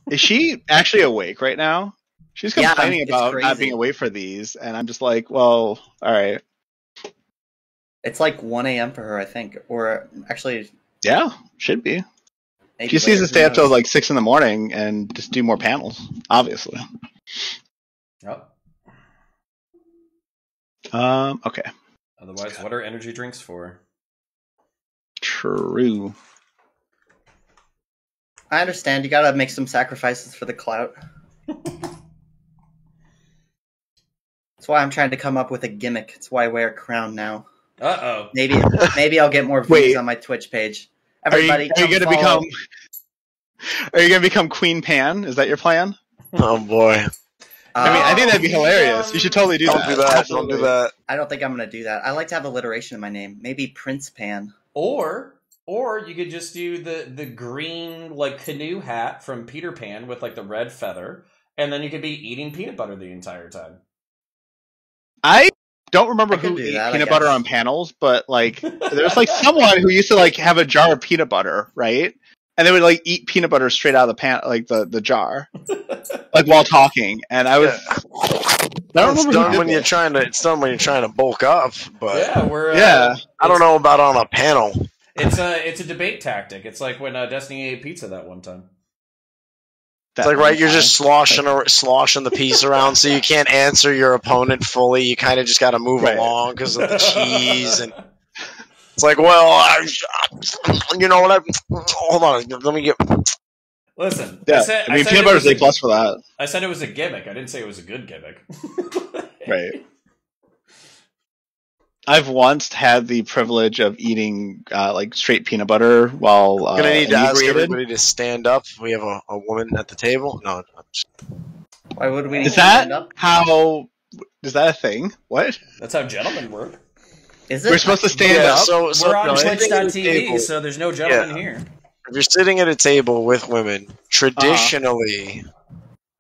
Is she actually awake right now? She's complaining about crazy. not being awake for these, and I'm just like, well, all right. It's like 1 a.m. for her, I think, or actually, yeah, should be. maybe She just needs to later, stay who up till knows? like 6 in the morning and just do more panels, obviously. Yep. Okay. Otherwise, what are energy drinks for? True. I understand. You gotta make some sacrifices for the clout. That's why I'm trying to come up with a gimmick. That's why I wear a crown now. Uh-oh. Maybe I'll get more views on my Twitch page. Everybody, are you gonna become Queen Pan? Is that your plan? Oh boy. I think that'd be hilarious. You should totally do that. Don't do that. Don't do that. I don't think I'm gonna do that. I like to have alliteration in my name. Maybe Prince Pan. Or you could just do the green like canoe hat from Peter Pan with like the red feather, and then you could be eating peanut butter the entire time. I don't remember who ate peanut butter on panels, but like there's like someone who used to like have a jar of peanut butter, right? And they would like eat peanut butter straight out of the pan, like the jar, like while talking. And I was, It's done when you're trying to bulk up, but yeah, I don't know about on a panel. It's a debate tactic. It's like when Destiny ate pizza that one time. It's like, right, you're just sloshing the piece around, so you can't answer your opponent fully. You kind of just got to move along because of the cheese, and it's like, well, you know what? Hold on, let me get. Listen, yeah, peanut butter's a plus for that. I said it was a gimmick. I didn't say it was a good gimmick. Right. I've once had the privilege of eating like straight peanut butter while I'm gonna need to ask everybody to stand up. We have a woman at the table. No, why would we? Is that is that a thing? What? That's how gentlemen work. Is it? We're supposed to stand up. So we're on Twitch.tv, so there's no gentlemen here. If you're sitting at a table with women, traditionally,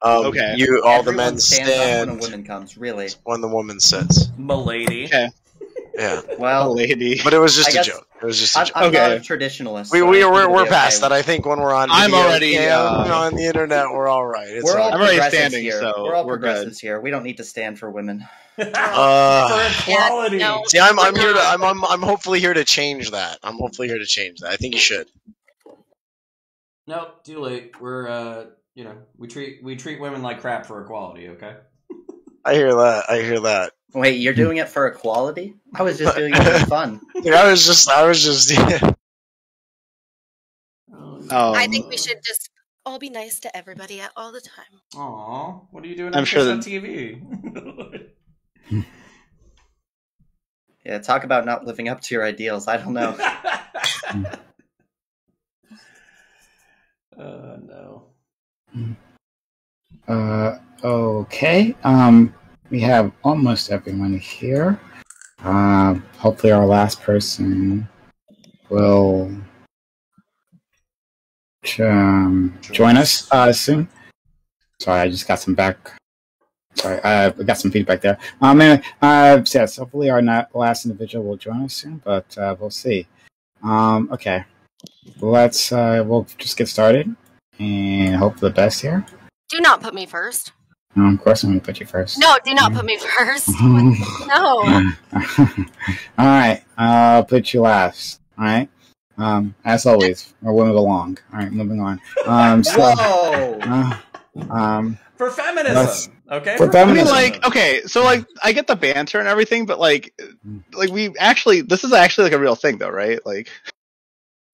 all the men stand when a woman comes. Really, when the woman sits. Milady. Okay. Yeah. Well, lady. But it was just a joke. It was just a joke. I'm not a traditionalist. We're past that. I think when we're on I'm already on the internet, we're all right. I'm already standing here. so we're all we're progressives good. here. We don't need to stand for women. For equality. Yeah, no, See, I'm here to I'm hopefully here to change that. I think you should. Nope, too late. We're we treat women like crap for equality, okay? I hear that. Wait, you're doing it for equality? I was just doing it for fun. Yeah, I was just yeah. I think we should just all be nice to everybody all the time. Aw, what are you doing I'm on sure on TV? Yeah, talk about not living up to your ideals. I don't know. No. Okay. We have almost everyone here. Hopefully our last person will join us soon. Sorry, I just got some we got some feedback there. Anyway, yes, hopefully our last individual will join us soon, but we'll see. Okay. We'll just get started and hope for the best here. Do not put me first. No, of course I'm going to put you first. No, do not put me first. No. All right, I'll put you last. All right. As always, we'll move along. All right, moving on. For feminism, okay? For feminism. I mean, like, okay, so like, I get the banter and everything, but like this is actually like a real thing, though, right? Like,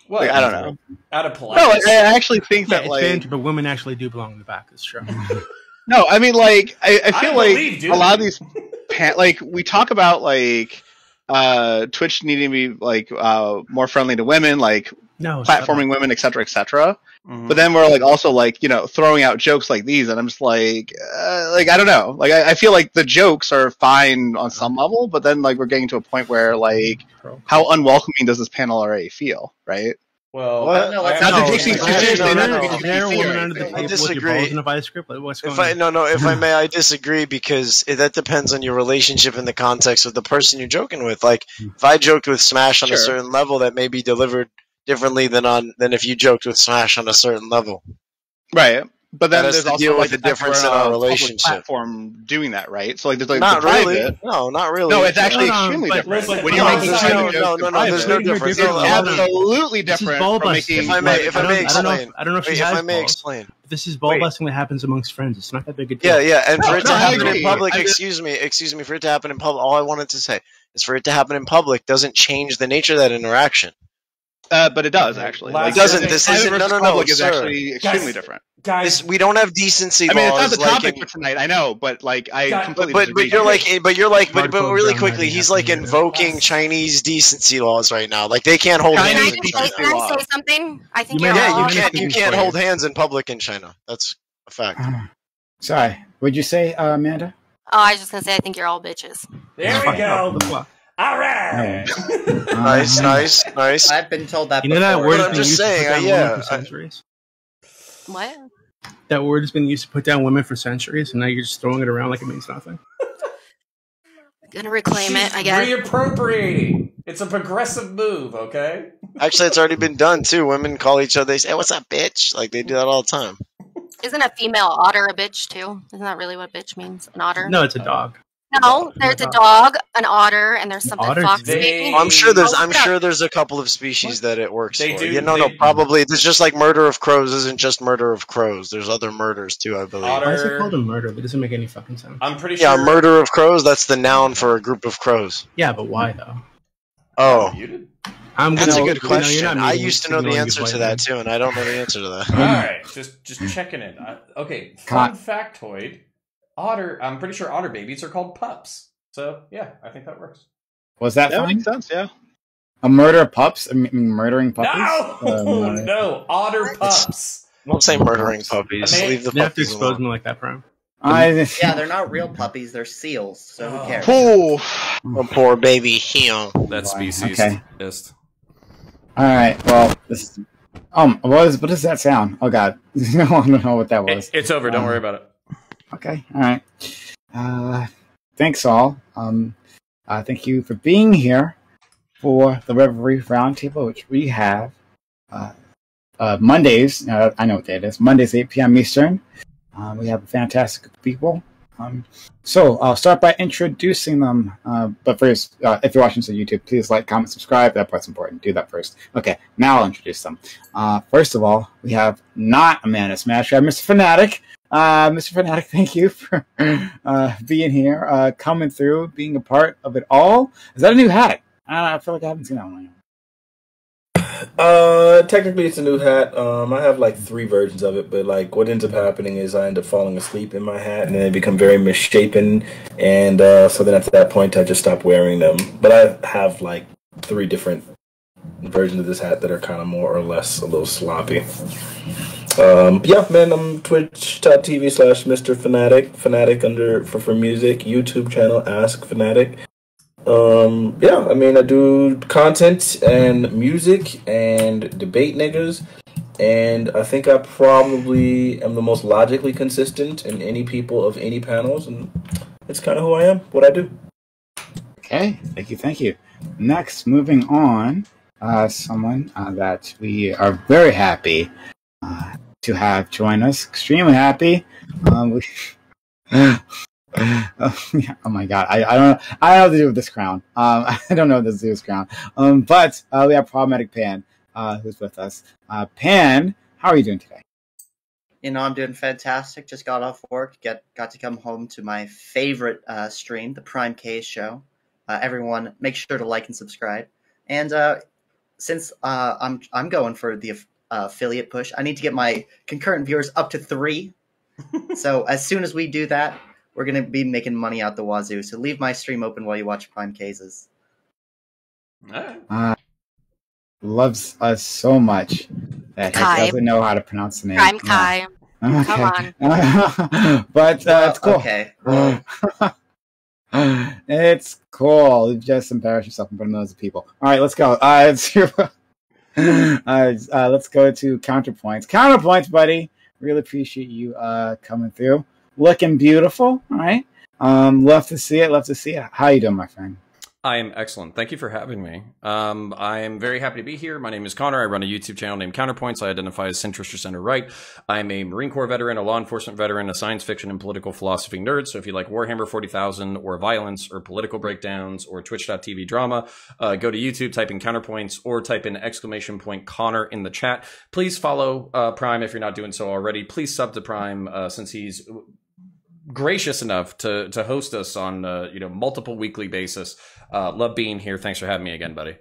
what? Like, I don't know. Out of politeness. No, like, I actually think that it's like, banter, but women actually do belong in the back. It's true. No, I mean, like, I feel like a lot of these, like, we talk about like Twitch needing to be like more friendly to women, like platforming women, etc., etc. Mm-hmm. But then we're like also like throwing out jokes like these, and I'm just like I don't know, like I feel like the jokes are fine on some level, but then like we're getting to a point where like how unwelcoming does this panel already feel, right? Well, I disagree. If I may, I disagree because that depends on your relationship in the context of the person you're joking with. Like, if I joked with Smash on a certain level, that may be delivered differently than if you joked with Smash on a certain level. Right. But then there's also deal like with the difference in our relationship. Platform doing that, right? So like there's like not the really. private. No, not really. No, it's actually extremely different. Listen, when you're making private no, there's no difference. It's absolutely different from making. If I may explain, I don't know if she has balls. This is ball busting that happens amongst friends. It's not that big a deal. Yeah, and for it to happen in public, excuse me, for it to happen in public, all I wanted to say is for it to happen in public doesn't change the nature of that interaction. But it does actually. It doesn't. This isn't. No. Public is sir. actually extremely different. Guys, we don't have decency laws. I mean, it's not the topic for tonight. I know, but like I completely. But really quickly, he's like invoking Chinese decency laws right now. Like they can't hold hands. Can I say something? I think you can't hold hands in public in China. That's a fact. Sorry, what'd you say, Amanda? Oh, I was just gonna say I think you're all bitches. There we go. All right. Nice. I've been told that. You know that word? I'm just saying. What? That word has been used to put down women for centuries, and now you're just throwing it around like it means nothing. Gonna reclaim it, I guess. Reappropriating. It's a progressive move, okay? Actually, it's already been done too. Women call each other. They say, "Hey, what's up, bitch?" Like they do that all the time. Isn't a female otter a bitch too? Isn't that really what bitch means? An otter? No, it's a dog. No, there's a dog, an otter, and there's something fox. I'm sure there's a couple of species that it works for. No, probably. It's just like murder of crows isn't just murder of crows. There's other murders too, I believe. Why is it called a murder? That doesn't make any fucking sense. I'm pretty sure. Yeah, murder of crows. That's the noun for a group of crows. Yeah, but why though? That's a good question. I used to know the answer to that men. too, and I don't know the answer to that. All right, just checking in. Okay, fun factoid. I'm pretty sure otter babies are called pups. So yeah, I think that works. Was that fine? Makes sense. Yeah. A murder of pups? I mean, murdering puppies? No, no, otter pups. Don't say murdering puppies. Leave the puppies You have to expose me like that, Prime. Yeah, they're not real puppies. They're seals. So who cares? Oh, poor baby heel. That species. Okay. Just. All right. Well, this. What does that sound? Oh God, I don't know what that was. It's over. Don't worry about it. Okay. All right. Thanks all. Thank you for being here for the Reverie Roundtable, which we have Mondays. I know what that is. Mondays, 8 p.m. Eastern. We have fantastic group of people. So I'll start by introducing them. But first, if you're watching this on YouTube, please like, comment, subscribe. That part's important. Do that first. Okay, now I'll introduce them. First of all, we have not Amanda Smash. We have Mr. Fanatic. Mr. Fanatic, thank you for being here, coming through, being a part of it all. Is that a new hat? I feel like I haven't seen that one. Technically it's a new hat. I have like 3 versions of it, but like what ends up happening is I end up falling asleep in my hat and then they become very misshapen, and so then at that point I just stop wearing them. But I have like 3 different versions of this hat that are kind of more or less a little sloppy. Yeah, man, I'm twitch.tv/Mr. Fanatic, Fanatic for music, YouTube channel Ask Fanatic. Yeah, I mean, I do content and music and debate niggas, and I think I probably am the most logically consistent in any people of any panels, and it's kind of who I am, what I do. Okay, thank you. Next, moving on, someone that we are very happy to have join us. Extremely happy. Oh my god, I don't know what to do with this crown. I don't know what to do with this crown. But we have Problematic Pan, who's with us. Pan, how are you doing today? You know, I'm doing fantastic. Just got off work. Got to come home to my favorite stream, the PrimeCayes show. Everyone, make sure to like and subscribe. And since I'm going for the affiliate push, I need to get my concurrent viewers up to 3. So as soon as we do that, we're going to be making money out the wazoo. So leave my stream open while you watch PrimeCayes. Loves us so much that he doesn't know how to pronounce the name. PrimeCayes. Okay. Come on. But it's cool. Okay. Well, it's cool. You just embarrass yourself in front of millions of people. All right, let's go. Let's go to Counterpoints. Counterpoints, buddy. Really appreciate you coming through. Looking beautiful. All right. Love to see it. How you doing, my friend? I am excellent. Thank you for having me. I am very happy to be here. My name is Connor. I run a YouTube channel named Counterpoints. I identify as centrist or center right. I'm a Marine Corps veteran, a law enforcement veteran, a science fiction and political philosophy nerd. So if you like Warhammer 40,000 or violence or political breakdowns or Twitch.tv drama, go to YouTube, type in Counterpoints, or type in !Connor in the chat. Please follow Prime if you're not doing so already. Please sub to Prime since he's gracious enough to host us on multiple weekly basis. Love being here. Thanks for having me again, buddy.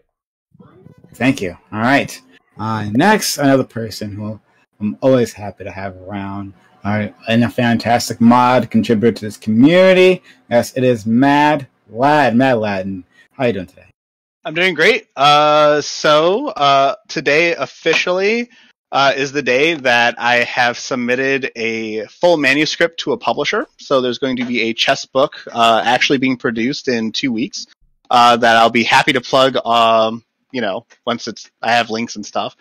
Thank you. All right. Next, another person who I'm always happy to have around. All right, and a fantastic mod contributor to this community. Yes, it is Mad Latin. How are you doing today? I'm doing great. So today officially is the day that I have submitted a full manuscript to a publisher. So there's going to be a chess book actually being produced in 2 weeks that I'll be happy to plug, once I have links and stuff.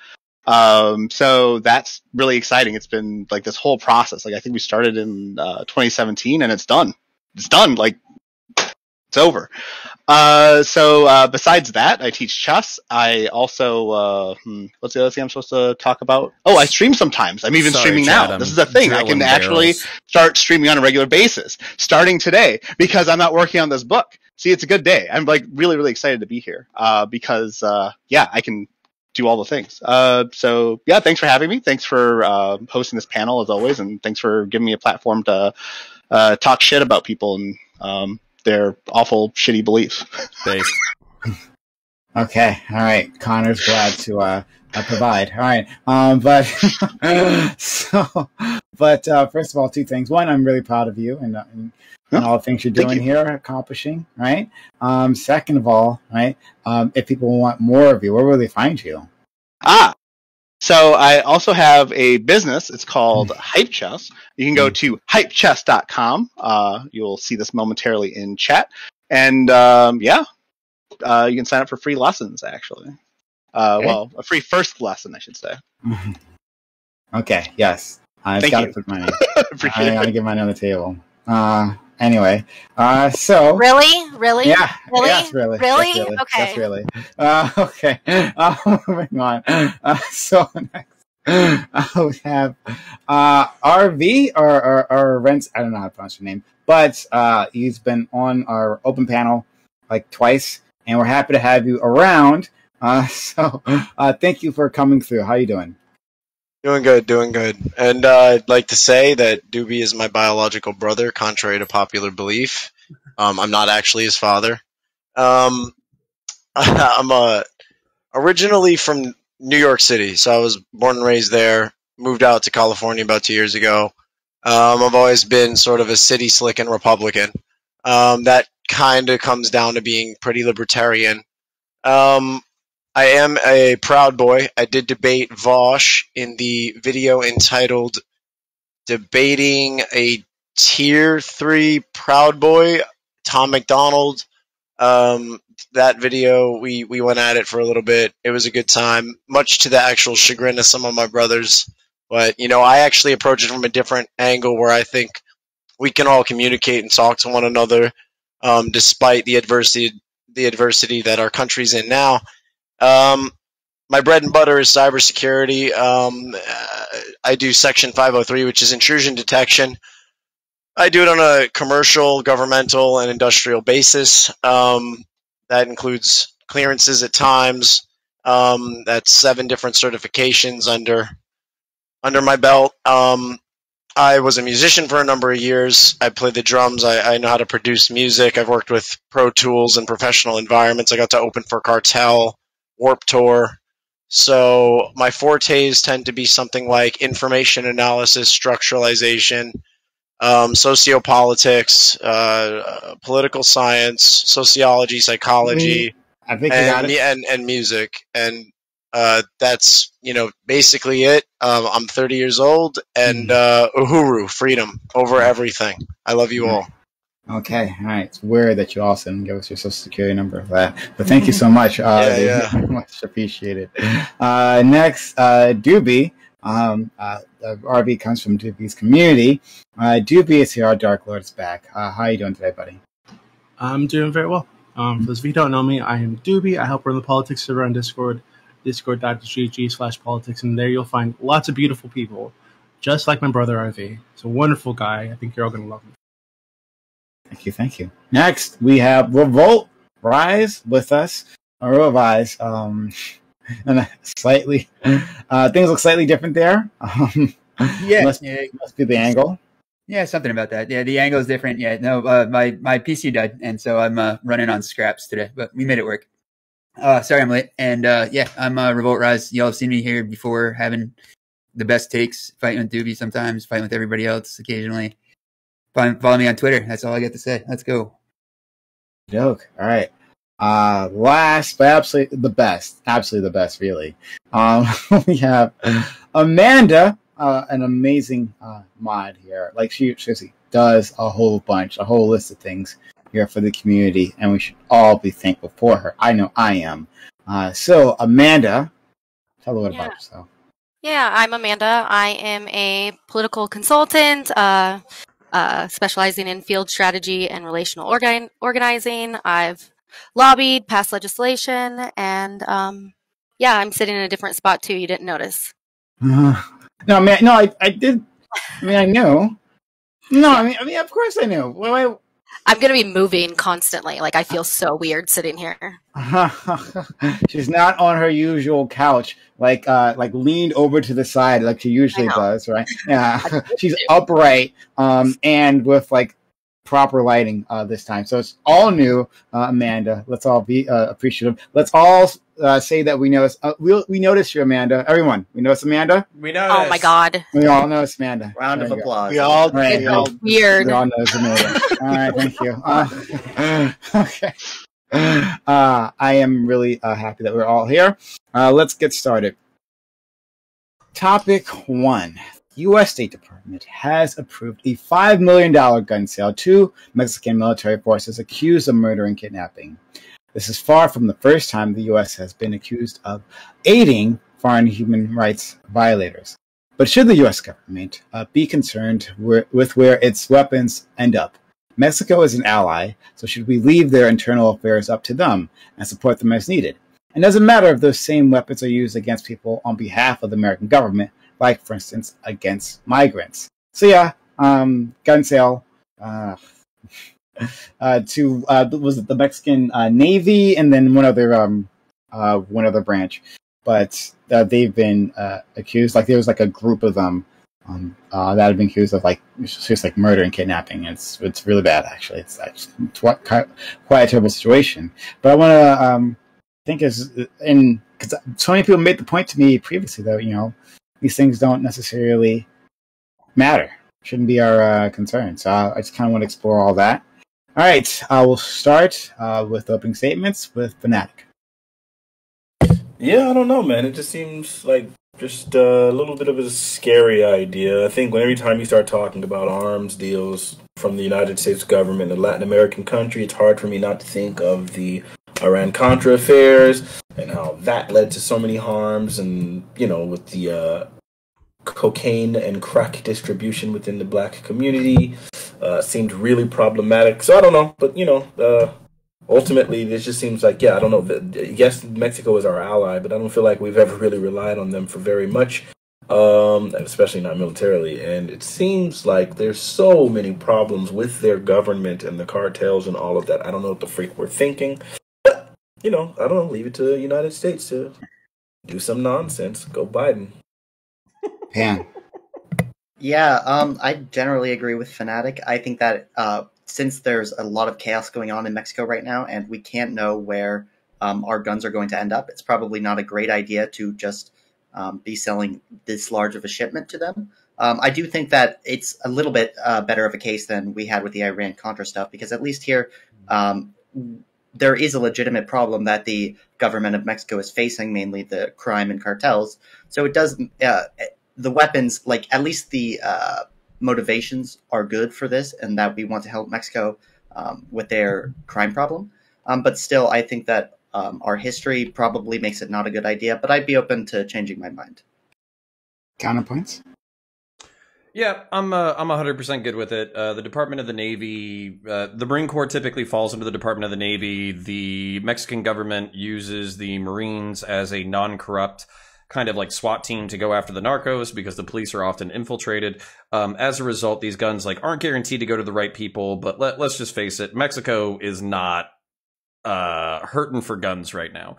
So that's really exciting. It's been like this whole process. Like I think we started in 2017 and it's done. It's done. Like it's over. So besides that, I teach chess. I also, what's the other thing I'm supposed to talk about? Oh, I stream sometimes. I'm even streaming Chad, now. This is a thing. I can actually start streaming on a regular basis starting today because I'm not working on this book. See, it's a good day. I'm like really, really excited to be here because I can do all the things. So yeah, thanks for having me. Thanks for hosting this panel as always, and thanks for giving me a platform to talk shit about people and their awful, shitty beliefs. Thanks. Okay, all right. Connor's glad to provide. All right, but first of all, two things. One, I'm really proud of you and all the things you're doing here, accomplishing. Right. Second of all, right. If people want more of you, where will they find you? So I also have a business. It's called Hype Chess. You can go to hypechess.com. You'll see this momentarily in chat. And you can sign up for free lessons, actually. Okay. Well, a free first lesson, I should say. Okay, yes. I've got to put money. I got to get money on the table. Anyway, so really, yeah, really, yes, really, really, yes, really, okay, yes, really. Okay, moving on. So next, we have RV or Rents. I don't know how to pronounce your name, but he's been on our open panel like twice, and we're happy to have you around. So thank you for coming through. How you doing? Doing good. And I'd like to say that Doobie is my biological brother, contrary to popular belief. I'm not actually his father. I'm originally from New York City, so I was born and raised there, moved out to California about 2 years ago. I've always been sort of a city slickin' Republican. That kind of comes down to being pretty libertarian. I am a Proud Boy. I did debate Vosh in the video entitled Debating a Tier 3 Proud Boy, Tom McDonald. That video, we went at it for a little bit. It was a good time, much to the actual chagrin of some of my brothers. But, I actually approach it from a different angle where I think we can all communicate and talk to one another despite the adversity that our country's in now. My bread and butter is cybersecurity. I do Section 503, which is intrusion detection. I do it on a commercial, governmental, and industrial basis. That includes clearances at times. That's 7 different certifications under my belt. I was a musician for a number of years. I played the drums. I know how to produce music. I've worked with Pro Tools and professional environments. I got to open for Cartel, Warped Tour. So my fortes tend to be something like information analysis, structuralization, sociopolitics, political science, sociology, psychology, I think you got it. And music. And that's basically it. I'm 30 years old, and uhuru, freedom over everything. I love you all. Okay, all right. It's weird that you also didn't give us your social security number for that, but thank you so much. Much appreciated. Next, Doobie. RV comes from Doobie's community. Doobie is here. Our Dark Lord's back. How are you doing today, buddy? I'm doing very well. For those of you who don't know me, I am Doobie. I help run the politics server on Discord, discord.gg/politics, and there you'll find lots of beautiful people, just like my brother RV. He's a wonderful guy. I think you're all going to love him. Thank you. Next, we have Revolt Rise with us. Rise, and slightly, things look slightly different there. Must be the angle. Yeah, something about that. Yeah, the angle is different. Yeah, no, my PC died, and so I'm running on scraps today, but we made it work. Sorry I'm late. And yeah, I'm Revolt Rise. Y'all have seen me here before, having the best takes, fighting with Doobie sometimes, fighting with everybody else occasionally. Follow me on Twitter. That's all I got to say. Let's go. Joke. All right. Last but absolutely the best, really. We have Amanda, an amazing mod here. Like she does a whole list of things here for the community, and we should all be thankful for her. I know I am. So Amanda, tell a little about yourself. Yeah, I'm Amanda. I am a political consultant, specializing in field strategy and relational organizing. I've lobbied, passed legislation, and yeah, I'm sitting in a different spot too. You didn't notice? No, man. No, I did. I mean, I knew. No, I mean, of course I knew. I'm going to be moving constantly. Like, I feel so weird sitting here. She's not on her usual couch, like leaned over to the side like she usually does, right? Yeah, she's upright, and with like proper lighting this time. So it's all new, Amanda. Let's all be appreciative. Let's all say that we notice. We notice you, Amanda. Everyone, we notice Amanda. We notice. Oh my God! We all notice Amanda. Round of applause. We all. Weird. We all notice Amanda. All right, thank you. Okay. I am really happy that we're all here. Let's get started. Topic 1. U.S. State Department has approved a $5 million gun sale to Mexican military forces accused of murder and kidnapping. This is far from the first time the U.S. has been accused of aiding foreign human rights violators. But should the U.S. government be concerned with where its weapons end up? Mexico is an ally, so should we leave their internal affairs up to them and support them as needed? It doesn't matter if those same weapons are used against people on behalf of the American government, like, for instance, against migrants. So yeah, gun sale to was it the Mexican Navy and then one other branch, but they've been accused. Like there was like a group of them that have been accused of like just like murder and kidnapping. It's really bad actually. It's quite a terrible situation. But I want to think because so many people made the point to me previously that these things don't necessarily matter. Shouldn't be our concern. So I just kind of want to explore all that. All right, we'll start with opening statements with Fanatic. Yeah, I don't know, man. It just seems like just a little bit of a scary idea. I think every time you start talking about arms deals from the United States government in a Latin American country, it's hard for me not to think of the Iran-Contra affairs and how that led to so many harms, and with the cocaine and crack distribution within the black community seemed really problematic. So I don't know, but ultimately this just seems like, I don't know. Yes, Mexico is our ally, but I don't feel like we've ever really relied on them for very much, especially not militarily. And it seems like there's so many problems with their government and the cartels and all of that. I don't know what the freak we're thinking. I don't know, leave it to the United States to do some nonsense. Go Biden. Pan. Yeah, I generally agree with Fanatic. I think that since there's a lot of chaos going on in Mexico right now, and we can't know where our guns are going to end up, it's probably not a great idea to just be selling this large of a shipment to them. I do think that it's a little bit better of a case than we had with the Iran-Contra stuff, because at least here there is a legitimate problem that the government of Mexico is facing, mainly the crime and cartels. So it does the weapons, like at least the motivations are good for this, and that we want to help Mexico with their crime problem. But still, I think that our history probably makes it not a good idea, but I'd be open to changing my mind. Counterpoints? Yeah, I'm 100% good with it. The Department of the Navy, the Marine Corps typically falls into the Department of the Navy. The Mexican government uses the Marines as a non-corrupt kind of like SWAT team to go after the narcos because the police are often infiltrated. As a result, these guns like aren't guaranteed to go to the right people. But let's just face it, Mexico is not hurting for guns right now,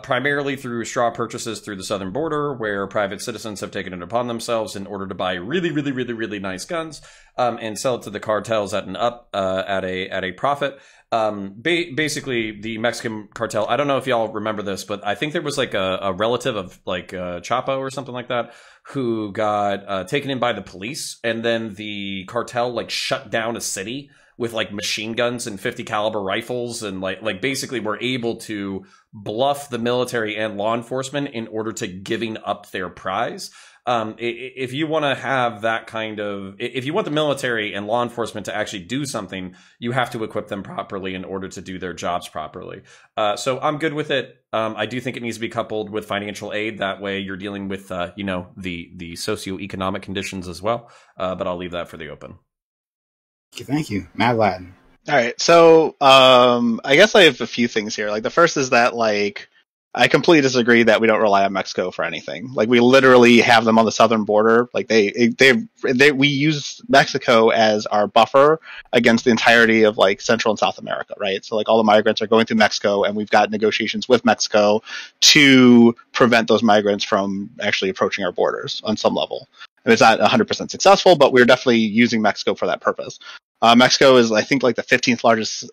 primarily through straw purchases through the southern border, where private citizens have taken it upon themselves in order to buy really nice guns and sell it to the cartels at a profit. Basically, the Mexican cartel. I don't know if y'all remember this, but I think there was like a relative of like Chapo or something like that who got taken in by the police, and then the cartel like shut down a city with like machine guns and 50 caliber rifles, and like basically were able to bluff the military and law enforcement in order to giving up their prize. If you want to have that kind of, if you want the military and law enforcement to actually do something, you have to equip them properly in order to do their jobs properly. So I'm good with it. I do think it needs to be coupled with financial aid. That way you're dealing with, the socioeconomic conditions as well. But I'll leave that for the open. Thank you, Matt Latin. All right, so I guess I have a few things here. Like the first is that like I completely disagree that we don't rely on Mexico for anything. Like we literally have them on the southern border. Like we use Mexico as our buffer against the entirety of like Central and South America, right? So like all the migrants are going through Mexico, and we've got negotiations with Mexico to prevent those migrants from actually approaching our borders on some level. And it's not 100% successful, but we're definitely using Mexico for that purpose. Mexico is, I think, like the 15th largest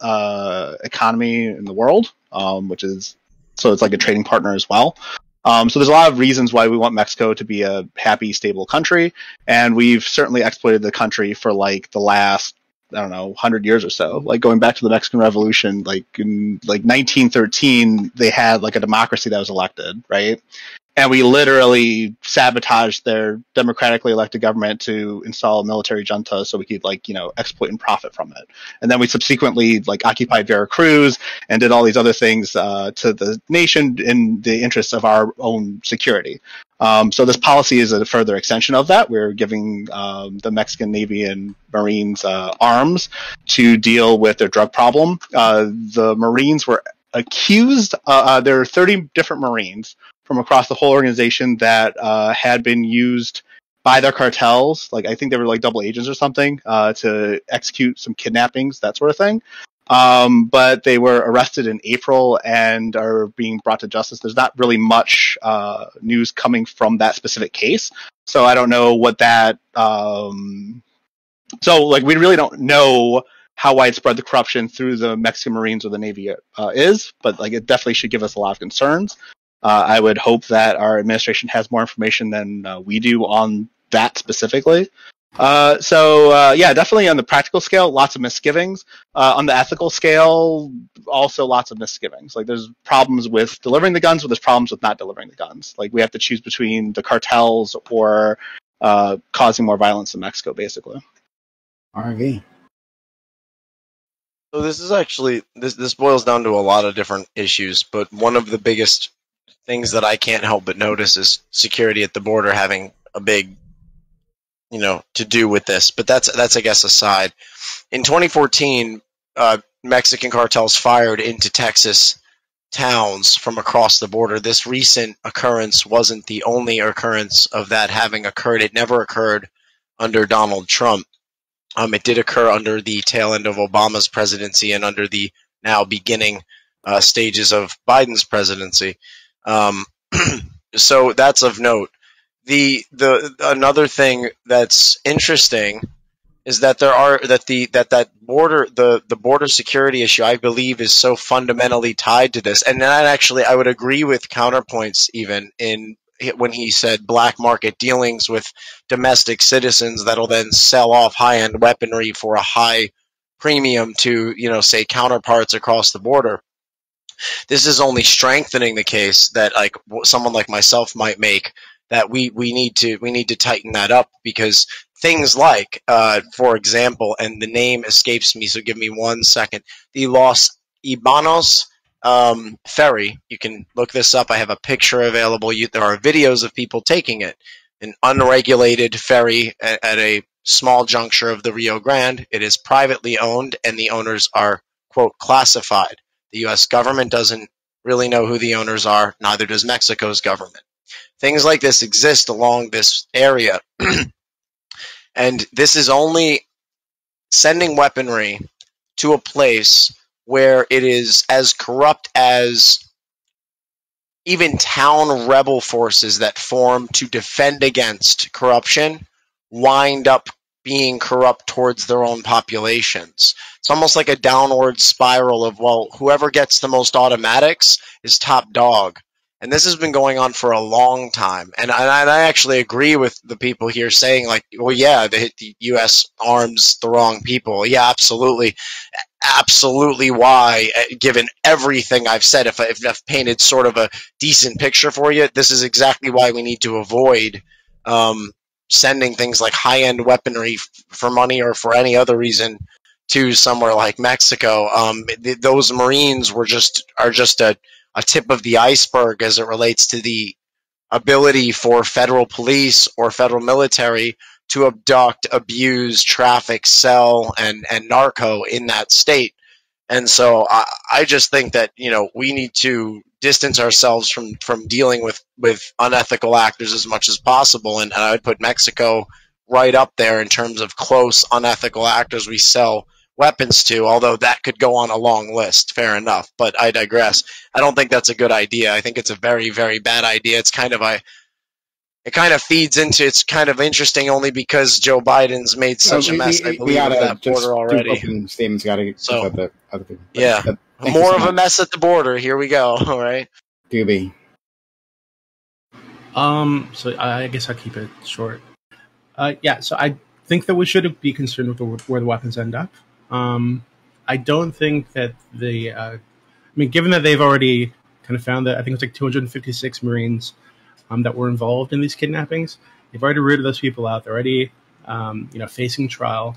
economy in the world, so it's like a trading partner as well. So there's a lot of reasons why we want Mexico to be a happy, stable country, and we've certainly exploited the country for like the last, I don't know, 100 years or so. Like going back to the Mexican Revolution, like in like 1913, they had like a democracy that was elected, right? And we literally sabotaged their democratically elected government to install a military junta so we could exploit and profit from it. And then we subsequently like occupied Veracruz and did all these other things to the nation in the interests of our own security. So this policy is a further extension of that. We're giving the Mexican Navy and Marines arms to deal with their drug problem. The Marines were accused. There are 30 different Marines from across the whole organization that had been used by their cartels. Like I think they were like double agents or something to execute some kidnappings, that sort of thing. But they were arrested in April and are being brought to justice. There's not really much news coming from that specific case, so I don't know what that. So like we really don't know how widespread the corruption through the Mexican Marines or the Navy is, but like it definitely should give us a lot of concerns. I would hope that our administration has more information than we do on that specifically. Yeah, definitely on the practical scale, lots of misgivings. On the ethical scale, also lots of misgivings. Like there's problems with delivering the guns, but there's problems with not delivering the guns. Like we have to choose between the cartels or causing more violence in Mexico, basically. RV. So this is actually, this boils down to a lot of different issues, but one of the biggest things that I can't help but notice is security at the border having a big, to do with this. But that's I guess aside. In 2014, Mexican cartels fired into Texas towns from across the border. This recent occurrence wasn't the only occurrence of that having occurred. It never occurred under Donald Trump. It did occur under the tail end of Obama's presidency and under the now beginning stages of Biden's presidency. So that's of note. The another thing that's interesting is that the border security issue, I believe, is so fundamentally tied to this. And that actually, I would agree with Counterpoints even when he said black market dealings with domestic citizens that'll then sell off high-end weaponry for a high premium to, say, counterparts across the border. This is only strengthening the case that like someone like myself might make, that we need to tighten that up, because things like, for example, and the name escapes me, so give me 1 second, the Los Ibanos ferry. You can look this up. I have a picture available. There are videos of people taking it. an unregulated ferry at a small juncture of the Rio Grande. It is privately owned, and the owners are, quote, classified. The U.S. government doesn't really know who the owners are, neither does Mexico's government. Things like this exist along this area, and this is only sending weaponry to a place where it is as corrupt as even town rebel forces that form to defend against corruption wind up being corrupt towards their own populations. It's almost like a downward spiral of, well, whoever gets the most automatics is top dog. And this has been going on for a long time. And I actually agree with the people here saying, like, well, yeah, the U.S. arms the wrong people. Yeah, absolutely. Absolutely why, given everything I've said, if I've painted sort of a decent picture for you, this is exactly why we need to avoid sending things like high-end weaponry for money or for any other reason to somewhere like Mexico. Those Marines are just a tip of the iceberg as it relates to the ability for federal police or federal military to abduct, abuse, traffic, sell, and narco in that state. And so I just think that, you know, we need to distance ourselves from dealing with unethical actors as much as possible. And I would put Mexico right up there in terms of close unethical actors we sell weapons to, although that could go on a long list. Fair enough. But I digress. I don't think that's a good idea. I think it's a very, very bad idea. It's kind of it kind of feeds into, it's kind of interesting only because Joe Biden's made such a mess, I believe, of that border already. Statements gotta get the other people. Yeah. More of a mess at the border. Here we go. All right. Doobie. So I guess I'll keep it short. Yeah, so I think that we should be concerned with where the weapons end up. I don't think that given that they've already kind of found that, I think it's like 256 Marines that were involved in these kidnappings. They've already rooted those people out. They're already, facing trial.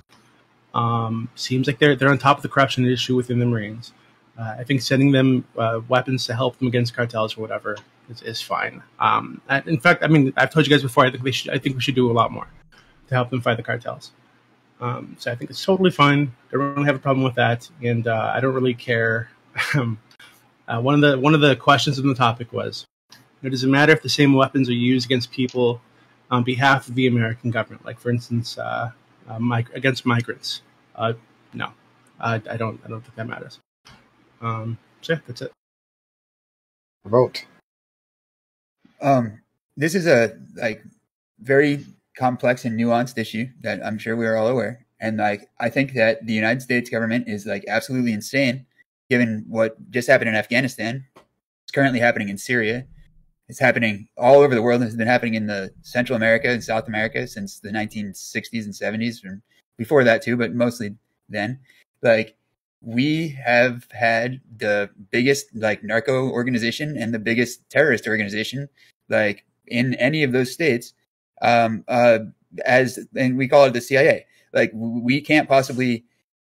Seems like they're on top of the corruption issue within the Marines. I think sending them weapons to help them against cartels or whatever is fine. In fact, I've told you guys before. I think we should do a lot more to help them fight the cartels. So I think it's totally fine. I don't really have a problem with that, and I don't really care. One of the questions on the topic was, does it matter if the same weapons are used against people on behalf of the American government? Like, for instance, against migrants? No, I don't think that matters. So yeah, that's it. Vote. This is a very complex and nuanced issue that I'm sure we are all aware. And I think that the United States government is absolutely insane, given what just happened in Afghanistan. It's currently happening in Syria. It's happening all over the world. It's been happening in the Central America and South America since the 1960s and 70s, and before that too, but mostly then. We have had the biggest narco organization and the biggest terrorist organization in any of those states, and we call it the CIA. We can't possibly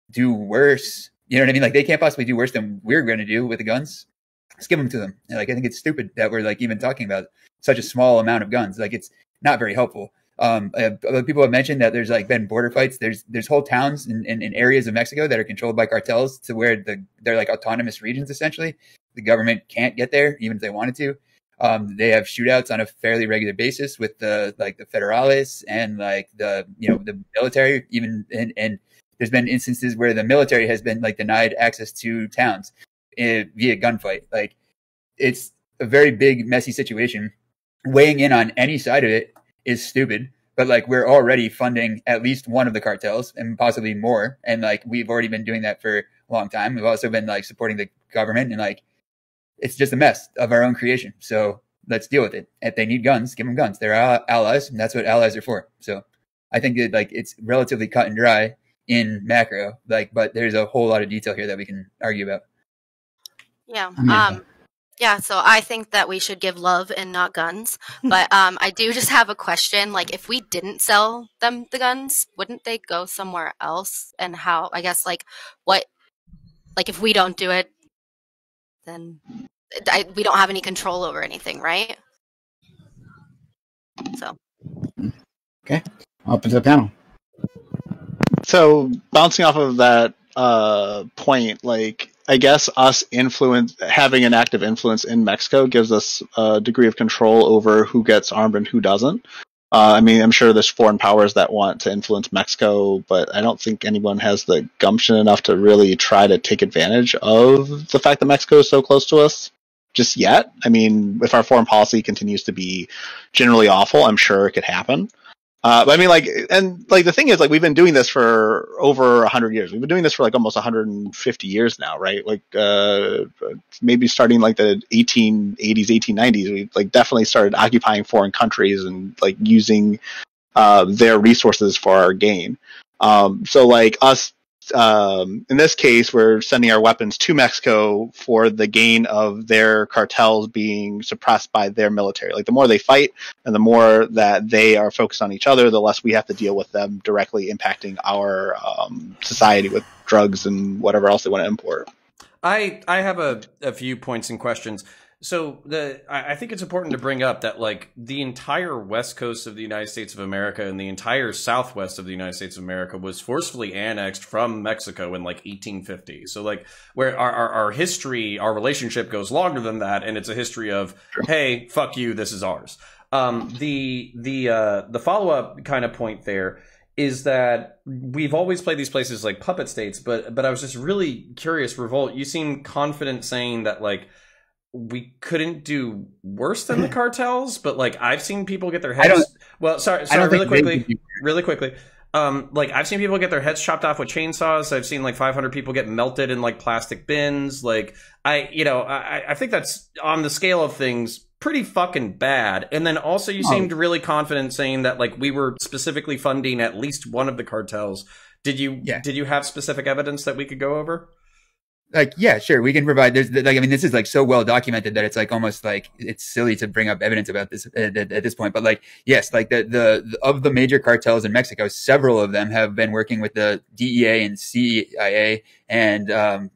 do worse. You know what I mean? They can't possibly do worse than we're going to do with the guns. Let's give them to them. I think it's stupid that we're even talking about such a small amount of guns. It's not very helpful. People have mentioned that there's been border fights. There's whole towns in areas of Mexico that are controlled by cartels to where they're autonomous regions essentially. The government can't get there even if they wanted to. They have shootouts on a fairly regular basis with the federales and the military even, and there's been instances where the military has been denied access to towns via gunfight. It's a very big, messy situation. Weighing in on any side of it is stupid, but we're already funding at least one of the cartels and possibly more. And we've already been doing that for a long time. We've also been supporting the government, and it's just a mess of our own creation. So let's deal with it. If they need guns, give them guns. They're our allies, and that's what allies are for. So I think that it's relatively cut and dry in macro, but there's a whole lot of detail here that we can argue about. Yeah. Yeah, so I think that we should give love and not guns. But I do just have a question. If we didn't sell them the guns, wouldn't they go somewhere else? And how, I guess, what, if we don't do it, then we don't have any control over anything, right? So. Okay, open to the panel. So bouncing off of that point, like I guess us having an active influence in Mexico gives us a degree of control over who gets armed and who doesn't. I mean, I'm sure there's foreign powers that want to influence Mexico, but I don't think anyone has the gumption enough to really try to take advantage of the fact that Mexico is so close to us just yet. I mean, if our foreign policy continues to be generally awful, I'm sure it could happen. But I mean, the thing is, like, we've been doing this for over 100 years. We've been doing this for like almost 150 years now, right? Like, maybe starting like the 1880s, 1890s, we like definitely started occupying foreign countries and like using their resources for our gain. So like us, in this case, we're sending our weapons to Mexico for the gain of their cartels being suppressed by their military. Like, the more they fight and the more that they are focused on each other, the less we have to deal with them directly impacting our society with drugs and whatever else they want to import. I have a few points and questions. So I think it's important to bring up that like the entire west coast of the United States of America and the entire southwest of the United States of America was forcefully annexed from Mexico in like 1850. So like where our history, our relationship goes longer than that, and it's a history of, hey, fuck you, this is ours. The follow-up kind of point there is that we've always played these places like puppet states, but I was just really curious, Revolt, you seem confident saying that like we couldn't do worse than the cartels, but like I've seen people get their heads. Sorry, really quickly. Like I've seen people get their heads chopped off with chainsaws. I've seen like 500 people get melted in like plastic bins. Like I think that's on the scale of things pretty fucking bad. And then also you seemed really confident saying that like we were specifically funding at least one of the cartels. Did you have specific evidence that we could go over? Like, yeah, sure. We can provide, there's like, I mean, this is like so well documented that it's like almost like it's silly to bring up evidence about this at this point. But like, yes, like of the major cartels in Mexico, several of them have been working with the DEA and CIA and,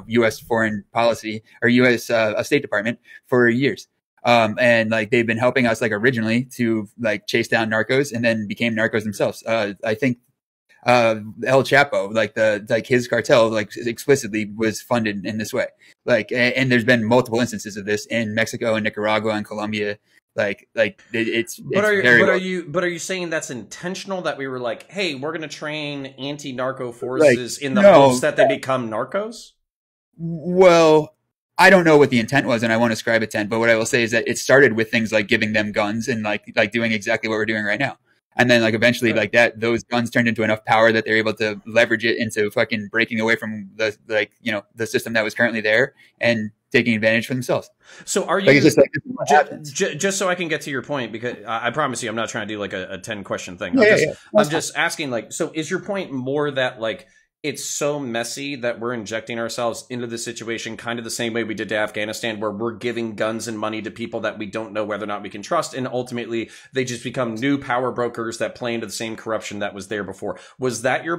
U.S. foreign policy or U.S. State Department for years. And like, they've been helping us like originally to like chase down narcos and then became narcos themselves. I think, El Chapo, like his cartel, like explicitly was funded in this way. Like, and there's been multiple instances of this in Mexico and Nicaragua and Colombia. But are you saying that's intentional? That we were like, hey, we're going to train anti-narco forces in the hopes that they become narcos? Well, I don't know what the intent was, and I won't ascribe intent. But what I will say is that it started with things like giving them guns and like doing exactly what we're doing right now. And then like eventually like those guns turned into enough power that they're able to leverage it into fucking breaking away from the system that was currently there and taking advantage for themselves. So are you just so I can get to your point, because I promise you I'm not trying to do like a 10 question thing. I'm just asking, like, so is your point more that like it's so messy that we're injecting ourselves into the situation kind of the same way we did to Afghanistan, where we're giving guns and money to people that we don't know whether or not we can trust, and ultimately they just become new power brokers that play into the same corruption that was there before? Was that your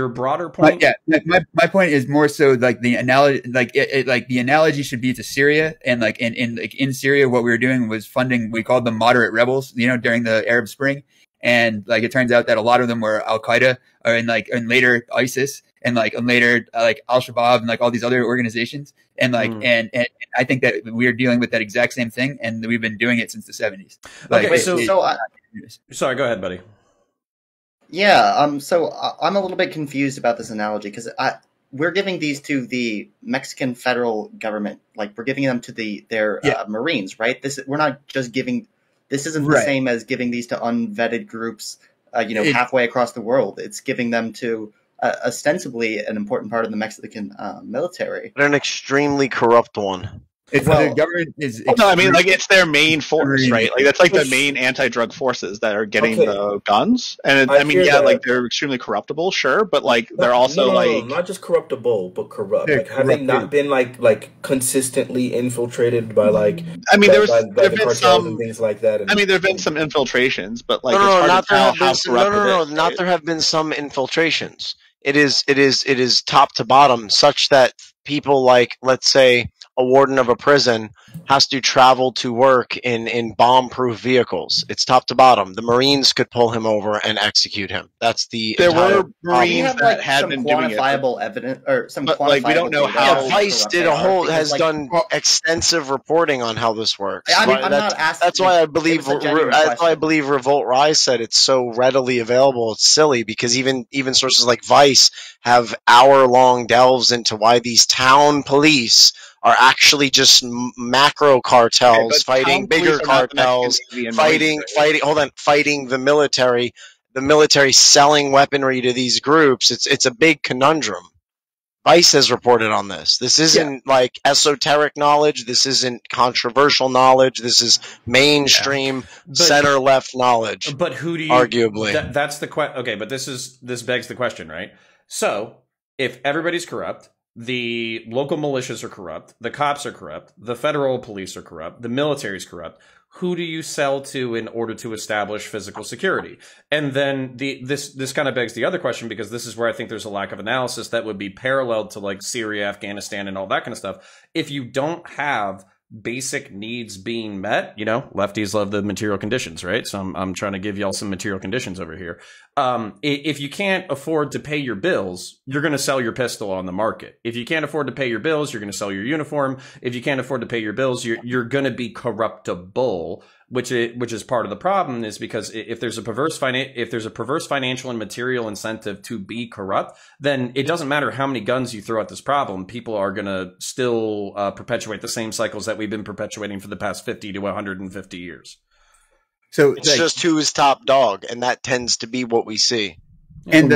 broader point? My point is more so like the analogy, like the analogy should be to Syria, and like in Syria, what we were doing was funding, we called them moderate rebels, during the Arab Spring. And like, it turns out that a lot of them were Al Qaeda and later ISIS and later Al-Shabaab and like all these other organizations. And and I think that we're dealing with that exact same thing. And we've been doing it since the 70s. Sorry, go ahead, buddy. Yeah. So I'm a little bit confused about this analogy, because we're giving these to the Mexican federal government. Like, we're giving them to their Marines, right? We're not just giving. This isn't the same as giving these to unvetted groups, halfway across the world. It's giving them to ostensibly an important part of the Mexican military. But an extremely corrupt one. The government is. No, I mean, like, it's their main force, right? Like, that's like the main anti-drug forces that are getting the guns. And like, they're extremely corruptible, sure, but like they're also not just corruptible, but corrupt. Like, have they not been like consistently infiltrated by like? I mean, there've been some and things like that. I mean, there've been some infiltrations, but like, there have been some infiltrations. It is top to bottom, such that people like, let's say, a warden of a prison has to travel to work in bomb-proof vehicles. It's top to bottom. The Marines could pull him over and execute him. That's the There were Do Marines you have that like had some been doing it. quantifiable evidence or some But, quantifiable like, we don't know data how- on Vice corrupt did they a are? whole Because, has like, done extensive reporting on how this works. I'm Right? not asking. That's why I believe. It's a genuine That's why I question. believe Revolt Rise said it's so readily available. It's silly because even sources like Vice have hour-long delves into why these town police are actually just macro cartels but fighting town police bigger are not the Mexican cartels, Navy and Marines, right? fighting the military. The military selling weaponry to these groups. It's a big conundrum. Vice has reported on this. This isn't like esoteric knowledge. This isn't controversial knowledge. This is mainstream center-left knowledge. But who do you arguably? That's the question. Okay, but this begs the question, right? So if everybody's corrupt, the local militias are corrupt, the cops are corrupt, the federal police are corrupt, the military's corrupt. Who do you sell to in order to establish physical security? And then this kind of begs the other question, because this is where I think there's a lack of analysis that would be paralleled to like Syria, Afghanistan, and all that kind of stuff. If you don't have basic needs being met, you know, lefties love the material conditions, right? So I'm trying to give y'all some material conditions over here. If you can't afford to pay your bills, you're going to sell your pistol on the market. If you can't afford to pay your bills, you're going to sell your uniform. If you can't afford to pay your bills, you're going to be corruptible, which is part of the problem, is because if there's a perverse financial and material incentive to be corrupt, then it doesn't matter how many guns you throw at this problem. People are going to still perpetuate the same cycles that we've been perpetuating for the past 50 to 150 years. So it's just who is top dog, and that tends to be what we see. And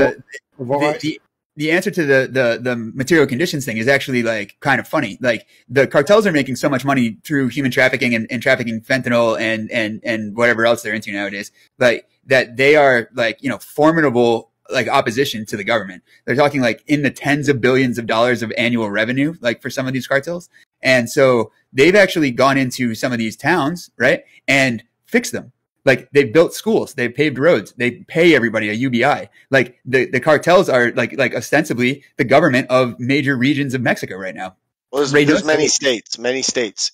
the answer to the material conditions thing is actually like kind of funny. Like the cartels are making so much money through human trafficking and trafficking fentanyl and whatever else they're into nowadays, like that they are like, you know, formidable like opposition to the government. They're talking like in the tens of billions of dollars of annual revenue, like for some of these cartels. And so they've actually gone into some of these towns, right, and fixed them. Like they've built schools, they've paved roads, they pay everybody a UBI. Like the cartels are like ostensibly the government of major regions of Mexico right now. Well, there's many states,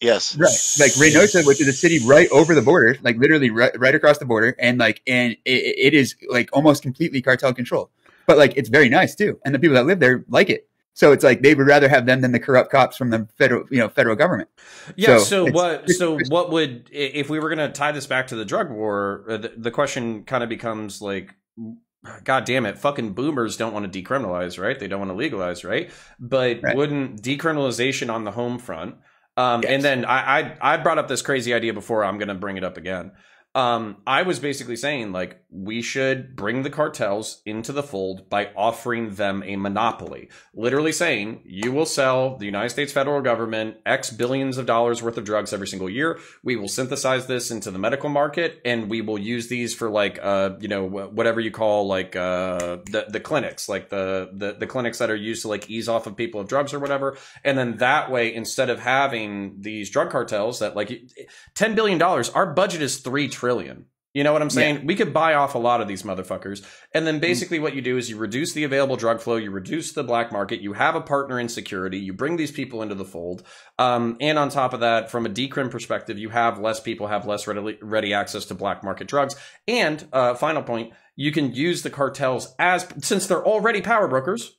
yes. Right. Like Reynosa, which is a city right over the border, like literally right across the border. And it is like almost completely cartel control, but like, it's very nice too. And the people that live there like it. So it's like they would rather have them than the corrupt cops from the federal government. Yeah. So what would, if we were going to tie this back to the drug war, the question kind of becomes like, God damn it, fucking boomers don't want to decriminalize, right? They don't want to legalize, right? But wouldn't decriminalization on the home front? Yes. And then I brought up this crazy idea before. I'm going to bring it up again. I was basically saying, like, we should bring the cartels into the fold by offering them a monopoly. Literally saying, you will sell the United States federal government X billions of dollars worth of drugs every single year. We will synthesize this into the medical market, and we will use these for, like, whatever you call, like, the clinics, like the clinics that are used to, like, ease off of people of drugs or whatever. And then that way, instead of having these drug cartels that, like, $10 billion, our budget is $3 trillion. You know what I'm saying? Yeah. We could buy off a lot of these motherfuckers. And then basically what you do is you reduce the available drug flow, you reduce the black market, you have a partner in security, you bring these people into the fold. And on top of that, from a decrim perspective, you have less people have less ready access to black market drugs. And final point, you can use the cartels since they're already power brokers,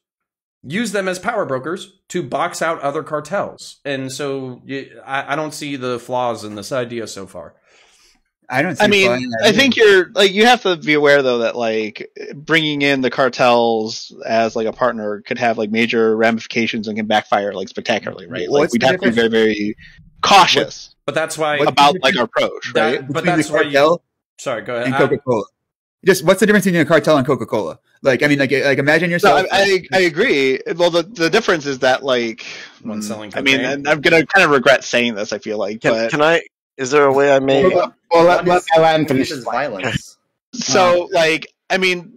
use them as power brokers to box out other cartels. And so I don't see the flaws in this idea so far. I mean, I think you have to be aware though that like bringing in the cartels as like a partner could have like major ramifications and can backfire like spectacularally, right? Like we'd have to be very, very cautious. But that's why about like our approach, right? But that's why sorry, go ahead. And Coca-Cola. Just what's the difference between a cartel and Coca-Cola? Like, I mean, like imagine yourself. No, I agree. Well, the difference is that like one selling cocaine. I mean, and I'm gonna kind of regret saying this. I feel like, can I? Is there a way I may? Let Alan finish. This is violence. So, like, I mean,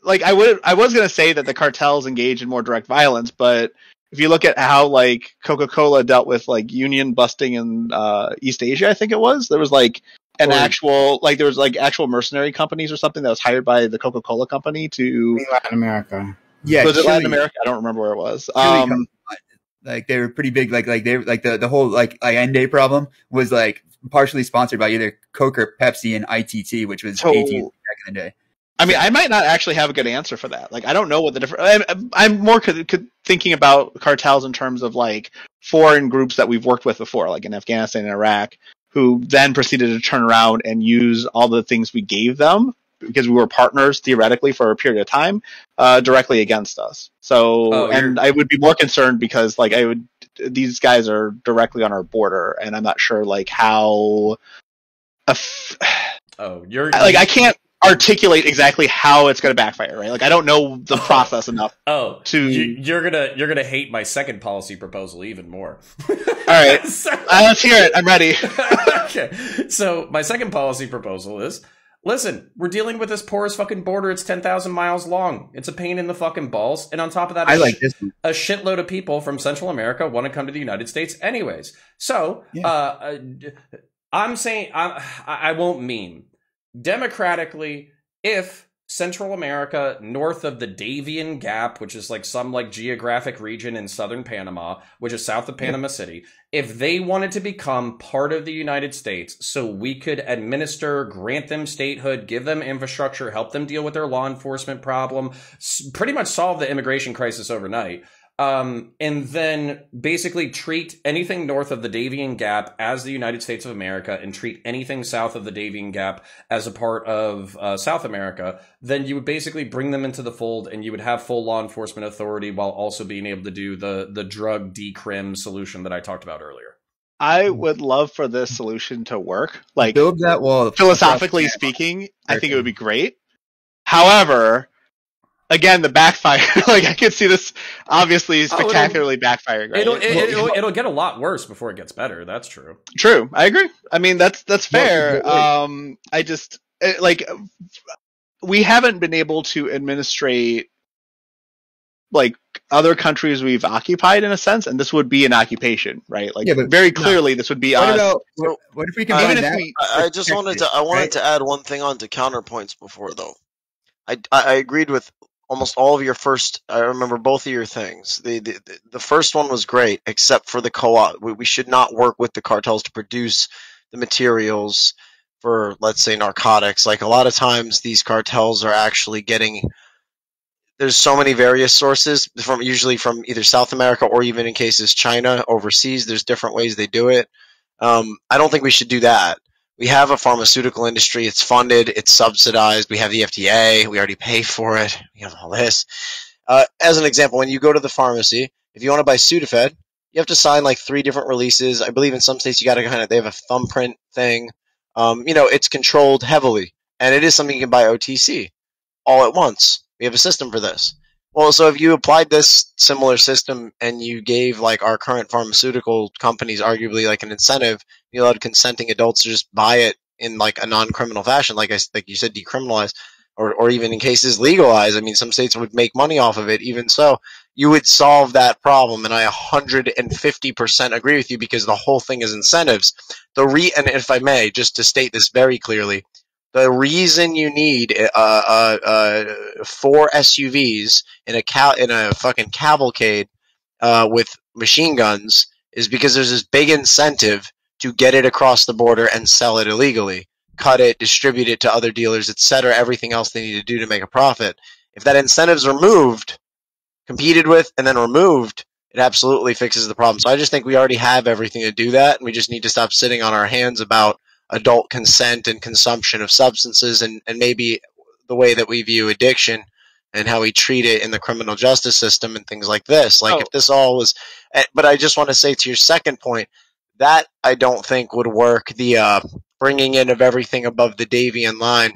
like, I was gonna say that the cartels engage in more direct violence, but if you look at how like Coca-Cola dealt with like union busting in East Asia, I think it was there was like actual mercenary companies or something that was hired by the Coca-Cola company to Latin America. Yeah, was it Latin America? I don't remember where it was. Like they were pretty big. Like they like the whole like Allende problem was like partially sponsored by either Coke or Pepsi and ITT, which was AT&T back in the day. I mean, I might not actually have a good answer for that. Like, I don't know what the difference. I'm more thinking about cartels in terms of like foreign groups that we've worked with before, like in Afghanistan and Iraq, who then proceeded to turn around and use all the things we gave them because we were partners theoretically for a period of time directly against us. So, and I would be more concerned because like these guys are directly on our border, and I'm not sure like how. I can't articulate exactly how it's going to backfire, right? Like I don't know the process enough. You're gonna hate my second policy proposal even more. All right, let's hear it. I'm ready. Okay, so my second policy proposal is: listen, we're dealing with this porous fucking border. It's 10,000 miles long. It's a pain in the fucking balls. And on top of that, a shitload of people from Central America want to come to the United States anyways. So I'm saying I won't meme. Democratically, if Central America, north of the Davian Gap, which is like some like geographic region in southern Panama, which is south of Panama City, if they wanted to become part of the United States so we could administer, grant them statehood, give them infrastructure, help them deal with their law enforcement problem, pretty much solve the immigration crisis overnight, and then basically treat anything north of the Davian Gap as the United States of America and treat anything south of the Davian Gap as a part of South America, then you would basically bring them into the fold and you would have full law enforcement authority while also being able to do the drug decrim solution that I talked about earlier. I would love for this solution to work. Like, build that wall. Philosophically speaking, I think it would be great. However, again, the backfire, like I could see this obviously spectacularly backfiring. Right? It'll get a lot worse before it gets better. That's true. True. I agree. I mean, that's fair. I just, we haven't been able to administrate like other countries we've occupied in a sense, and this would be an occupation, right? Like very clearly this would be us. What if we can find that? I wanted to add one thing on to counterpoints before though. I agreed with almost all of your first. I remember both of your things. The first one was great, except for the co-op. We should not work with the cartels to produce the materials for, let's say, narcotics. Like a lot of times, these cartels are actually getting. There's so many various sources usually from either South America or even in cases China overseas. There's different ways they do it. I don't think we should do that. We have a pharmaceutical industry. It's funded. It's subsidized. We have the FDA. We already pay for it. We have all this. As an example, when you go to the pharmacy, if you want to buy Sudafed, you have to sign like 3 different releases. I believe in some states you got to they have a thumbprint thing. It's controlled heavily, and it is something you can buy OTC all at once. We have a system for this. Well, so if you applied this similar system and you gave like our current pharmaceutical companies arguably like an incentive, you allowed consenting adults to just buy it in like a non-criminal fashion, like you said, decriminalize, or even in cases legalize. I mean, some states would make money off of it. Even so, you would solve that problem, and I 150% agree with you because the whole thing is incentives. And if I may, just to state this very clearly, the reason you need 4 SUVs in a fucking cavalcade with machine guns is because there's this big incentive to get it across the border and sell it illegally, cut it, distribute it to other dealers, etc. Everything else they need to do to make a profit. If that incentive's removed, competed with, and then removed, it absolutely fixes the problem. So I just think we already have everything to do that, and we just need to stop sitting on our hands about adult consent and consumption of substances and maybe the way that we view addiction and how we treat it in the criminal justice system and things like this. Like if this all was, but I just want to say to your second point, that I don't think would work. The bringing in of everything above the Davian line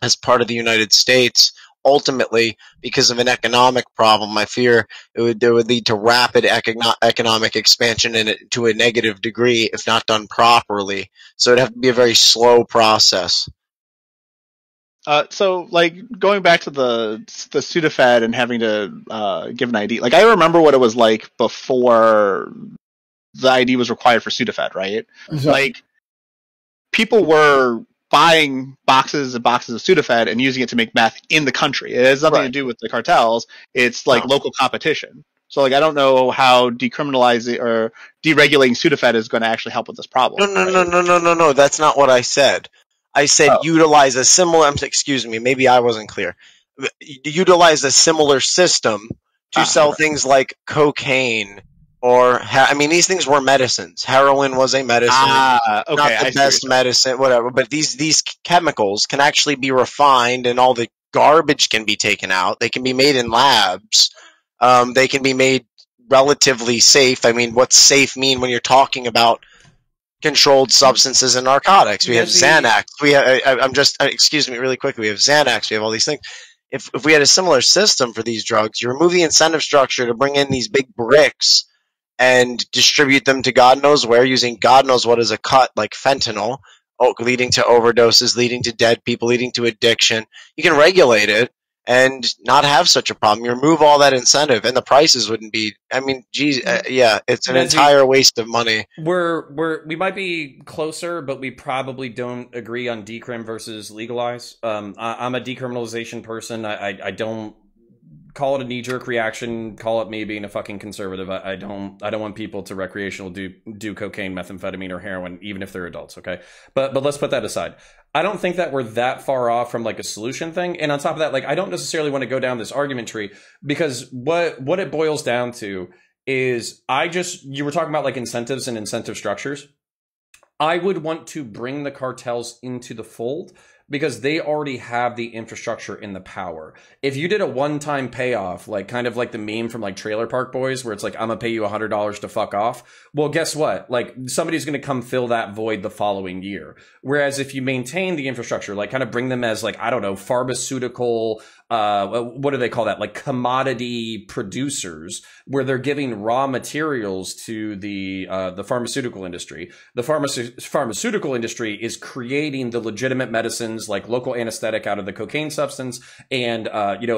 as part of the United States, ultimately, because of an economic problem, I fear it would lead to rapid economic expansion and to a negative degree if not done properly. So it'd have to be a very slow process. So, like, going back to the Sudafed and having to give an ID, like, I remember what it was like before the ID was required for Sudafed, right? Like, people were buying boxes and boxes of Sudafed and using it to make meth in the country. It has nothing to do with the cartels. It's like local competition. So like I don't know how decriminalizing or deregulating Sudafed is going to actually help with this problem. No. That's not what I said. I said utilize a similar. Excuse me, maybe I wasn't clear. Utilize a similar system to sell things like cocaine or I mean these things were medicines. Heroin was a medicine, not the best medicine, whatever. But these chemicals can actually be refined, and all the garbage can be taken out. They can be made in labs. They can be made relatively safe. I mean, what's safe mean when you're talking about controlled substances and narcotics? We have Xanax. Excuse me, really quickly. We have Xanax. We have all these things. If we had a similar system for these drugs, you remove the incentive structure to bring in these big bricks and distribute them to God knows where using God knows what as a cut, like fentanyl, leading to overdoses, leading to dead people, leading to addiction. You can regulate it and not have such a problem. You remove all that incentive, and the prices wouldn't be. I mean, geez, it's an entire waste of money. We might be closer, but we probably don't agree on decrim versus legalize. I'm a decriminalization person. I don't call it a knee-jerk reaction. Call it me being a fucking conservative. I don't want people to recreational do cocaine, methamphetamine, or heroin, even if they're adults. Okay, but let's put that aside. I don't think that we're that far off from like a solution thing. And on top of that, like I don't necessarily want to go down this argument tree, because what it boils down to is you were talking about like incentives and incentive structures. I would want to bring the cartels into the fold because they already have the infrastructure and the power. If you did a one-time payoff, like kind of like the meme from like Trailer Park Boys, where it's like, I'm gonna pay you $100 to fuck off. Well, guess what? Like somebody's gonna come fill that void the following year. Whereas if you maintain the infrastructure, like kind of bring them as like, I don't know, pharmaceutical, what do they call that? Like commodity producers, where they're giving raw materials to the pharmaceutical industry. The pharmaceutical industry is creating the legitimate medicines, like local anesthetic out of the cocaine substance, and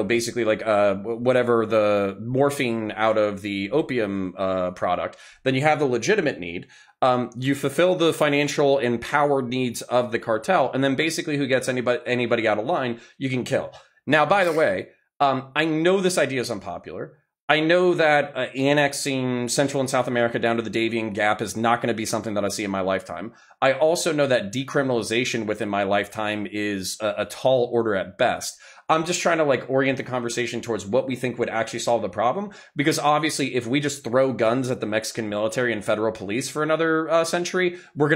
basically like whatever the morphine out of the opium product. Then you have the legitimate need. You fulfill the financial and power needs of the cartel, and then basically who gets anybody out of line, you can kill. Now, by the way, I know this idea is unpopular. I know that annexing Central and South America down to the Davian Gap is not going to be something that I see in my lifetime. I also know that decriminalization within my lifetime is a tall order at best. I'm just trying to like orient the conversation towards what we think would actually solve the problem. Because obviously, if we just throw guns at the Mexican military and federal police for another century, we're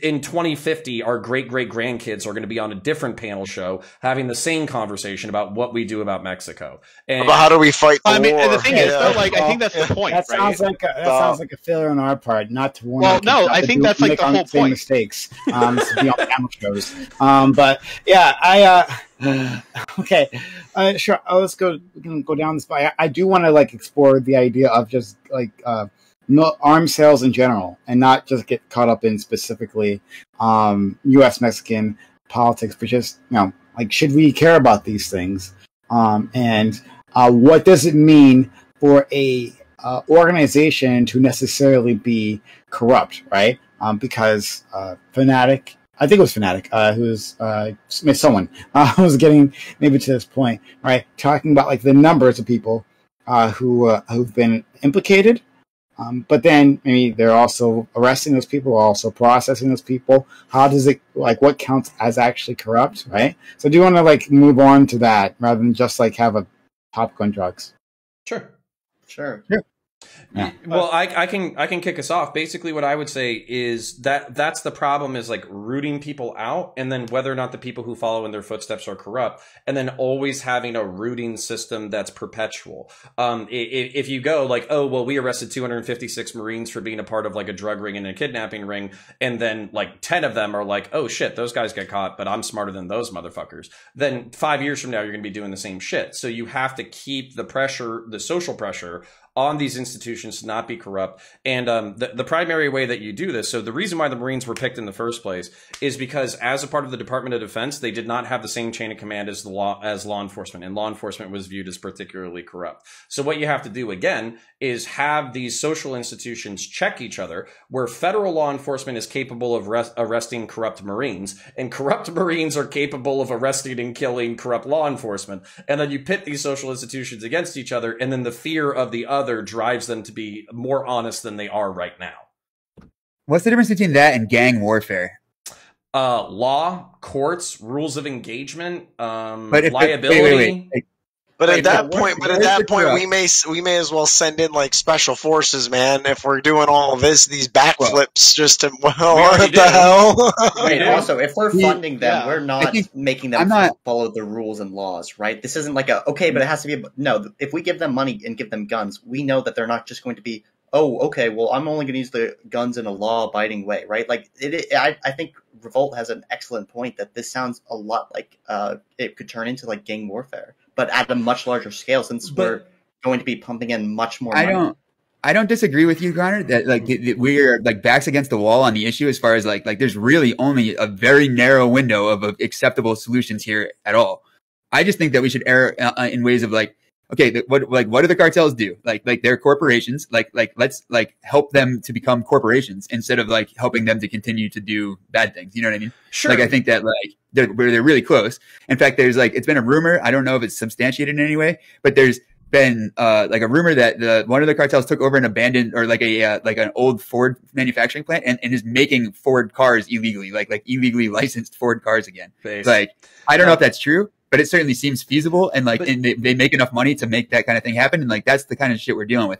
in 2050, our great grandkids are going to be on a different panel show having the same conversation about what we do about Mexico. And about how do we fight the war? And the thing is, though, like I think that's the point. That sounds right? sounds like a failure on our part, not to warn. Well, no, I think that's like the whole point. Mistakes to be on panel shows, but yeah, okay, sure. Let's go. We can go down this. But I do want to like explore the idea of just like arms sales in general, and not just get caught up in specifically U.S. Mexican politics, but just like should we care about these things, and what does it mean for a organization to necessarily be corrupt, right? Because Fanatic. I think it was Fanatic, who's someone who's getting maybe to this point, right? Talking about like the numbers of people who've been implicated, but then maybe they're also arresting those people, also processing those people. How does it what counts as actually corrupt, right? So do you want to like move on to that rather than just like have a topic on drugs? Sure. Yeah. Well, I can kick us off. Basically, what I would say is that's the problem, is like rooting people out, and then whether or not the people who follow in their footsteps are corrupt, and then always having a rooting system that's perpetual. If you go like, oh, well, we arrested 256 Marines for being a part of like a drug ring and a kidnapping ring, and then like 10 of them are like, oh shit, those guys get caught, but I'm smarter than those motherfuckers. Then 5 years from now, you're going to be doing the same shit. So you have to keep the pressure, the social pressure on these institutions to not be corrupt. And the primary way that you do this, so the reason why the Marines were picked in the first place is because as a part of the Department of Defense, they did not have the same chain of command as law enforcement, and law enforcement was viewed as particularly corrupt. So what you have to do again is have these social institutions check each other, where federal law enforcement is capable of arresting corrupt Marines, and corrupt Marines are capable of arresting and killing corrupt law enforcement. And then you pit these social institutions against each other, and then the fear of the other other drives them to be more honest than they are right now. What's the difference between that and gang warfare? Law, courts, rules of engagement, liability. Wait. But at that point, we may as well send in like special forces, man. If we're doing all of these backflips, just to what the hell? Wait, also, if we're funding them, we're not making them follow the rules and laws, right? This isn't like but it has to be no. If we give them money and give them guns, we know that they're not just going to be, oh, okay, well, I'm only going to use the guns in a law-abiding way, right? Like, I think Revolt has an excellent point that this sounds a lot like it could turn into like gang warfare, but at a much larger scale, since we're going to be pumping in much more money. I don't disagree with you, Connor, that like we're like backs against the wall on the issue as far as like there's really only a very narrow window of acceptable solutions here at all. I just think that we should err in ways of like, okay, what do the cartels do? Like they're corporations. Like let's like help them to become corporations instead of like helping them to continue to do bad things. You know what I mean? Sure. Like I think that like they're really close. In fact, there's like it's been a rumor. I don't know if it's substantiated in any way, but there's been like a rumor that one of the cartels took over an abandoned or like an old Ford manufacturing plant and is making Ford cars illegally, like illegally licensed Ford cars again. Like I don't know if that's true, but it certainly seems feasible, and like and they make enough money to make that kind of thing happen, and like that's the kind of shit we're dealing with.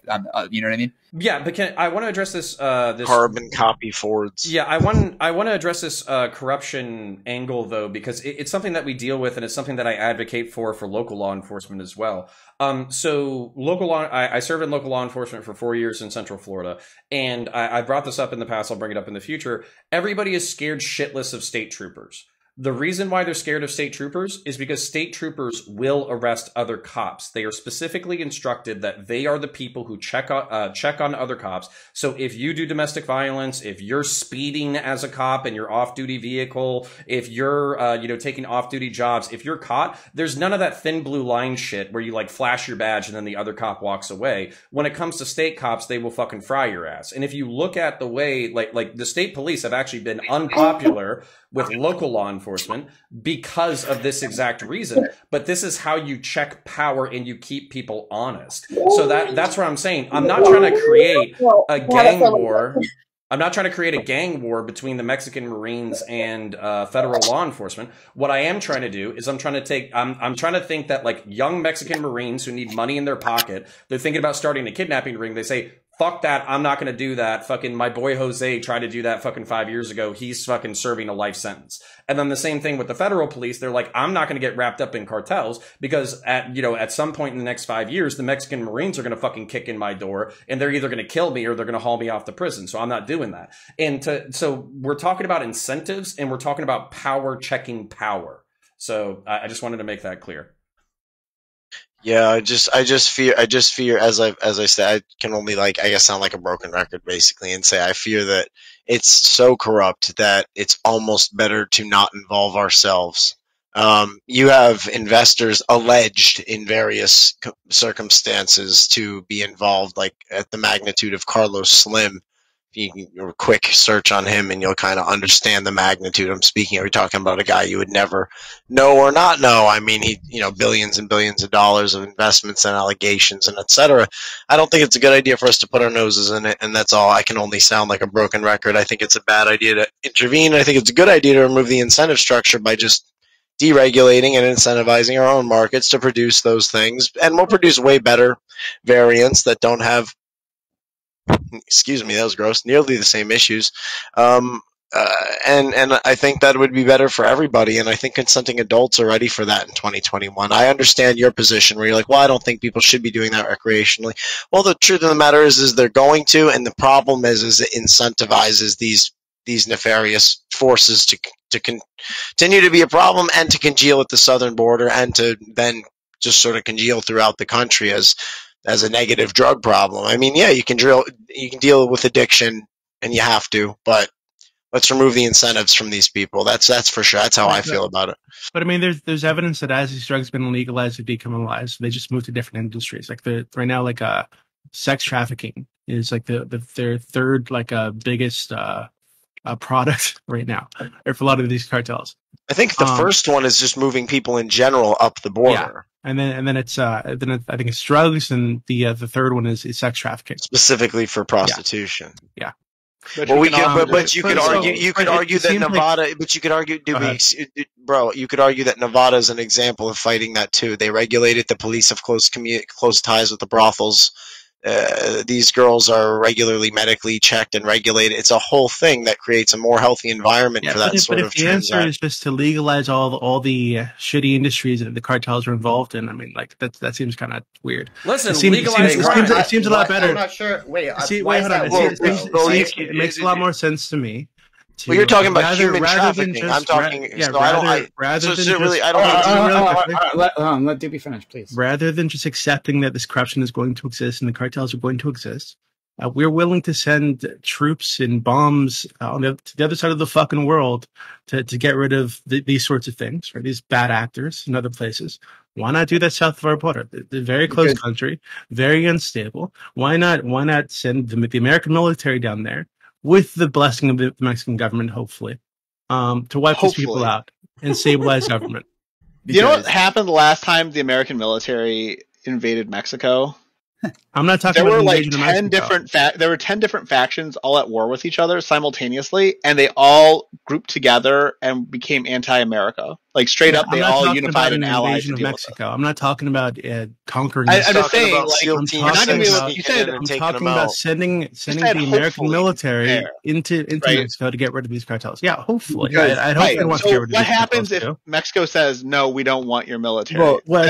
You know what I mean? Yeah, but I want to address this this carbon copy Fords. Yeah, I want to address this corruption angle though, because it's something that we deal with, and it's something that I advocate for local law enforcement as well. So local law, I served in local law enforcement for 4 years in Central Florida, and I brought this up in the past. I'll bring it up in the future. Everybody is scared shitless of state troopers. The reason why they're scared of state troopers is because state troopers will arrest other cops. They are specifically instructed that they are the people who check on other cops. So if you do domestic violence, if you're speeding as a cop in your off-duty vehicle, if you're taking off-duty jobs, if you're caught, there's none of that thin blue line shit where you like flash your badge and then the other cop walks away. When it comes to state cops, they will fucking fry your ass. And if you look at the way like the state police have actually been unpopular with local law enforcement because of this exact reason. But this is how you check power and you keep people honest. So that's what I'm saying. I'm not trying to create a gang war. I'm not trying to create a gang war between the Mexican Marines and federal law enforcement. What I am trying to do is I'm trying to think that like young Mexican Marines who need money in their pocket, they're thinking about starting a kidnapping ring. They say, fuck that, I'm not going to do that. Fucking my boy Jose tried to do that fucking 5 years ago. He's fucking serving a life sentence. And then the same thing with the federal police. They're like, I'm not going to get wrapped up in cartels because at some point in the next 5 years, the Mexican Marines are going to fucking kick in my door and they're either going to kill me or they're going to haul me off to prison. So I'm not doing that. So we're talking about incentives and we're talking about power checking power. So I just wanted to make that clear. Yeah, I just fear as I said, I can only sound like a broken record basically and say I fear that it's so corrupt that it's almost better to not involve ourselves. You have investors alleged in various circumstances to be involved, like at the magnitude of Carlos Slim. You can do a quick search on him and you'll kind of understand the magnitude I'm speaking of. We're talking about a guy you would never know or not know. I mean, he, billions and billions of dollars of investments and allegations and et cetera. I don't think it's a good idea for us to put our noses in it. And that's all. I can only sound like a broken record. I think it's a bad idea to intervene. I think it's a good idea to remove the incentive structure by just deregulating and incentivizing our own markets to produce those things. And we'll produce way better variants that don't have, excuse me, that was gross, nearly the same issues. And I think that would be better for everybody. And I think consenting adults are ready for that in 2021. I understand your position where you're like, well, I don't think people should be doing that recreationally. Well, the truth of the matter is they're going to. And the problem is it incentivizes these nefarious forces to continue to be a problem and to congeal at the southern border and to then just sort of congeal throughout the country as a negative drug problem. I mean, yeah, you can deal with addiction and you have to, but let's remove the incentives from these people. That's for sure. That's how I feel about it. But I mean, there's evidence that as these drugs have been legalized or decriminalized, they just move to different industries. Like right now, sex trafficking is like their third biggest product right now, or for a lot of these cartels. I think the first one is just moving people in general up the border. Yeah. And then it's I think it's drugs, and the third one is sex trafficking, specifically for prostitution. Yeah. But you could argue that Nevada. Like, but you could argue, bro. You could argue that Nevada is an example of fighting that too. They regulated the police, have close ties with the brothels. These girls are regularly medically checked and regulated. It's a whole thing that creates a more healthy environment for that sort of. But if the answer is just to legalize all the shitty industries that the cartels are involved in, I mean, like that seems kind of weird. Listen, it seems a lot better. I'm not sure. Wait, hold on. It makes a lot more sense to me. Well, you're talking about human trafficking. I'm talking. Let Doobie finish, please. Rather than just accepting that this corruption is going to exist and the cartels are going to exist, we're willing to send troops and bombs to the other side of the fucking world to get rid of these sorts of things, right? These bad actors in other places. Why not do that south of our border? The very close country, very unstable. Why not send the American military down there with the blessing of the Mexican government, hopefully, to wipe these people out and stabilize government? You know what happened the last time the American military invaded Mexico? I'm not talking there about were like 10 different there were 10 different factions all at war with each other simultaneously, and they all grouped together and became anti-America. Like straight up, they all unified and allied to deal Mexico. I'm not talking about conquering. I'm just saying, I'm talking about sending the American military into Mexico to get rid of these cartels. Yeah, hopefully. I hope they want to get rid of these cartels. What happens if Mexico says no? We don't want your military. Well,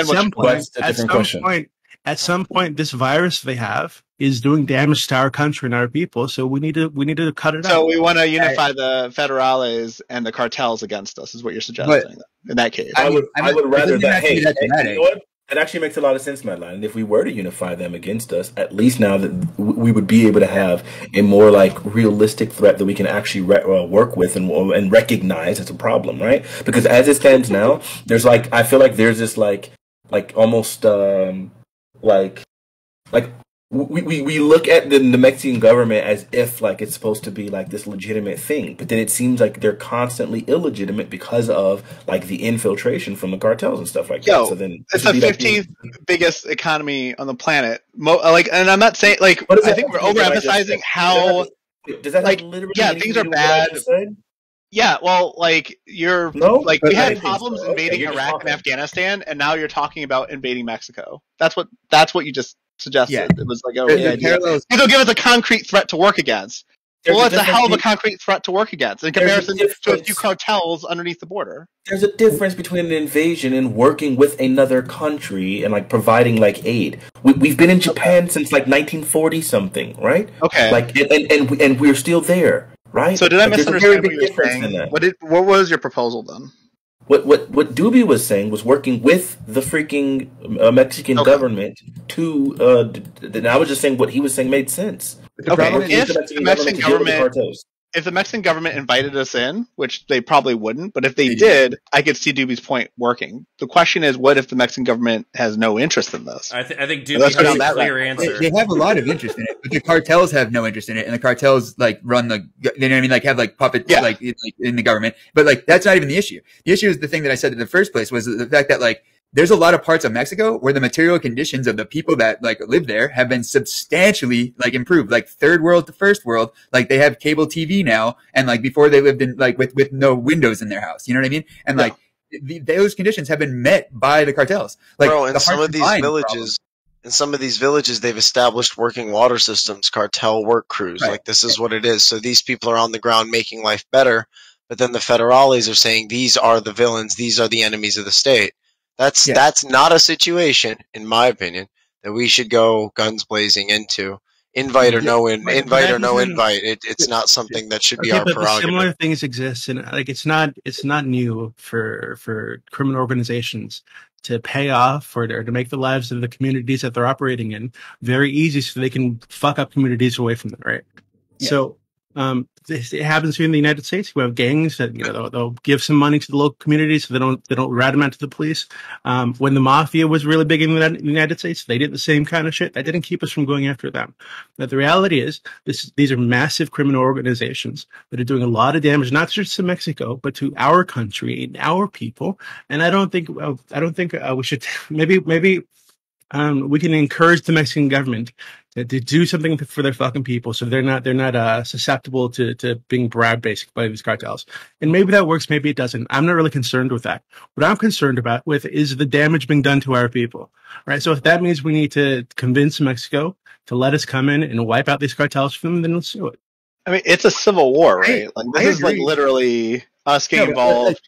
at some point, this virus they have is doing damage to our country and our people. So we need to cut it out. So we want to unify the federales and the cartels against us, is what you're suggesting. In that case, I would rather that. Hey, you know what? That actually makes a lot of sense, Madeline. And if we were to unify them against us, at least now that we would be able to have a more like realistic threat that we can actually work with and recognize as a problem, right? Because as it stands now, there's I feel like there's this almost. We look at the Mexican government as if it's supposed to be this legitimate thing, but then it seems like they're constantly illegitimate because of the infiltration from the cartels and stuff like that. So then it's the 15th biggest economy on the planet. And I'm not saying I think we're overemphasizing how. Does that literally? Yeah, things are bad. Yeah, well, we had problems invading Iraq and Afghanistan, and now you're talking about invading Mexico. That's what you just suggested. Yeah. It was it'll give us a concrete threat to work against. Well, it's a hell of a concrete threat to work against in comparison to a few cartels underneath the border. There's a difference between an invasion and working with another country and providing aid. We've been in Japan since 1940 something, right? Okay. And we're still there. Right. So did I misunderstand what you're saying? What was your proposal then? What Doobie was saying was working with the freaking Mexican government to. And I was just saying what he was saying made sense. If the Mexican government invited us in, which they probably wouldn't, but if they did, I could see Doobie's point working. The question is, what if the Mexican government has no interest in this? I think Doobie has a clear answer. They have a lot of interest in it, but the cartels have no interest in it, and the cartels run the, you know what I mean, have puppets in the government. But that's not even the issue. The issue is the thing that I said in the first place was the fact that there's a lot of parts of Mexico where the material conditions of the people that live there have been substantially improved, third world to first world. They have cable TV now, and before they lived in with no windows in their house. You know what I mean? And those conditions have been met by the cartels. Bro, in some of these villages, they've established working water systems, cartel work crews. Right. This is what it is. So these people are on the ground making life better, but then the federales are saying these are the villains, these are the enemies of the state. That's not a situation, in my opinion, that we should go guns blazing into. Invite or no invite. It's not something that should be our prerogative. Similar things exist, and it's not new for criminal organizations to pay off or to make the lives of the communities that they're operating in very easy, so they can fuck up communities away from them, right? Yeah. So It happens here in the United States. We have gangs that they'll give some money to the local community so they don't rat them out to the police. When the mafia was really big in the United States, they did the same kind of shit. That didn't keep us from going after them. But the reality is, these are massive criminal organizations that are doing a lot of damage, not just to Mexico, but to our country and our people. And I don't think we should maybe. We can encourage the Mexican government to do something for their fucking people, so they're not susceptible to being bribed basically by these cartels. And maybe that works, maybe it doesn't. I'm not really concerned with that. What I'm concerned with is the damage being done to our people. Right. So if that means we need to convince Mexico to let us come in and wipe out these cartels for them, then let's do it. I mean, it's a civil war, right? This is like literally us getting involved.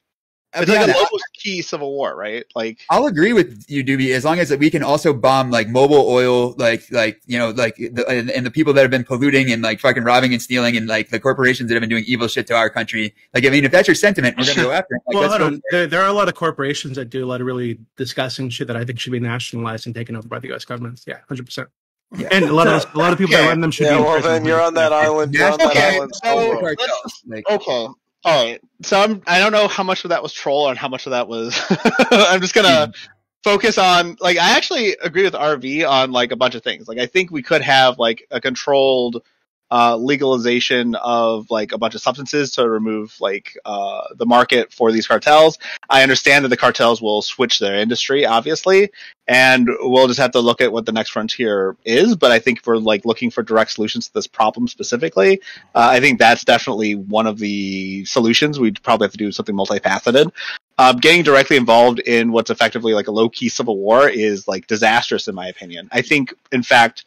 It's like a low-key civil war, right? Like, I'll agree with you, Doobie, as long as we can also bomb like Mobil Oil, and the people that have been polluting and like fucking robbing and stealing, and like the corporations that have been doing evil shit to our country. Like, I mean, if that's your sentiment, we're gonna go after it. Like, well, there are a lot of corporations that do a lot of really disgusting shit that I think should be nationalized and taken over by the U.S. government. Yeah, 100%. Yeah. And a lot of people that run them should be in prison. Then you're on that island. You're on that island. Okay. All right. So I don't know how much of that was troll and how much of that was. I'm just gonna focus on, like, I actually agree with RV on like a bunch of things. Like, I think we could have like a controlled legalization of like a bunch of substances to remove like the market for these cartels. I understand that the cartels will switch their industry, obviously, and we'll just have to look at what the next frontier is. But I think if we're like looking for direct solutions to this problem specifically, I think that's definitely one of the solutions. We'd probably have to do something multifaceted. Getting directly involved in what's effectively like a low-key civil war is like disastrous, in my opinion. I think, in fact,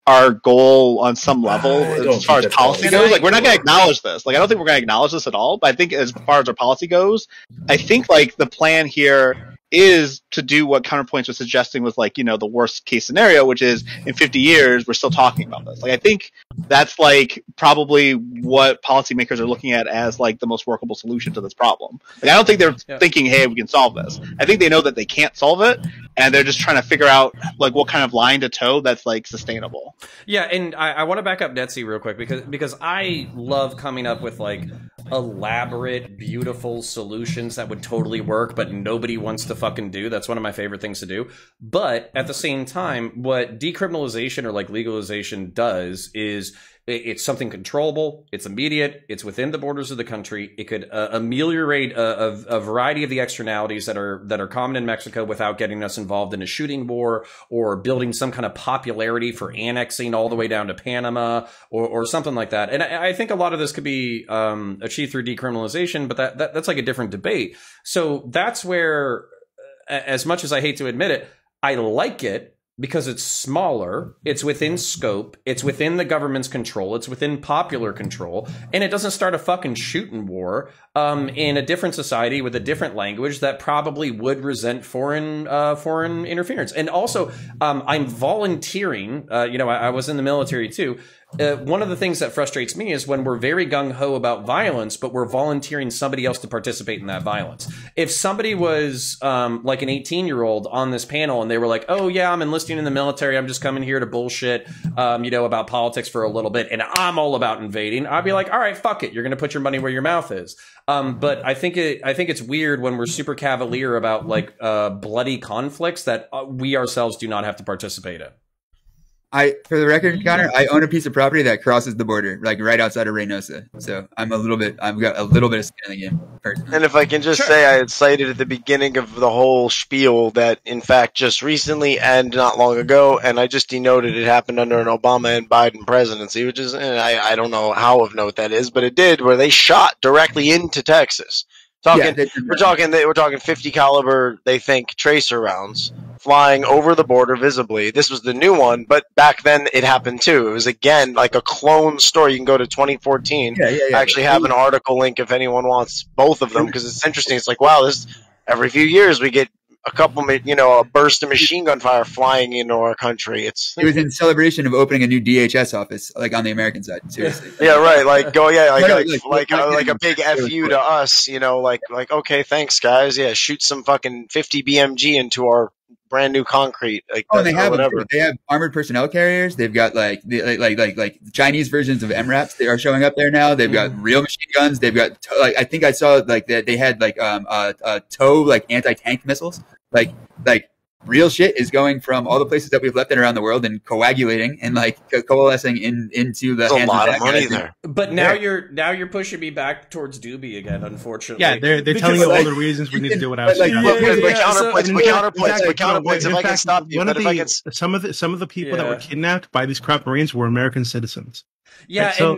our goal on some level, as far as policy goes, like, we're not going to acknowledge this. Like, I don't think we're going to acknowledge this at all. But I think as far as our policy goes, I think like the plan here is to do what Counterpoints was suggesting was like, the worst case scenario, which is in 50 years, we're still talking about this. Like, I think that's like probably what policymakers are looking at as like the most workable solution to this problem. Like, I don't think they're thinking, hey, we can solve this. I think they know that they can't solve it, and they're just trying to figure out like what kind of line to toe that's like sustainable. Yeah, and I want to back up Netsy real quick because I love coming up with like elaborate, beautiful solutions that would totally work, but nobody wants to fucking do. That's one of my favorite things to do. But at the same time, what decriminalization or like legalization does is it's something controllable, it's immediate, it's within the borders of the country. It could ameliorate a variety of the externalities that are common in Mexico without getting us involved in a shooting war or building some kind of popularity for annexing all the way down to Panama or something like that. And I think a lot of this could be achieved through decriminalization, but that's like a different debate. So that's where, as much as I hate to admit it, I like it, because it's smaller, it's within scope, it's within the government's control, it's within popular control, and it doesn't start a fucking shooting war in a different society with a different language that probably would resent foreign interference. And also, I'm volunteering. I was in the military too. One of the things that frustrates me is when we're very gung-ho about violence, but we're volunteering somebody else to participate in that violence. If somebody was like an 18-year-old on this panel and they were like, oh yeah, I'm enlisting in the military, I'm just coming here to bullshit, about politics for a little bit, and I'm all about invading, I'd be like, all right, fuck it, you're going to put your money where your mouth is. But I think it's weird when we're super cavalier about like bloody conflicts that we ourselves do not have to participate in. For the record, Connor, I own a piece of property that crosses the border, like right outside of Reynosa. So I've got a little bit of skin in the game. Personally. And if I can just say, I had cited at the beginning of the whole spiel that, in fact, just recently and not long ago, and I just denoted it happened under an Obama and Biden presidency, which is, I don't know how of note that is, but it did, where they shot directly into Texas. We're talking 50 caliber, they think, tracer rounds flying over the border visibly. This was the new one, but back then it happened too. It was again like a clone story. You can go to 2014. I actually have an article link if anyone wants both of them, because it's interesting. It's like, wow, this every few years we get a couple, a burst of machine gun fire flying into our country. It was in celebration of opening a new DHS office, like on the American side. Seriously. Yeah, right. Like a big FU to us. Like okay, thanks guys. Yeah, shoot some fucking 50 BMG into our brand new concrete. Like, oh, they have whatever. They have armored personnel carriers. They've got like Chinese versions of MRAPs. They are showing up there now. They've got real machine guns. They've got I think I saw like that they had like tow like anti-tank missiles. Like real shit is going from all the places that we've left it around the world and coagulating and like coalescing into the There's hands a lot of of money there. But now you're pushing me back towards Doobie again, unfortunately. Yeah, they're telling you all the reasons we need to do what I was saying. Counterpoints. If I can stop you, some of the people that were kidnapped by these corrupt Marines were American citizens. Yeah, right? So,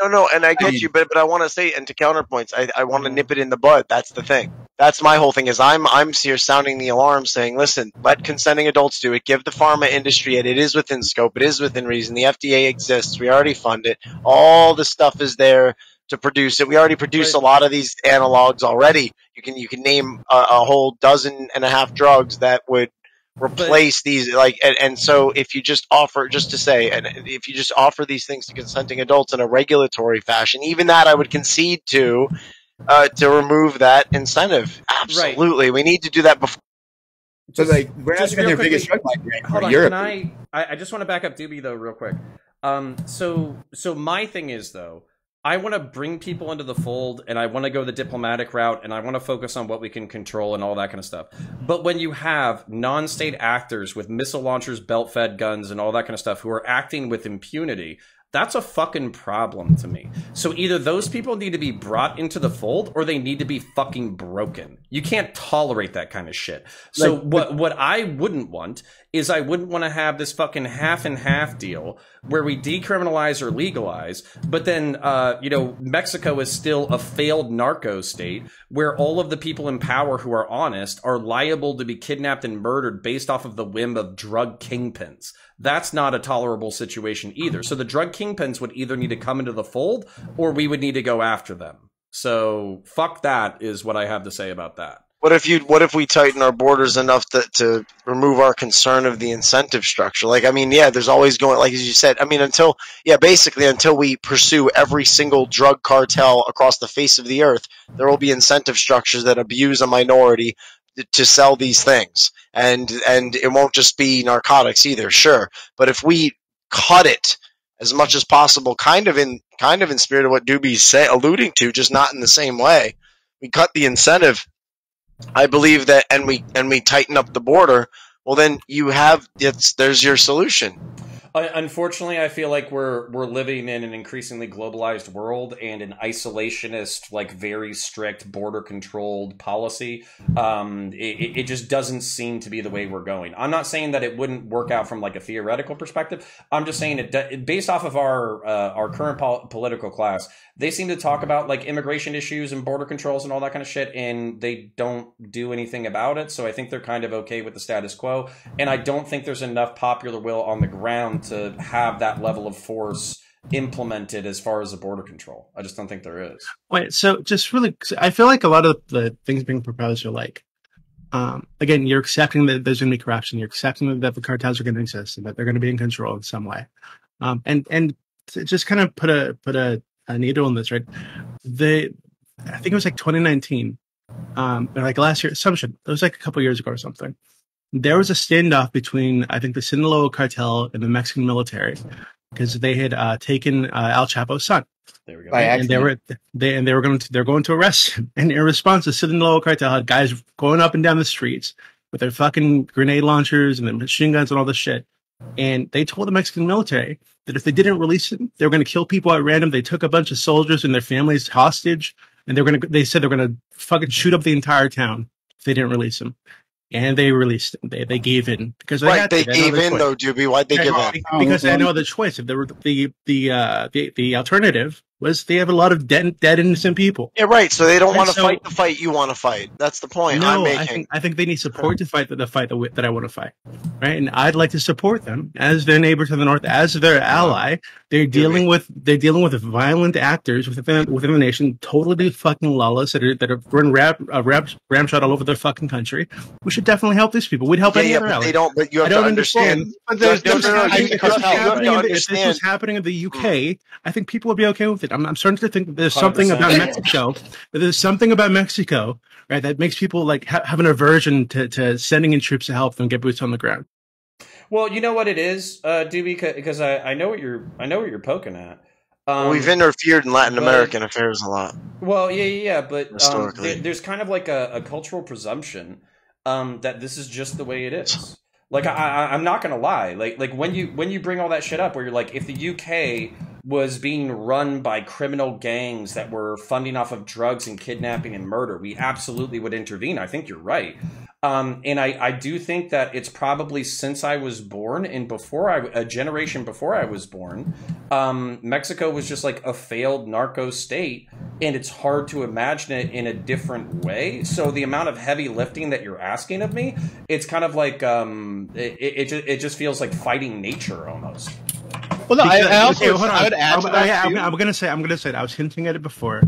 No, and I get you, but I want to say, and to counterpoints, I want to nip it in the bud. That's the thing. That's my whole thing. Is I'm here sounding the alarm, saying, listen, let consenting adults do it. Give the pharma industry it. It is within scope. It is within reason. The FDA exists. We already fund it. All the stuff is there to produce it. We already produce a lot of these analogs already. You can name a whole dozen and a half drugs that would replace these, like, and so if you just offer, just to say, and if you just offer these things to consenting adults in a regulatory fashion, even that I would concede to remove that incentive. Absolutely, we need to do that before. So like, we're not even their biggest drug market. Hold on, Europe. can I just want to back up Doobie though, real quick. So my thing is though, I want to bring people into the fold, and I want to go the diplomatic route, and I want to focus on what we can control and all that kind of stuff. But when you have non-state actors with missile launchers, belt-fed guns, and all that kind of stuff who are acting with impunity, that's a fucking problem to me. So either those people need to be brought into the fold, or they need to be fucking broken. You can't tolerate that kind of shit. So what I wouldn't want is I wouldn't want to have this fucking half and half deal where we decriminalize or legalize, but then, Mexico is still a failed narco state where all of the people in power who are honest are liable to be kidnapped and murdered based off of the whim of drug kingpins. That's not a tolerable situation either. So the drug kingpins would either need to come into the fold, or we would need to go after them. So fuck that is what I have to say about that. What if we tighten our borders enough to remove our concern of the incentive structure? Like, I mean, yeah, there's always going, like as you said, I mean, until we pursue every single drug cartel across the face of the earth, there will be incentive structures that abuse a minority to sell these things. And it won't just be narcotics either, sure. But if we cut it as much as possible, kind of in spirit of what Doobie's alluding to, just not in the same way, we cut the incentive, I believe that, and we tighten up the border, well then there's your solution. Unfortunately, I feel like we're living in an increasingly globalized world, and an isolationist, like very strict border controlled policy. It just doesn't seem to be the way we're going. I'm not saying that it wouldn't work out from like a theoretical perspective. I'm just saying it based off of our current political class. They seem to talk about like immigration issues and border controls and all that kind of shit, and they don't do anything about it. So I think they're kind of okay with the status quo. And I don't think there's enough popular will on the ground to have that level of force implemented as far as the border control. I just don't think there is. Wait, so just really, I feel like a lot of the things being proposed are like, again, you're accepting that there's going to be corruption. You're accepting that the cartels are going to exist and that they're going to be in control in some way. And to just kind of put a needle in this, right? I think it was like 2019, like last year, it was like a couple years ago or something. There was a standoff between, I think, the Sinaloa cartel and the Mexican military, because they had taken Al Chapo's son. There we go. And they're going to arrest him. And in response, the Sinaloa cartel had guys going up and down the streets with their fucking grenade launchers and their machine guns and all this shit. And they told the Mexican military that if they didn't release him, they were going to kill people at random. They took a bunch of soldiers and their families hostage, and they said they're going to fucking shoot up the entire town if they didn't release him. And they released him. They gave in because they gave in though, Doobie. Why'd they give in? Because they had no other choice. If there were the alternative was they have a lot of dead innocent people. Yeah, right. So they don't want to fight the fight you want to fight. That's the point I'm making. I think they need support to fight the fight that I want to fight. Right, and I'd like to support them as their neighbor to the north, as their ally. They're dealing with violent actors within the nation, totally fucking lawless that are running ramshot all over their fucking country. We should definitely help these people. We'd help any other ally. They don't. But you have to understand. If this was happening in the UK, I think people would be okay with it. conflicted. I'm starting to think that there's something about Mexico. Right, that makes people like have an aversion to sending in troops to help them get boots on the ground. Well, you know what it is, Doobie, because I know what you're poking at. We've interfered in Latin American affairs a lot. Well, yeah, but historically, there's kind of like a cultural presumption that this is just the way it is. Like I'm not gonna lie, like when you bring all that shit up, where you're like, if the UK was being run by criminal gangs that were funding off of drugs and kidnapping and murder, we absolutely would intervene. I think you're right. And I do think that it's probably since I was born and a generation before I was born, Mexico was just like a failed narco state, and it's hard to imagine it in a different way. So the amount of heavy lifting that you're asking of me, it's kind of like it just feels like fighting nature almost. Well, no, I would add to that. I'm gonna say it. I was hinting at it before.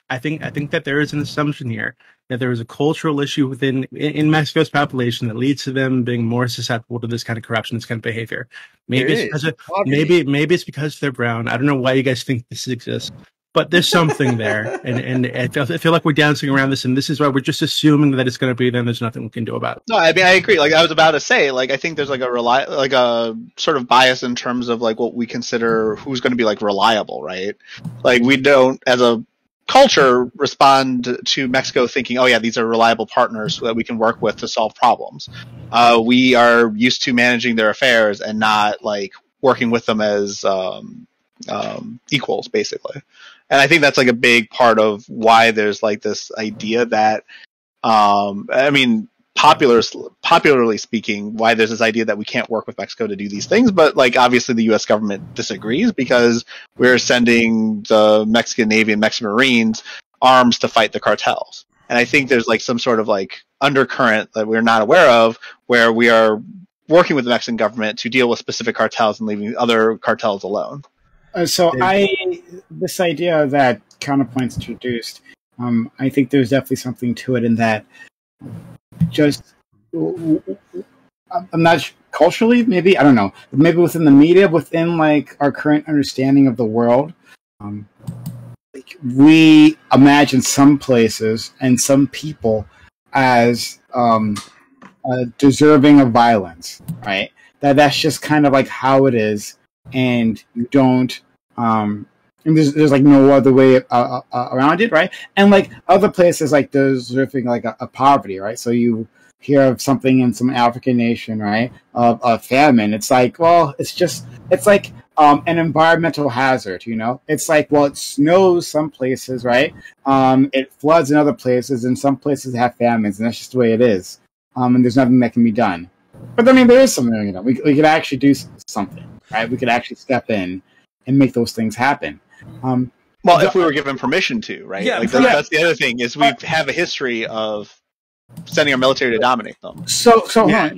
I think that there is an assumption here that there is a cultural issue in Mexico's population that leads to them being more susceptible to this kind of corruption, this kind of behavior. Maybe it's because they're brown. I don't know why you guys think this exists, but there's something there, and I feel like we're dancing around this, and this is why we're just assuming that it's going to be them. There's nothing we can do about it. No, I mean I agree. Like I was about to say, like I think there's like a sort of bias in terms of like what we consider who's going to be like reliable, right? Like we don't, as a culture, respond to Mexico thinking, oh yeah, these are reliable partners that we can work with to solve problems. We are used to managing their affairs and not like working with them as equals, basically. And I think that's like a big part of why there's like this idea that, I mean, popularly speaking, why there's this idea that we can't work with Mexico to do these things, but like obviously the U.S. government disagrees because we're sending the Mexican Navy and Mexican Marines arms to fight the cartels. And I think there's like some sort of like undercurrent that we're not aware of, where we are working with the Mexican government to deal with specific cartels and leaving other cartels alone. This idea that Counterpoint's introduced, I think there's definitely something to it in that. I'm not culturally, maybe, I don't know, maybe within the media, within like our current understanding of the world, like we imagine some places and some people as deserving of violence, right? That's just kind of like how it is, and you don't. And there's like no other way around it, right? And like other places, like deserving like a poverty, right? So you hear of something in some African nation, right, of a famine. It's like, well, it's like an environmental hazard, you know? It's like, well, it snows some places, right? It floods in other places, and some places have famines, and that's just the way it is. And there's nothing that can be done. But I mean, there is something, you know, we could actually do something, right? We could actually step in and make those things happen. Well, if we were given permission to, right? Yeah, like that's the other thing, is we have a history of sending our military to dominate them. So yeah,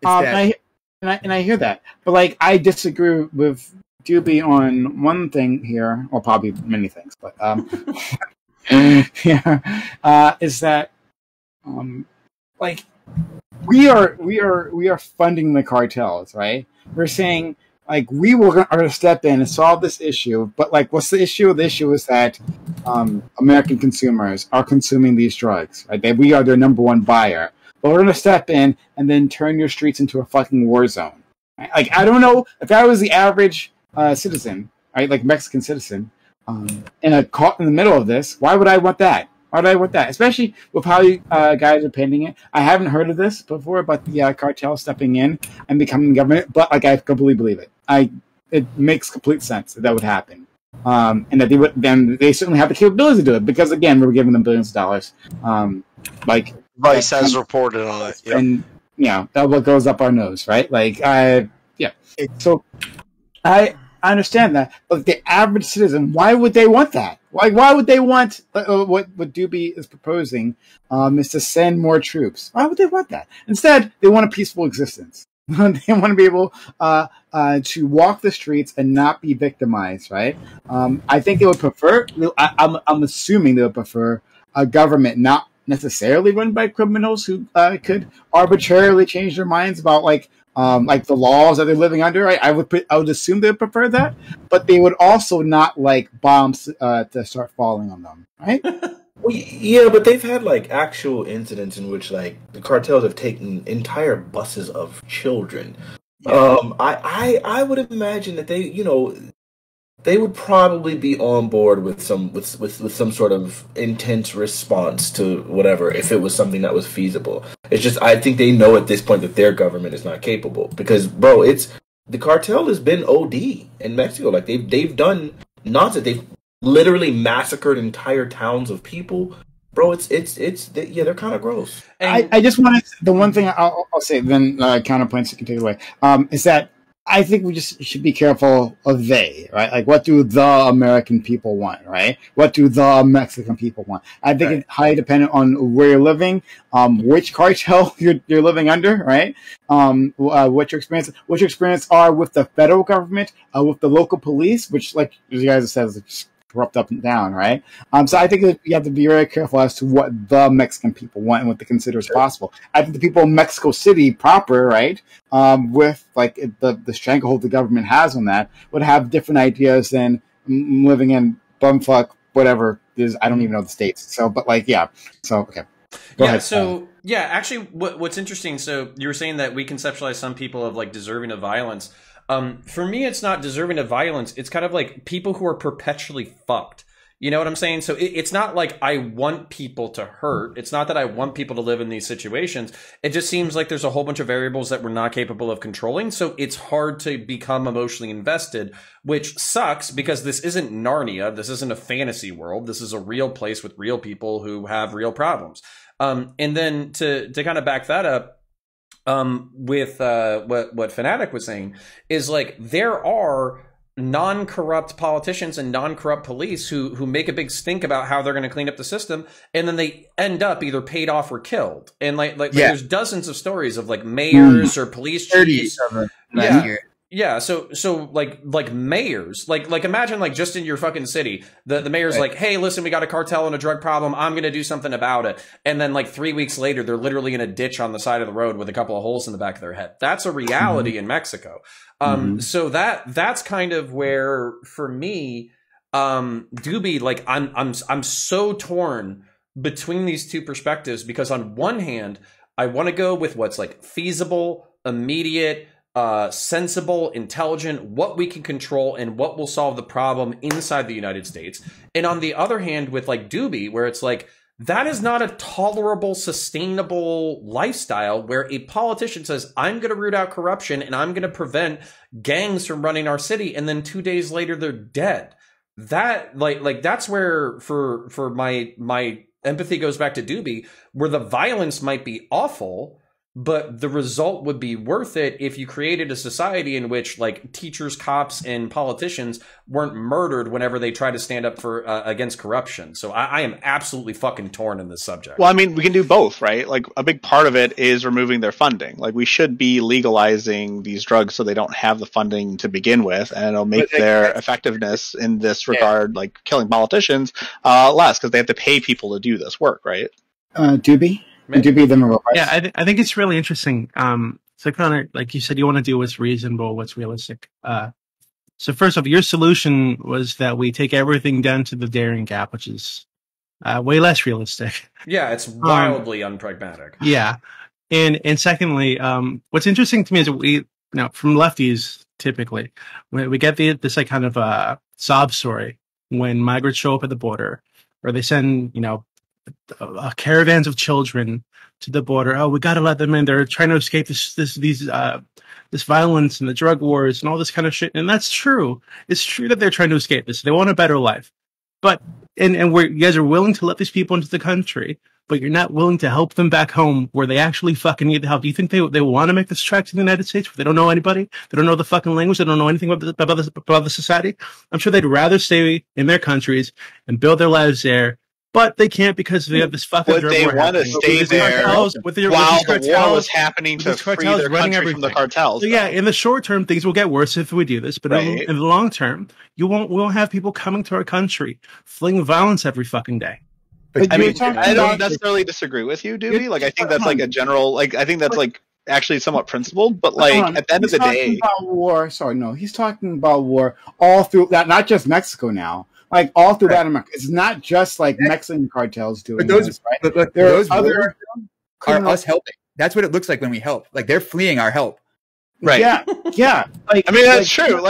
and I hear that, but like I disagree with Doobie on one thing here, or probably many things, but is that like we are funding the cartels, right? We're saying, like, we are going to step in and solve this issue, but like, what's the issue? The issue is that American consumers are consuming these drugs, right? We are their number one buyer, but we're going to step in and then turn your streets into a fucking war zone. Right? Like, I don't know if I was the average citizen, right, like Mexican citizen, caught in the middle of this. Why would I want that? Why would I want that? Especially with how you guys are painting it. I haven't heard of this before, but the cartel stepping in and becoming government. But like, I completely believe it. It makes complete sense that would happen, and that they would. Then they certainly have the capability to do it, because again, we were giving them billions of dollars. Like Vice has reported on it, yep. And that what goes up our nose, right? Like, So I understand that, but the average citizen, why would they want that? Why would they want what Doobie is proposing is to send more troops? Why would they want that? Instead, they want a peaceful existence. They want to be able to walk the streets and not be victimized, right? I think they would prefer, I'm assuming they would prefer a government not necessarily run by criminals who could arbitrarily change their minds about like like the laws that they're living under. Right? I would assume they would prefer that, but they would also not like bombs to start falling on them, right? Well, yeah, but they've had like actual incidents in which like the cartels have taken entire buses of children. I would imagine that they would probably be on board with some sort of intense response to whatever if it was something that was feasible. It's just I think they know at this point that their government is not capable because, bro, the cartel has been OD in Mexico. Like they've done nonsense. They've literally massacred entire towns of people. Bro, they're kind of gross. I just wanted the one thing I'll say, then counterpoints you can take away, is that I think we just should be careful of they, right? Like, what do the American people want, right? What do the Mexican people want? I think it's highly dependent on where you're living, which cartel you're living under, right? What your experience are with the federal government, with the local police, which, like you guys have said, is just corrupt up and down, right? So I think that you have to be very careful as to what the Mexican people want and what they consider is possible. I think the people of Mexico City proper, right, with like the stranglehold the government has on that, would have different ideas than living in bumfuck whatever is. I don't even know the states. So, but like, yeah. So okay. Go ahead. So yeah, actually, what's interesting. So you were saying that we conceptualize some people of like deserving of violence. For me, it's not deserving of violence. It's kind of like people who are perpetually fucked. You know what I'm saying? So it's not like I want people to hurt. It's not that I want people to live in these situations. It just seems like there's a whole bunch of variables that we're not capable of controlling. So it's hard to become emotionally invested, which sucks because this isn't Narnia. This isn't a fantasy world. This is a real place with real people who have real problems. And then to kind of back that up, with what Fanatic was saying is like there are non-corrupt politicians and non-corrupt police who make a big stink about how they're going to clean up the system, and then they end up either paid off or killed. And like there's dozens of stories of like mayors or police chiefs. Yeah, so like mayors, like imagine like just in your fucking city, the mayor's like, hey, listen, we got a cartel and a drug problem. I'm gonna do something about it. And then like 3 weeks later, they're literally in a ditch on the side of the road with a couple of holes in the back of their head. That's a reality in Mexico. So that's kind of where for me, Doobie, like I'm so torn between these two perspectives because on one hand, I want to go with what's like feasible, immediate, sensible, intelligent, what we can control and what will solve the problem inside the United States. And on the other hand, with like Doobie, where it's like, that is not a tolerable, sustainable lifestyle where a politician says, I'm going to root out corruption and I'm going to prevent gangs from running our city. And then 2 days later, they're dead. That like that's where for my empathy goes back to Doobie, where the violence might be awful, but the result would be worth it if you created a society in which like teachers, cops, and politicians weren't murdered whenever they try to stand up for against corruption. So I am absolutely fucking torn in this subject. Well, I mean, we can do both, right? Like a big part of it is removing their funding. Like we should be legalizing these drugs so they don't have the funding to begin with, and it'll make their effectiveness in this regard, like killing politicians, less because they have to pay people to do this work, right? Doobie? Yeah, I think it's really interesting. So kind of like you said, you want to do what's reasonable, what's realistic. So first off, your solution was that we take everything down to the daring gap, which is way less realistic. Yeah, it's wildly unpragmatic. Yeah, and secondly, what's interesting to me is that we from lefties typically we get this like kind of sob story when migrants show up at the border, or they send caravans of children to the border. Oh, we got to let them in. They're trying to escape this violence and the drug wars and all this kind of shit. And that's true. It's true that they're trying to escape this. They want a better life. But and you guys are willing to let these people into the country, but you're not willing to help them back home where they actually fucking need the help. Do you think they want to make this trek to the United States where they don't know anybody? They don't know the fucking language. They don't know anything about the society. I'm sure they'd rather stay in their countries and build their lives there. But they can't because they have this fucking drug war. They want to stay there while the war was happening to free their country from the cartels. So yeah, in the short term, things will get worse if we do this. But in the long term, we won't have people coming to our country fleeing violence every fucking day. I mean, I don't necessarily disagree with you, Doobie. Like, I think that's like a general, like, I think that's like actually somewhat principled, but like at the end of the day, about war. Sorry, no, he's talking about war all through that, not just Mexico now, like all through Latin America. It's not just like Mexican cartels doing this, right? But those other are us helping. That's what it looks like when we help. Like they're fleeing our help. Right. Yeah. Like, I mean, that's true.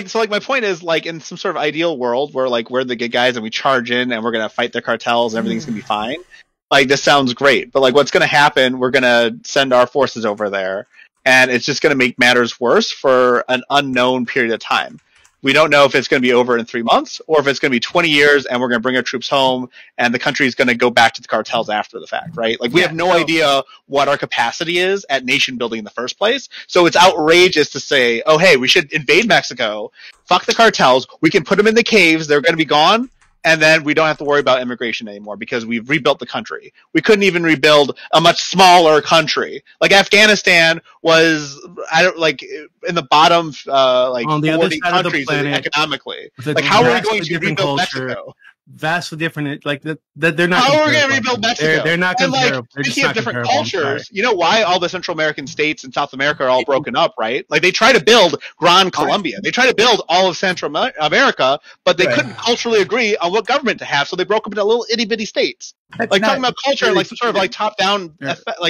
So my point is, like, in some sort of ideal world where, like, we're the good guys and we charge in and we're going to fight the cartels and everything's going to be fine. Like, this sounds great. But, like, what's going to happen, we're going to send our forces over there and it's just going to make matters worse for an unknown period of time. We don't know if it's going to be over in 3 months or if it's going to be 20 years and we're going to bring our troops home and the country is going to go back to the cartels after the fact, right? Like, we have no idea what our capacity is at nation building in the first place. So it's outrageous to say, oh, hey, we should invade Mexico, fuck the cartels, we can put them in the caves, they're going to be gone, and then we don't have to worry about immigration anymore because we've rebuilt the country. We couldn't even rebuild a much smaller country. Like Afghanistan was, in the bottom, on the 40 other side countries of the planet, economically. Like, how are we going to rebuild Mexico? Vastly different. Like that, they're not. How are we going to rebuild Mexico? They're not comparable. Like, speaking of different cultures, you know why all the Central American states and South America are all broken up, right? Like, they try to build Gran Colombia. They try to build all of Central America, but they couldn't culturally agree on what government to have, so they broke up into little itty bitty states. Like, talking about culture and like some sort of like top down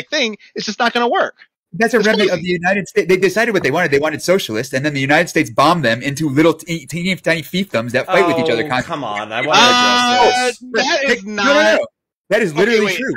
thing, it's just not going to work. That's a remnant of the United States. They decided what they wanted. They wanted socialist, and then the United States bombed them into little teeny tiny fiefdoms that fight with each other constantly. Come on, I want to address this. That is not. No. That is literally true.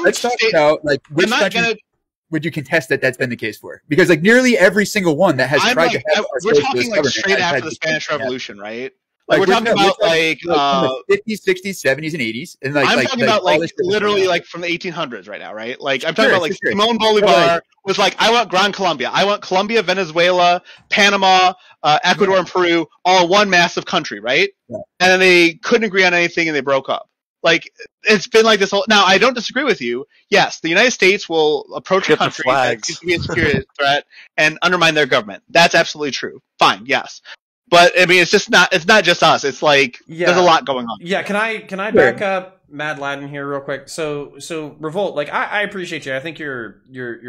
Let's talk about like which country would you contest that's been the case for? Because like nearly every single one that has tried to have we're talking like straight after the Spanish Revolution, right? Like we're talking about like from the 50s, 60s, 70s, and 80s, and I'm talking about like literally like from the 1800s right now, right? Like I'm talking about like Simón Bolívar was like, I want Gran Colombia, I want Colombia, Venezuela, Panama, Ecuador, and Peru, all one massive country, right? Yeah. And then they couldn't agree on anything and they broke up. Like, it's been like this whole. Now, I don't disagree with you. Yes, the United States will approach a country that seems to be a security threat and undermine their government. That's absolutely true. Fine, yes. But I mean, it's not just us. It's like there's a lot going on. Yeah, can I back up Mad Laden here real quick? So Revolt, like I appreciate you. I think you're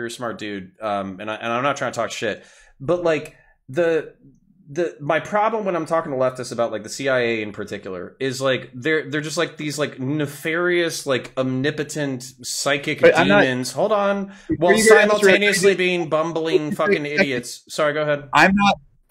a smart dude. And I'm not trying to talk shit. But like my problem when I'm talking to leftists about like the CIA in particular is like they're just like these like nefarious, like omnipotent psychic demons. Hold on, while simultaneously being bumbling fucking idiots. Sorry, go ahead.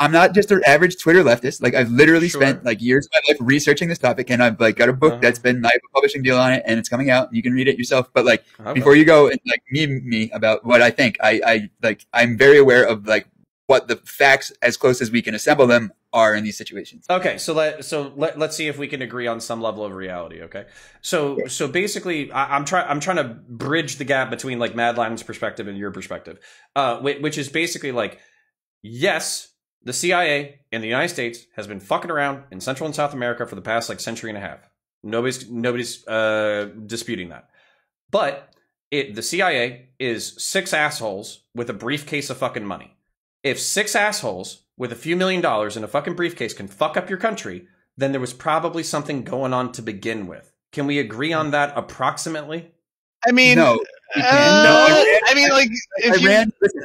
I'm not just an average Twitter leftist. Like I've literally spent like years of my life researching this topic, and I've like got a book that's been I have a publishing deal on it, and it's coming out. You can read it yourself. But like before you go and like meme me about what I think, I'm very aware of like what the facts, as close as we can assemble them, are in these situations. Okay, so let's see if we can agree on some level of reality. Okay, so basically, I'm trying to bridge the gap between like Mad Laden's perspective and your perspective, which is basically like, yes, the CIA in the United States has been fucking around in Central and South America for the past like century and a half. Nobody's disputing that, but the CIA is 6 assholes with a briefcase of fucking money. If 6 assholes with a few $1 million in a fucking briefcase can fuck up your country, then there was probably something going on to begin with. Can we agree on that approximately? I mean, no. No. I mean, like,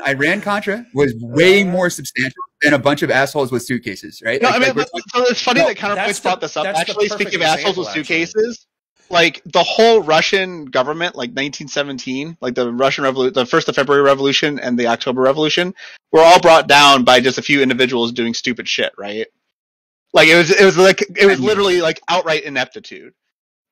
Iran Contra was way more substantial than a bunch of assholes with suitcases, right? No, I mean, so it's funny that Counterpoints brought this up. Actually, speaking of assholes with suitcases, like the whole Russian government, like 1917, like the Russian Revolution, the 1st of February Revolution and the October Revolution, were all brought down by just a few individuals doing stupid shit, right? Like it was literally like outright ineptitude.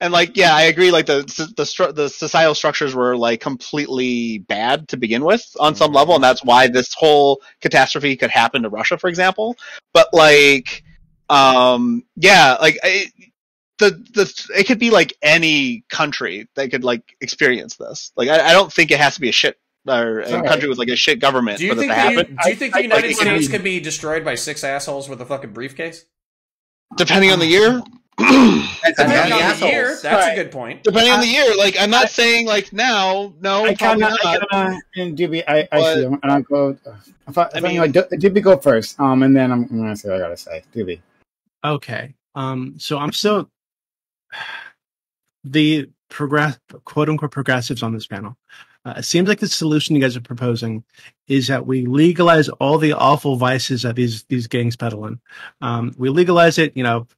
And like, yeah, I agree. Like the societal structures were like completely bad to begin with on some level, and that's why this whole catastrophe could happen to Russia, for example. But like, yeah, like it could be like any country that could like experience this. Like, I don't think it has to be a shit or a country with like a shit government for this to happen. Do you think the United States could be destroyed by 6 assholes with a fucking briefcase? Depending on the year. Depending on the year, that's a good point. Depending on the year, like I'm not saying like now, no, I and DB, I see, and I'll go. DB go first, and then I'm gonna say what I gotta say. DB. Okay, so I'm still the quote unquote progressives on this panel. It seems like the solution you guys are proposing is that we legalize all the awful vices that these gangs peddle in. We legalize it,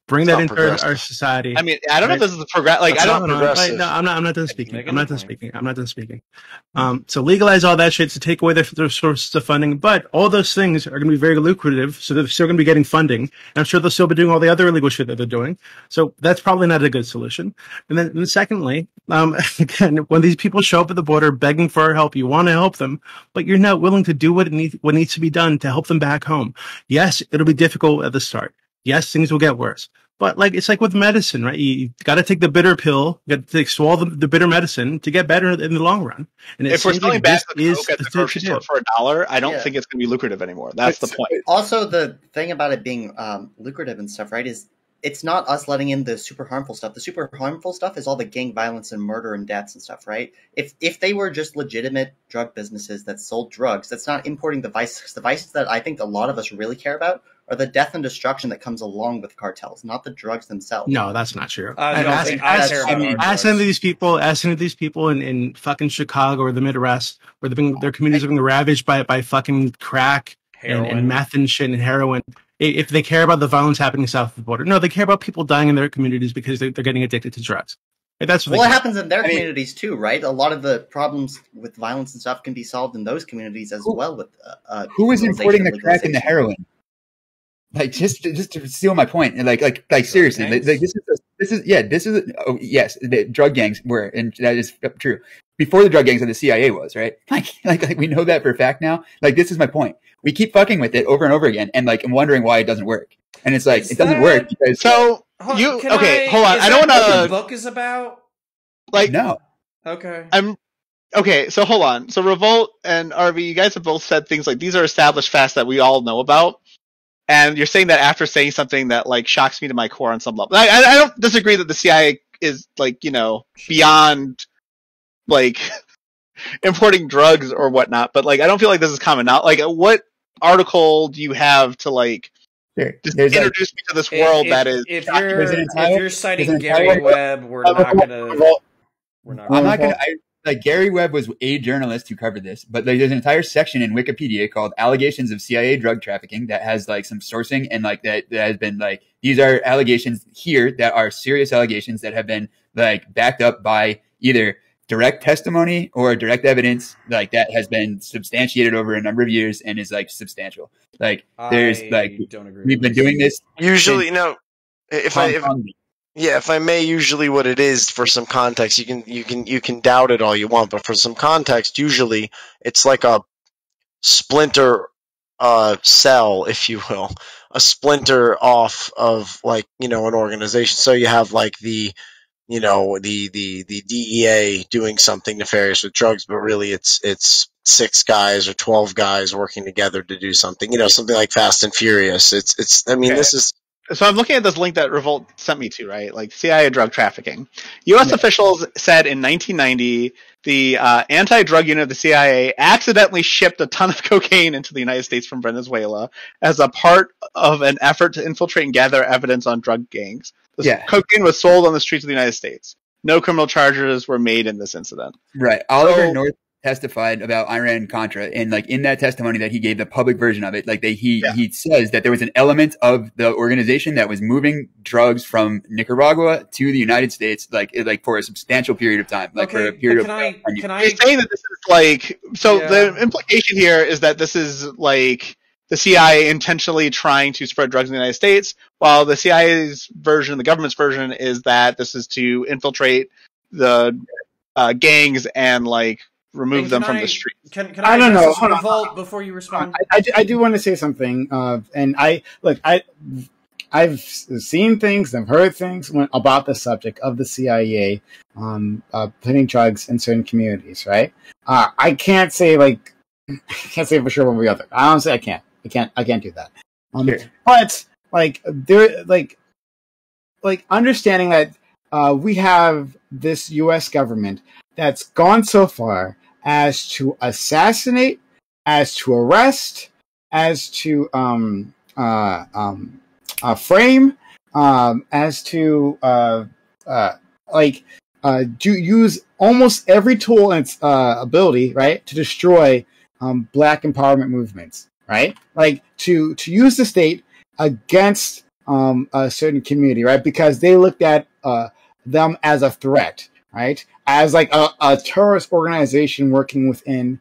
bring that into our society. I mean, I don't know if this is the progress. Like, I don't. No, I'm not done speaking. I'm not done speaking. So legalize all that shit to take away their sources of funding, but all those things are going to be very lucrative, so they're still going to be getting funding. And I'm sure they'll still be doing all the other illegal shit that they're doing. So that's probably not a good solution. And then secondly, again, when these people show up at the border begging for our help, you want to help them, but you're not willing to do what needs to be done to help them back home. Yes, it'll be difficult at the start. Yes, things will get worse. But it's like with medicine, right? You got to take the bitter pill, you got to swallow the bitter medicine to get better in the long run. And if we're selling bags of Coke at the grocery store for $1, I don't think it's going to be lucrative anymore. That's the point. Also, the thing about it being lucrative and stuff, right, is it's not us letting in the super harmful stuff. The super harmful stuff is all the gang violence and murder and deaths and stuff, right? If they were just legitimate drug businesses that sold drugs, that's not importing the vices. The vices that I think a lot of us really care about are the death and destruction that comes along with cartels, not the drugs themselves. No, that's not true. Ask any of these people in fucking Chicago or the Midwest, where their communities are being ravaged by fucking crack and meth and shit and heroin. If they care about the violence happening south of the border. No, they care about people dying in their communities because they're getting addicted to drugs. That's what it happens in their communities too, right? A lot of the problems with violence and stuff can be solved in those communities as well. With who is importing the crack and the heroin? Just to steal my point, seriously, this is the drug gangs were, and that is true. Before the drug gangs, the CIA was, right? Like we know that for a fact now. This is my point. We keep fucking with it over and over again, and I'm wondering why it doesn't work. And it's it doesn't work because. So hold on. I don't want to. The book is about. No. Okay. Okay. So hold on. So Revolt and RV, you guys have both said things like these are established facts that we all know about. And you're saying that after saying something that shocks me to my core on some level. I don't disagree that the CIA is beyond importing drugs or whatnot, but I don't feel like this is common now. What article do you have to introduce me to this world that is? If you're citing Gary Webb, we're not gonna. Gary Webb was a journalist who covered this, but there's an entire section in Wikipedia called "Allegations of CIA Drug Trafficking" that has some sourcing and that has been these are allegations here that are serious allegations that have been backed up by either direct testimony or direct evidence that has been substantiated over a number of years and is substantial. There's don't agree. We've been doing this usually. If I may, usually what it is for some context, you can doubt it all you want, but for some context, usually it's like a splinter cell, if you will, a splinter off of an organization. So you have the DEA doing something nefarious with drugs, but really it's 6 guys or 12 guys working together to do something. Something like Fast and Furious. This is. So I'm looking at this link that Revolt sent me to, right? CIA drug trafficking. U.S. officials said in 1990 the anti-drug unit of the CIA accidentally shipped a ton of cocaine into the United States from Venezuela as a part of an effort to infiltrate and gather evidence on drug gangs. Cocaine was sold on the streets of the United States. No criminal charges were made in this incident. Right. Oliver North testified about Iran-Contra, and in that testimony that he gave, the public version of it, he says that there was an element of the organization that was moving drugs from Nicaragua to the United States, for a substantial period of time, for a period of time. You're saying that this is the implication here is that this is the CIA intentionally trying to spread drugs in the United States, while the CIA's version, the government's version, is that this is to infiltrate the gangs and remove them from the streets. Can I don't know. Revolt before you respond. I do want to say something, and I've seen things, I've heard things about the subject of the CIA putting drugs in certain communities. Right? I can't say for sure one way or the other. Honestly, I can't do that. But there, understanding that we have this U.S. government that's gone so far as to assassinate, as to arrest, as to frame, as to use almost every tool in its ability, right, to destroy Black empowerment movements, right? Like to use the state against a certain community, right? Because they looked at them as a threat, right? As like a terrorist organization working within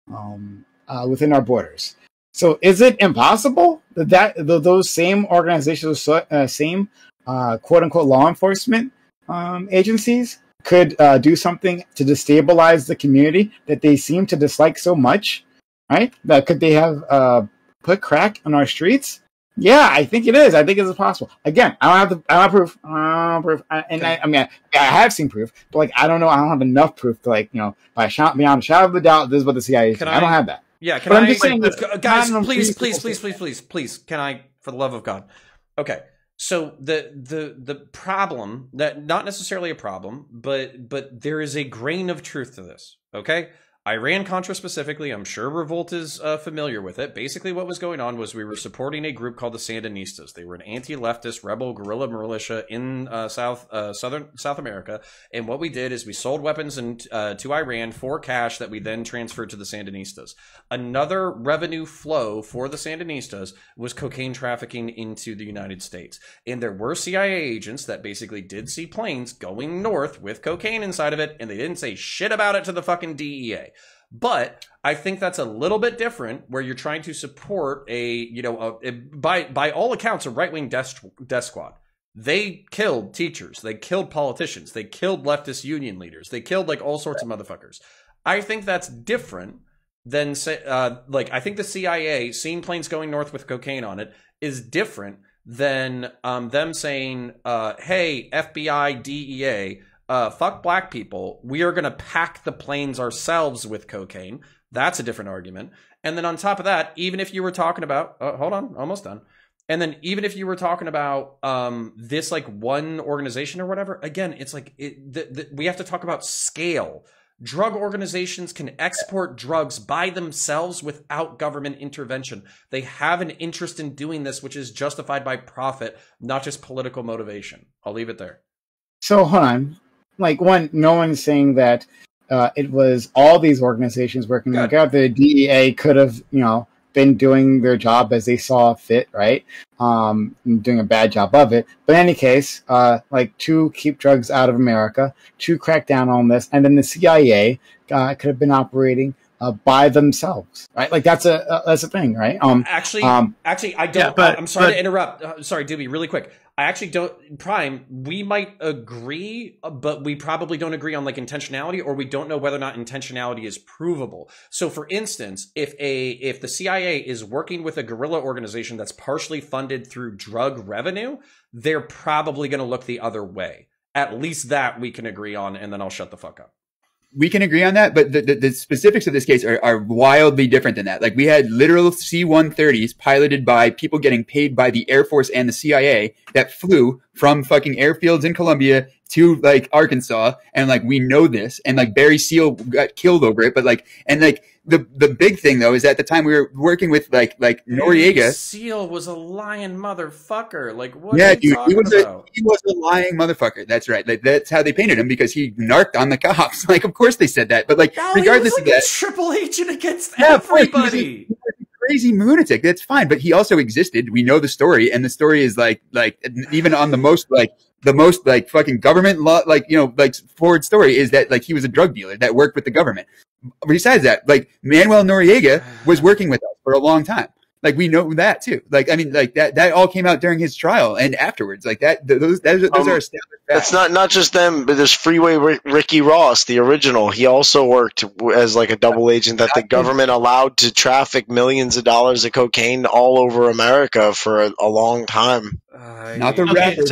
our borders. So is it impossible that those same organizations, same quote unquote law enforcement agencies could do something to destabilize the community that they seem to dislike so much, right? That could they have put crack on our streets? Yeah, I think it is. I think it's possible. Again, I don't have proof. I have seen proof, but like I don't know. I don't have enough proof to like beyond a shadow of a doubt. This is what the CIA is. I don't have that. Yeah, I'm just saying, guys, please, can I, for the love of God? Okay, so the problem, that not necessarily a problem, but there is a grain of truth to this. Okay. Iran-Contra specifically, I'm sure Revolt is familiar with it. Basically what was going on was we were supporting a group called the Sandinistas. They were an anti-leftist rebel guerrilla militia in South America. And what we did is we sold weapons to Iran for cash that we then transferred to the Sandinistas. Another revenue flow for the Sandinistas was cocaine trafficking into the United States. And there were CIA agents that basically did see planes going north with cocaine inside of it, and they didn't say shit about it to the fucking DEA. But I think that's a little bit different where you're trying to support by all accounts, a right-wing death squad. They killed teachers. They killed politicians. They killed leftist union leaders. They killed like all sorts of motherfuckers. I think that's different than I think the CIA seeing planes going north with cocaine on it is different than them saying, hey, FBI, DEA, fuck black people. We are going to pack the planes ourselves with cocaine. That's a different argument. And then on top of that, even if you were talking about, hold on, almost done. And then even if you were talking about this like one organization or whatever, again, it's like we have to talk about scale. Drug organizations can export drugs by themselves without government intervention. They have an interest in doing this, which is justified by profit, not just political motivation. I'll leave it there. So hold on. Like no one's saying that it was all these organizations working together. The DEA could have, been doing their job as they saw fit, right? Doing a bad job of it. But in any case, to keep drugs out of America, to crack down on this, and then the CIA could have been operating by themselves, right? Like that's a thing, right? Actually, I don't. Yeah, I'm sorry to interrupt. Sorry, Doobie, really quick. I actually don't. Prime, we might agree, but we probably don't agree on like intentionality, or we don't know whether or not intentionality is provable. So, for instance, if the CIA is working with a guerrilla organization that's partially funded through drug revenue, they're probably going to look the other way. At least that we can agree on, and then I'll shut the fuck up. We can agree on that, but the specifics of this case are wildly different than that. Like we had literal C-130s piloted by people getting paid by the Air Force and the CIA that flew from fucking airfields in Colombia to like Arkansas, and like we know this, and like Barry Seal got killed over it, but like the big thing though is at the time we were working with like Noriega. Barry Seal was a lying motherfucker. Like what? Yeah, dude, he was a lying motherfucker. That's right. Like, that's how they painted him because he narked on the cops. Like of course they said that, but like regardless of that, Triple Agent against everybody. Crazy lunatic. That's fine, but he also existed. We know the story, and the story is like even on the most fucking government law, forward story is that like he was a drug dealer that worked with the government. Besides that, like Manuel Noriega was working with us for a long time. Like we know that too. Like I mean, like that all came out during his trial and afterwards. Like that, those are established facts. That's not just them, but there's Freeway Ricky Ross, the original. He also worked as like a double agent that the government allowed to traffic millions of dollars of cocaine all over America for a long time. Not the rapper.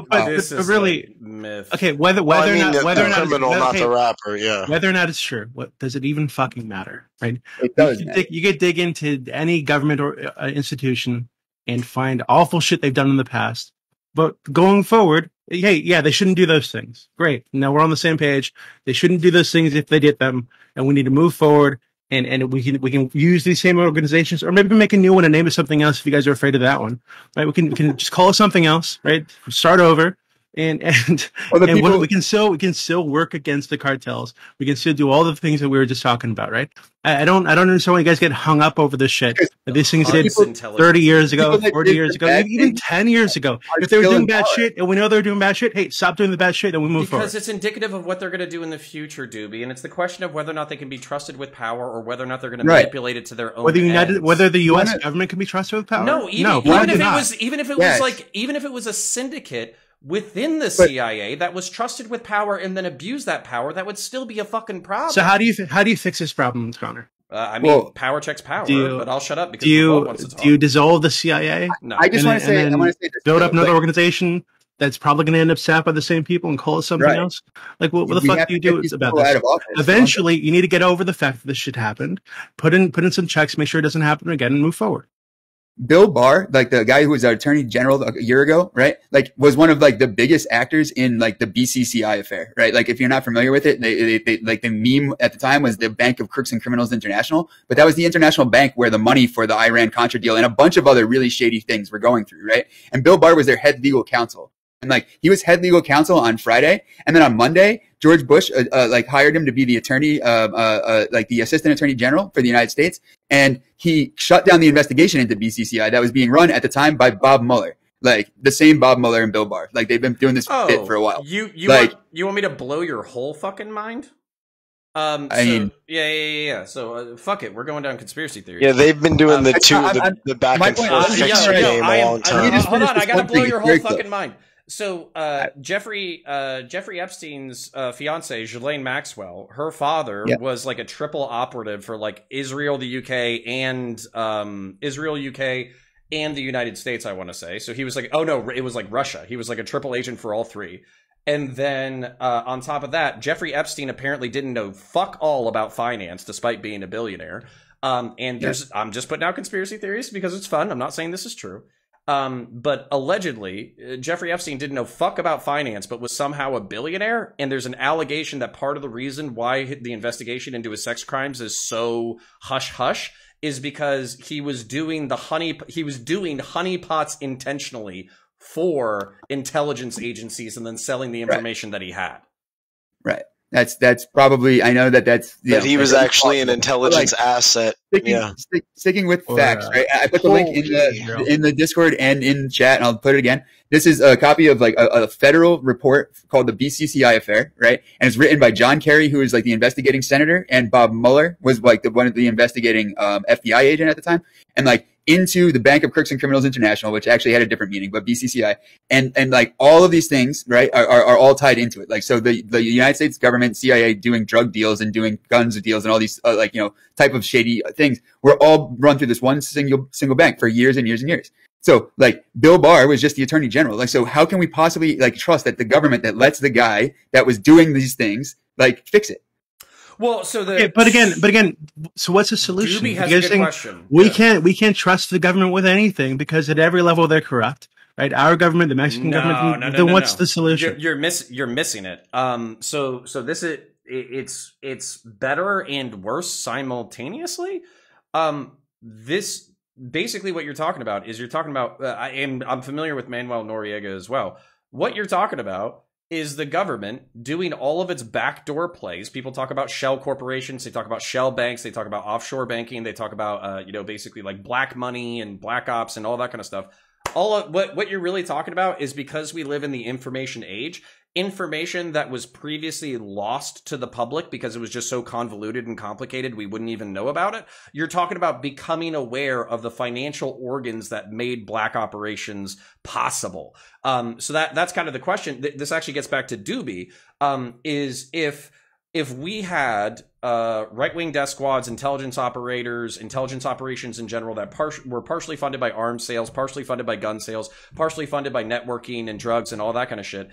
But really, myth. Okay, whether or not the rapper, yeah. Whether or not it's true, what does it even fucking matter, right? It does. You could dig into any government or institution and find awful shit they've done in the past. But going forward, hey, yeah, they shouldn't do those things. Great. Now we're on the same page. They shouldn't do those things if they did them, and we need to move forward. And we can use these same organizations, or maybe make a new one and name it something else if you guys are afraid of that one, right? We can just call it something else, right? Start over, Well, people, we can still work against the cartels. We can still do all the things that we were just talking about, right? I don't understand why you guys get hung up over this shit. These things did 30 years ago, 40 years ago, even 10 years ago. If they were doing bad shit, and we know they're doing bad shit, hey, stop doing the bad shit, and we move forward. Because it's indicative of what they're going to do in the future, Doobie, and it's the question of whether or not they can be trusted with power, or whether or not they're going to manipulate it to their own whether the U.S. government can be trusted with power. No, even if it was a syndicate within the CIA that was trusted with power and then abused that power, that would still be a fucking problem. So how do you fix this problem, Connor? Power checks power, but I'll shut up because the vote wants to talk. Do you dissolve the CIA? No. I just want to say this. Build up another organization that's probably going to end up staffed by the same people and call it something else. Like, what the fuck do you do about this? Eventually, you need to get over the fact that this shit happened. Put in some checks, make sure it doesn't happen again, and move forward. Bill Barr, like the guy who was our attorney general a year ago, right? Like, was one of like the biggest actors in like the BCCI affair, right? Like, if you're not familiar with it, they like the meme at the time was the Bank of Crooks and Criminals International, but that was the international bank where the money for the Iran-Contra deal and a bunch of other really shady things were going through, right? And Bill Barr was their head legal counsel. And like, he was head legal counsel on Friday. And then on Monday, George Bush, like hired him to be the attorney, like the assistant attorney general for the United States. And he shut down the investigation into BCCI that was being run at the time by Bob Mueller, like the same Bob Mueller and Bill Barr. Like, they've been doing this bit for a while. You want me to blow your whole fucking mind? I mean, yeah. So fuck it, we're going down conspiracy theory. Yeah, they've been doing the back and forth fixture game a long time. Hold on, I gotta blow your whole fucking mind. So Jeffrey Epstein's fiance, Ghislaine Maxwell, her father was like a triple operative for like Israel, the UK, and the United States, I want to say. So he was like, oh no, it was like Russia. He was like a triple agent for all three. And then on top of that, Jeffrey Epstein apparently didn't know fuck all about finance, despite being a billionaire. I'm just putting out conspiracy theories because it's fun. I'm not saying this is true. But allegedly, Jeffrey Epstein didn't know fuck about finance, but was somehow a billionaire. And there's an allegation that part of the reason why the investigation into his sex crimes is so hush hush is because he was doing honeypots intentionally for intelligence agencies and then selling the information that he had. Right. That's probably, I know that's that he was actually an intelligence asset. Sticking with facts, right? I put the link in the Discord and in chat, and I'll put it again. This is a copy of like a federal report called the BCCI affair, right? And it's written by John Kerry, who is like the investigating senator, and Bob Mueller was like one of the investigating FBI agent at the time, and like into the Bank of Crooks and Criminals International, which actually had a different meaning, but BCCI, and like all of these things, right, are all tied into it. Like, so the United States government, CIA, doing drug deals and doing guns deals and all these like, you know, type of shady things were all run through this one single bank for years and years and years. So like Bill Barr was just the attorney general. Like, so how can we possibly like trust that the government that lets the guy that was doing these things like fix it? Well, so but again, so what's the solution? Doobie has a good question. We can't trust the government with anything because at every level they're corrupt, right? Our government, the Mexican government. Then what's the solution? You're missing it. So this is it's better and worse simultaneously. This basically what you're talking about is I'm familiar with Manuel Noriega as well. What you're talking about is the government doing all of its backdoor plays. People talk about shell corporations, they talk about shell banks, they talk about offshore banking, they talk about basically like black money and black ops and all that kind of stuff. All of what you're really talking about is because we live in the information age, information that was previously lost to the public because it was just so convoluted and complicated we wouldn't even know about it. You're talking about becoming aware of the financial organs that made black operations possible. So that's kind of the question. This actually gets back to Doobie, is if we had right-wing death squads, intelligence operators, intelligence operations in general that were partially funded by arms sales, partially funded by gun sales, partially funded by networking and drugs and all that kind of shit,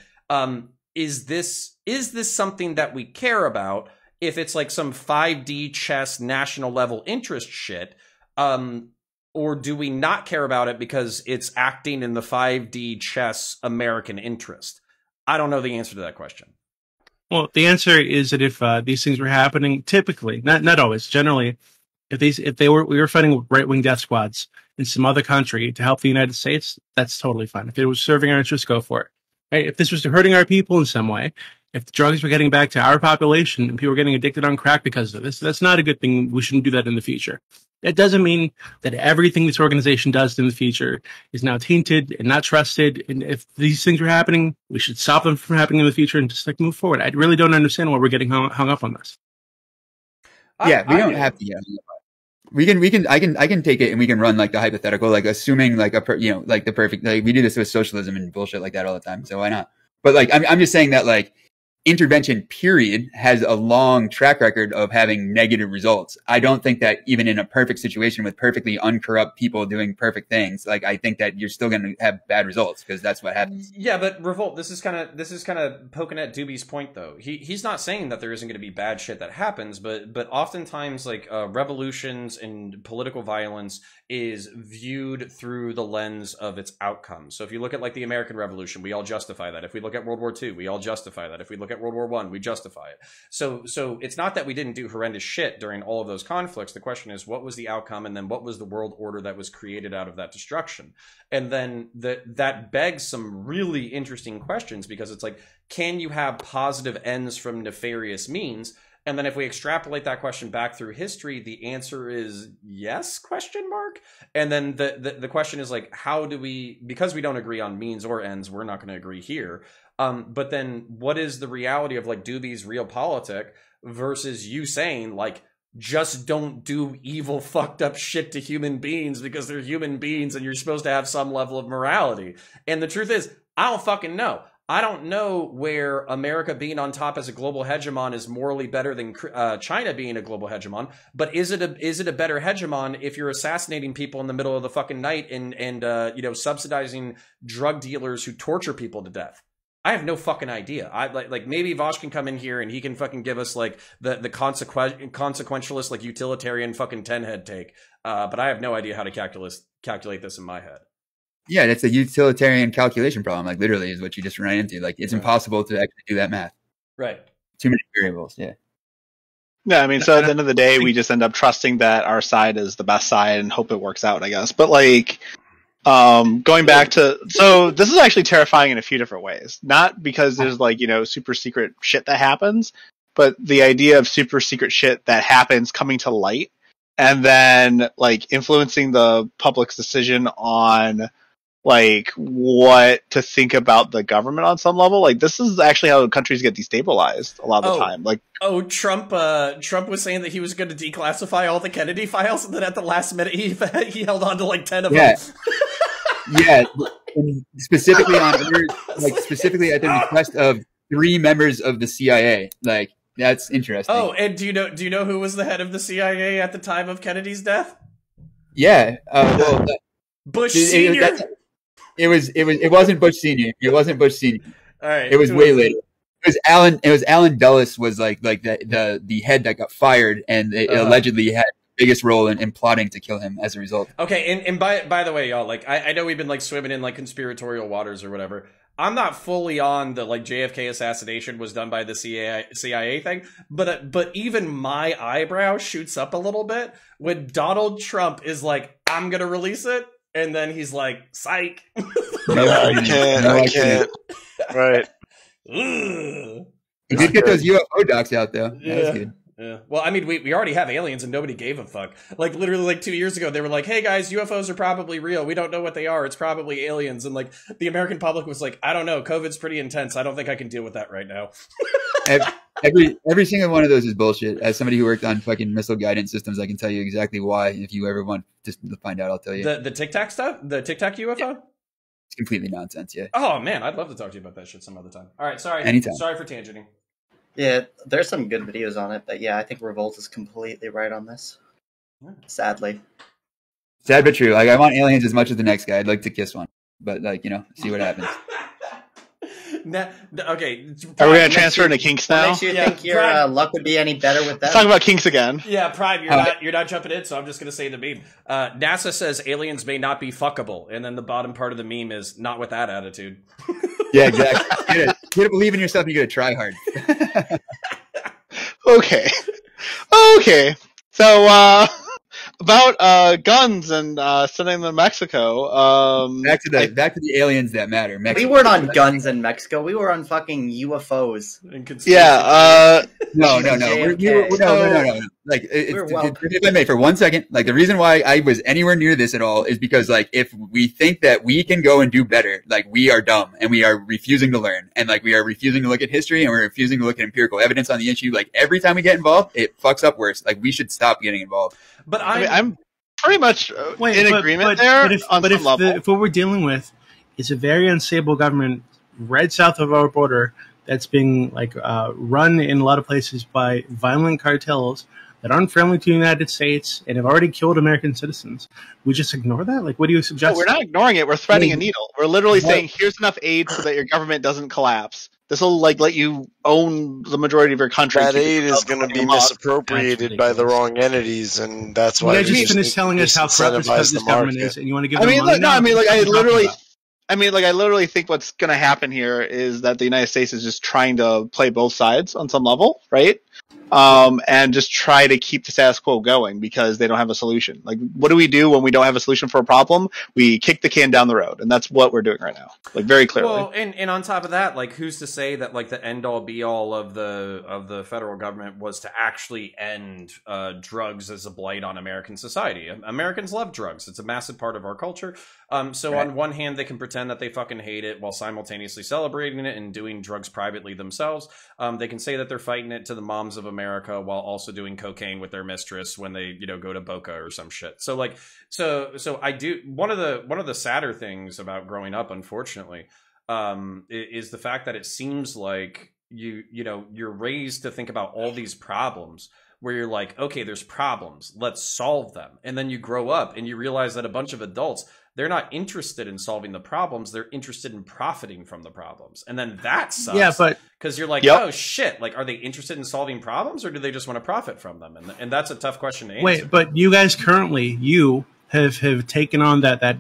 is this something that we care about if it's like some 5D chess national level interest shit, or do we not care about it because it's acting in the 5D chess American interest? I don't know the answer to that question. Well, the answer is that if these things were happening, typically, not always, generally, we were fighting right-wing death squads in some other country to help the United States, that's totally fine. If it was serving our interests, go for it. Right? If this was hurting our people in some way, if the drugs were getting back to our population and people were getting addicted on crack because of this, that's not a good thing. We shouldn't do that in the future. That doesn't mean that everything this organization does in the future is now tainted and not trusted. And if these things are happening, we should stop them from happening in the future and just like move forward. I really don't understand why we're getting hung up on this. Yeah, we don't have to get I can take it and we can run like the hypothetical, like assuming like like the perfect, like we do this with socialism and bullshit like that all the time. So why not? But like, I'm just saying that like intervention period has a long track record of having negative results. I don't think that even in a perfect situation with perfectly uncorrupt people doing perfect things, like I think that you're still going to have bad results because that's what happens. Yeah, but Revolt, this is kind of poking at Doobie's point though. He's not saying that there isn't going to be bad shit that happens, but oftentimes like revolutions and political violence is viewed through the lens of its outcomes. So if you look at like the American Revolution, we all justify that. If we look at World War II, we all justify that. If we look at World War I, we justify it. So it's not that we didn't do horrendous shit during all of those conflicts. The question is, what was the outcome, and then what was the world order that was created out of that destruction? And then that begs some really interesting questions, because it's like, can you have positive ends from nefarious means? And then if we extrapolate that question back through history, the answer is yes, question mark. And then the question is like, how do we, because we don't agree on means or ends, we're not going to agree here. But then what is the reality of like Doobie's realpolitik versus you saying like, just don't do evil, fucked up shit to human beings because they're human beings and you're supposed to have some level of morality. And the truth is, I don't fucking know. I don't know where America being on top as a global hegemon is morally better than China being a global hegemon. But is it a better hegemon if you're assassinating people in the middle of the fucking night and you know, subsidizing drug dealers who torture people to death? I have no fucking idea. I like maybe Vosh can come in here and he can fucking give us like the consequentialist like utilitarian fucking 10-head take. But I have no idea how to calculate this in my head. Yeah, that's a utilitarian calculation problem. Like literally is what you just ran into. Like it's impossible to actually do that math. Right. Too many variables. Yeah. Yeah, I mean, so at the end of the day, we just end up trusting that our side is the best side and hope it works out, I guess. But like, going back to, so this is actually terrifying in a few different ways. Not because there's like, you know, super secret shit that happens, but the idea of super secret shit that happens coming to light and then like influencing the public's decision on like what to think about the government on some level. Like this is actually how countries get destabilized a lot of the time. Like, Trump was saying that he was going to declassify all the Kennedy files, and then at the last minute he held on to like 10 of them. Yeah, and specifically at the request of 3 members of the CIA. Like that's interesting. Oh, and do you know who was the head of the CIA at the time of Kennedy's death? Yeah, Bush Sr. It wasn't Bush Sr. It wasn't Bush Sr. All right, it was way later. It was Alan Dulles was like the head that got fired, and they allegedly had the biggest role in plotting to kill him as a result. Okay, and by the way, y'all, like I know we've been like swimming in like conspiratorial waters or whatever. I'm not fully on the like JFK assassination was done by the CIA thing, but even my eyebrow shoots up a little bit when Donald Trump is like, I'm gonna release it. And then he's like, psych. I can't. Right. You did get those UFO docs out, though. Yeah. That was good. Yeah. Well, I mean, we already have aliens and nobody gave a fuck. Like, literally, like 2 years ago, they were like, hey, guys, UFOs are probably real. We don't know what they are. It's probably aliens. And, like, the American public was like, I don't know. COVID's pretty intense. I don't think I can deal with that right now. Every single one of those is bullshit. As somebody who worked on fucking missile guidance systems, I can tell you exactly why. If you ever want to find out, I'll tell you. The Tic Tac stuff? The Tic Tac UFO? Yeah. It's completely nonsense, yeah. Oh, man, I'd love to talk to you about that shit some other time. All right, sorry. Anytime. Sorry for tangenting. Yeah, there's some good videos on it, but yeah, I think Revolt is completely right on this. Sadly. Sad but true. Like, I want aliens as much as the next guy. I'd like to kiss one. But, like, you know, see what happens. Okay. Are we going to transfer into kinks now? What makes you think your luck would be any better with that? Let's talk about kinks again. Yeah, Prime, you're not jumping in, so I'm just going to say the meme. NASA says aliens may not be fuckable, and then the bottom part of the meme is not with that attitude. Yeah, exactly. You gotta believe in yourself. You gotta try hard. Okay. So, about guns and sending them to Mexico. Back to the aliens that matter. We weren't on guns in Mexico. We were on fucking UFOs. Yeah. No. No. Like, if I may, for 1 second, like the reason why I was anywhere near this at all is because, like, if we think that we can go and do better, like, we are dumb and we are refusing to learn, and like we are refusing to look at history and we're refusing to look at empirical evidence on the issue. Like, every time we get involved, it fucks up worse. Like, we should stop getting involved. But I'm pretty much in agreement there. But if what we're dealing with is a very unstable government right south of our border that's being like run in a lot of places by violent cartels that aren't friendly to the United States and have already killed American citizens, we just ignore that? Like, what do you suggest? No, we're not ignoring it. We're threading a needle. We're literally saying, here's enough aid so that your government doesn't collapse. This will like let you own the majority of your country. That aid is going to be misappropriated by the wrong entities, and that's why. You guys just finished telling us how corrupt this government is, and you want to give them money? I literally think what's going to happen here is that the United States is just trying to play both sides on some level, right? And just try to keep the status quo going because they don't have a solution. Like, what do we do when we don't have a solution for a problem? We kick the can down the road, and that's what we're doing right now, like very clearly. Well, and on top of that, like, who's to say that like the end all be all of the federal government was to actually end drugs as a blight on American society? Americans love drugs; it's a massive part of our culture. So on one hand, they can pretend that they fucking hate it while simultaneously celebrating it and doing drugs privately themselves. They can say that they're fighting it to the moms of America while also doing cocaine with their mistress when they, go to Boca or some shit. So like, so I do, one of the sadder things about growing up, unfortunately, is the fact that it seems like you're raised to think about all these problems where you're like, okay, there's problems, let's solve them. And then you grow up and you realize that a bunch of adults, they're not interested in solving the problems. They're interested in profiting from the problems. And then that sucks. Yeah, but because you're like, oh shit, like, are they interested in solving problems or do they just want to profit from them? And that's a tough question to answer. Wait, but you guys currently, have taken on that I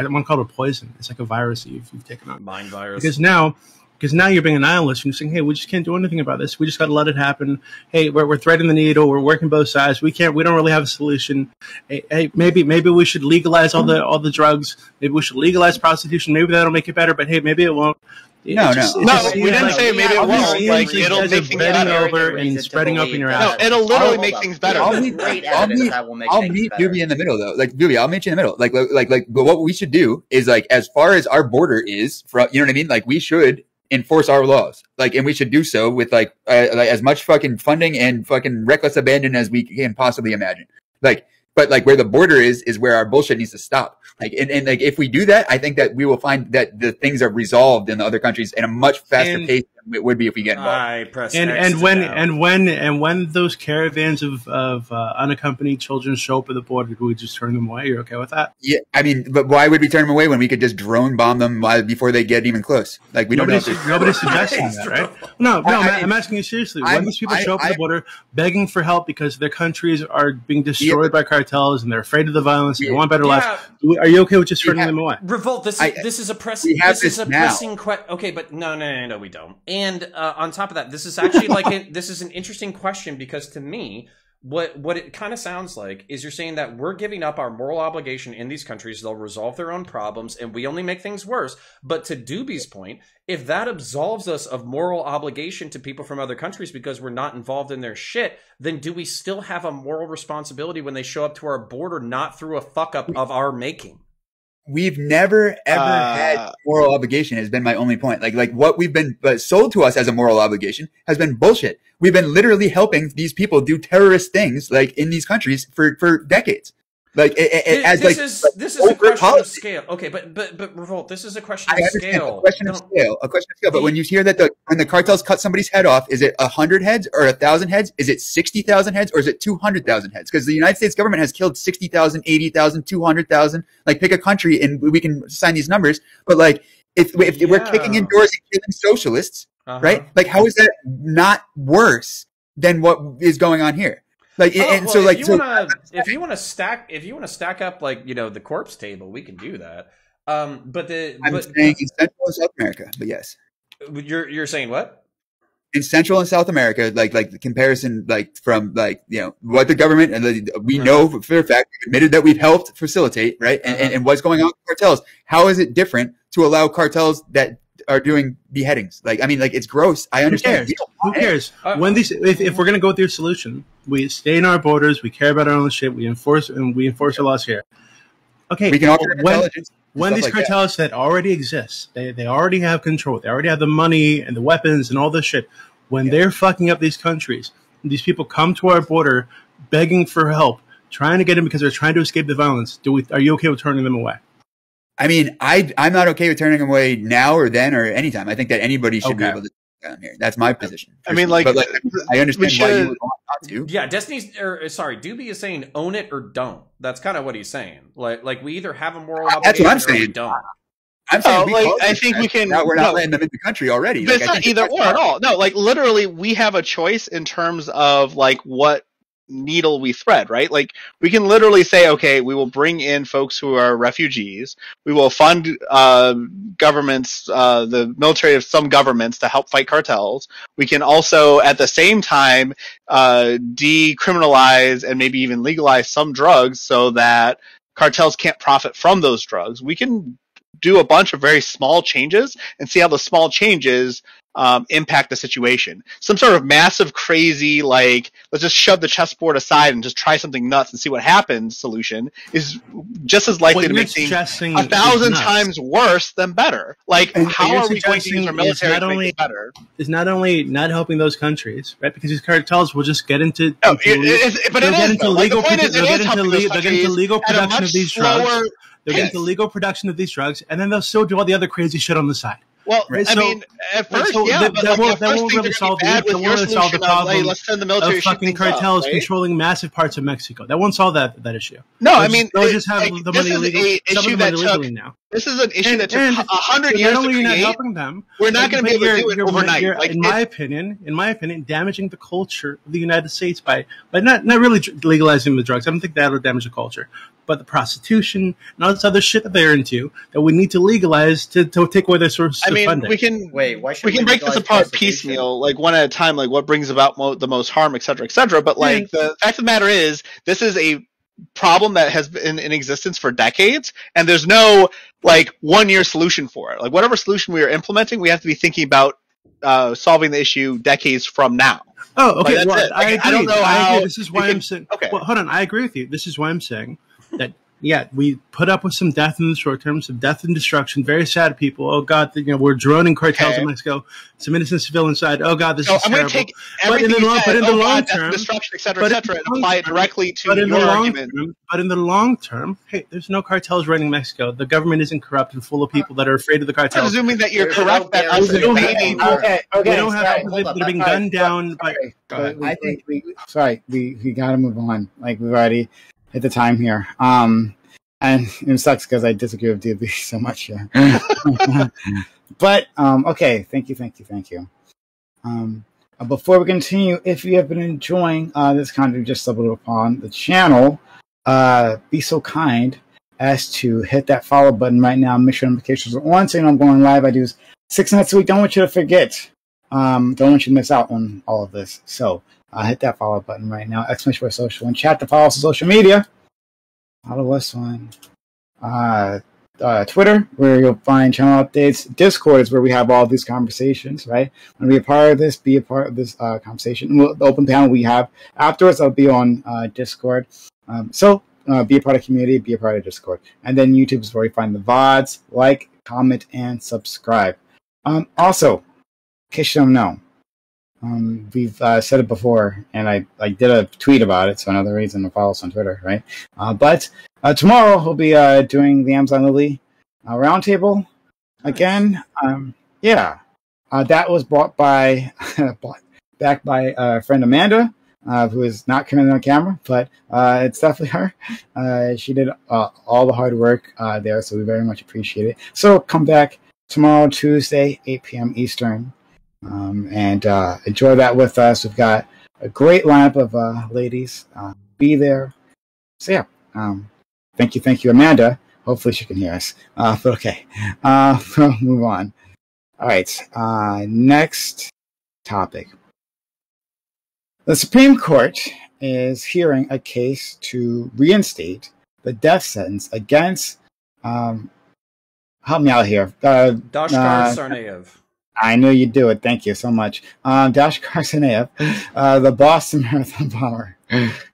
don't want to call it a poison. It's like a virus that you've taken on. Mind virus. Because now you're being a nihilist and you're saying, hey, we just can't do anything about this. We just got to let it happen. Hey, we're threading the needle. We're working both sides. We don't really have a solution. Hey, maybe we should legalize all the drugs. Maybe we should legalize prostitution. Maybe that'll make it better. But hey, maybe it won't. No, we didn't say maybe it won't. Like, it'll make things better. Over and spreading open your ass. No, it'll literally make things better. I'll meet Doobie in the middle, though. Like, Doobie, I'll meet you in the middle. But what we should do is, like, as far as our border is, you know what I mean? Like, we should enforce our laws, like, and we should do so with like as much fucking funding and fucking reckless abandon as we can possibly imagine. Like, but like where the border is where our bullshit needs to stop. Like, and like if we do that, I think that we will find that the things are resolved in the other countries in a much faster pace than it would be if we get involved. And when those caravans of unaccompanied children show up at the border, do we just turn them away? You're okay with that? Yeah, I mean, but why would we turn them away when we could just drone bomb them before they get even close? Like, nobody's suggesting that, right? No, I'm asking you seriously. When these people show up at the border begging for help because their countries are being destroyed by cartels and they're afraid of the violence and they want better lives, are you okay with just turning them away? Revolt, this is a pressing question. Okay, but no, we don't. And on top of that, this is actually like this is an interesting question because to me, what it kind of sounds like is you're saying that we're giving up our moral obligation in these countries. They'll resolve their own problems and we only make things worse. But to Doobie's point, if that absolves us of moral obligation to people from other countries because we're not involved in their shit, then do we still have a moral responsibility when they show up to our border, not through a fuck up of our making? We've never ever had moral obligation has been my only point. Like what we've been sold to us as a moral obligation has been bullshit. We've been literally helping these people do terrorist things like in these countries for decades. Like this is a question of scale. Okay, but Revolt, this is a question of scale. A question of scale. But when you hear that when the cartels cut somebody's head off, is it 100 heads or 1,000 heads? Is it 60,000 heads or is it 200,000 heads? Because the United States government has killed 60,000, 80,000, 200,000. Like, pick a country and we can assign these numbers. But like, if we're kicking in doors and killing socialists, right? Like, how is that not worse than what is going on here? Like, if you want to stack up like the corpse table, we can do that. I'm saying in Central and South America, but yes. You're saying what? in Central and South America, like the comparison, like from like what the government and we know for a fact, admitted that we've helped facilitate, right? And what's going on with cartels? How is it different to allow cartels that are doing beheadings? Like, I mean, like, it's gross. I understand. Who cares? When these, if we're gonna go with your solution, we stay in our borders, we care about our own shit, we enforce our laws here. Okay, we can offer intelligence. When these cartels that already exist, they already have control, they already have the money and the weapons and all this shit. When they're fucking up these countries, these people come to our border begging for help, trying to get in because they're trying to escape the violence. Are you okay with turning them away? I mean, I'm not okay with turning them away now or then or anytime. I think that anybody should be able to down here. That's my position. I mean, like, but I understand why you would want not to. Yeah, Doobie is saying own it or don't. That's kind of what he's saying. Like we either have a moral obligation that's what I'm saying. Or we don't. I'm saying I think we can. Now we're not letting them in the country already. But it's not either or at all. No, like literally, we have a choice in terms of like what needle we thread, right? Like we can literally say, okay, we will bring in folks who are refugees. We will fund governments, the military of some governments to help fight cartels. We can also, at the same time, decriminalize and maybe even legalize some drugs so that cartels can't profit from those drugs. We can do a bunch of very small changes and see how the small changes impact the situation. Some sort of massive, crazy, like, let's just shove the chessboard aside and just try something nuts and see what happens solution is just as likely to make things 1,000 times worse than better. Like, how are we going to use our military to make it better? It's not only not helping those countries, right? Because these cartels will just get into legal production of these drugs. They'll get into legal production of these drugs, and then they'll still do all the other crazy shit on the side. Well, right? I mean, at first, that won't really solve the problem. Let's send the military of fucking cartels controlling massive parts of Mexico. That won't solve that issue. No, I mean, they'll just have the money illegally now. This is an issue that took 100 years to create. You're not helping them. We're not going to be able to do it overnight. In my opinion, damaging the culture of the United States by not really legalizing the drugs. I don't think that will damage the culture. But the prostitution and all this other shit that they're into that we need to legalize to take away their sources of funding. We can break this apart piecemeal, like one at a time, like what brings about the most harm, et cetera, et cetera. But like the fact of the matter is, this is a problem that has been in existence for decades, and there's no like 1 year solution for it. Like whatever solution we are implementing, we have to be thinking about solving the issue decades from now. Oh, okay. Well, I agree. I don't know how. This is why I'm saying. Okay. Well, hold on. I agree with you. This is why I'm saying that. Yeah, we put up with some death in the short term, some death and destruction. Very sad people. Oh God, we're droning cartels in Mexico. Some innocent civilians died. Oh God, this is terrible. Take everything but in the long term, destruction, et cetera, and apply it directly to your argument. But in the long term, hey, there's no cartels running Mexico. The government isn't corrupt and full of people that are afraid of the cartels. I'm assuming that you're correct. That we don't have people that are being gunned down. I think we got to move on. Like we've already hit the time here. And it sucks because I disagree with DB so much. Yeah. But okay, thank you. Before we continue, if you have been enjoying this content, just stumbled upon the channel, be so kind as to hit that follow button right now. Make sure notifications are on, so you know I'm going live. I do 6 nights a week. Don't want you to forget. Don't want you to miss out on all of this. So hit that follow button right now. !social and chat to follow us on social media. Follow us on Twitter, where you'll find channel updates. Discord is where we have all these conversations, right? Want to be a part of this, be a part of this conversation. The open panel we have afterwards, I'll be on Discord. So be a part of the community, be a part of Discord. And then YouTube is where you find the VODs. Like, comment, and subscribe. Also, in case you don't know, we've said it before, and I did a tweet about it, so another reason to follow us on Twitter, right? But tomorrow we'll be doing the Amazon Lily roundtable again. That was brought back by our friend Amanda, who is not currently on camera, but it's definitely her. She did all the hard work there, so we very much appreciate it. So come back tomorrow, Tuesday, 8 p.m. Eastern. And enjoy that with us. We've got a great lineup of ladies. Be there. So yeah, thank you, Amanda. Hopefully she can hear us. But okay, we'll move on. All right. Next topic. The Supreme Court is hearing a case to reinstate the death sentence against, help me out here. Dashkar Sarnaev. I knew you'd do it. Thank you so much. Dashkar Sarnaev, the Boston Marathon bomber.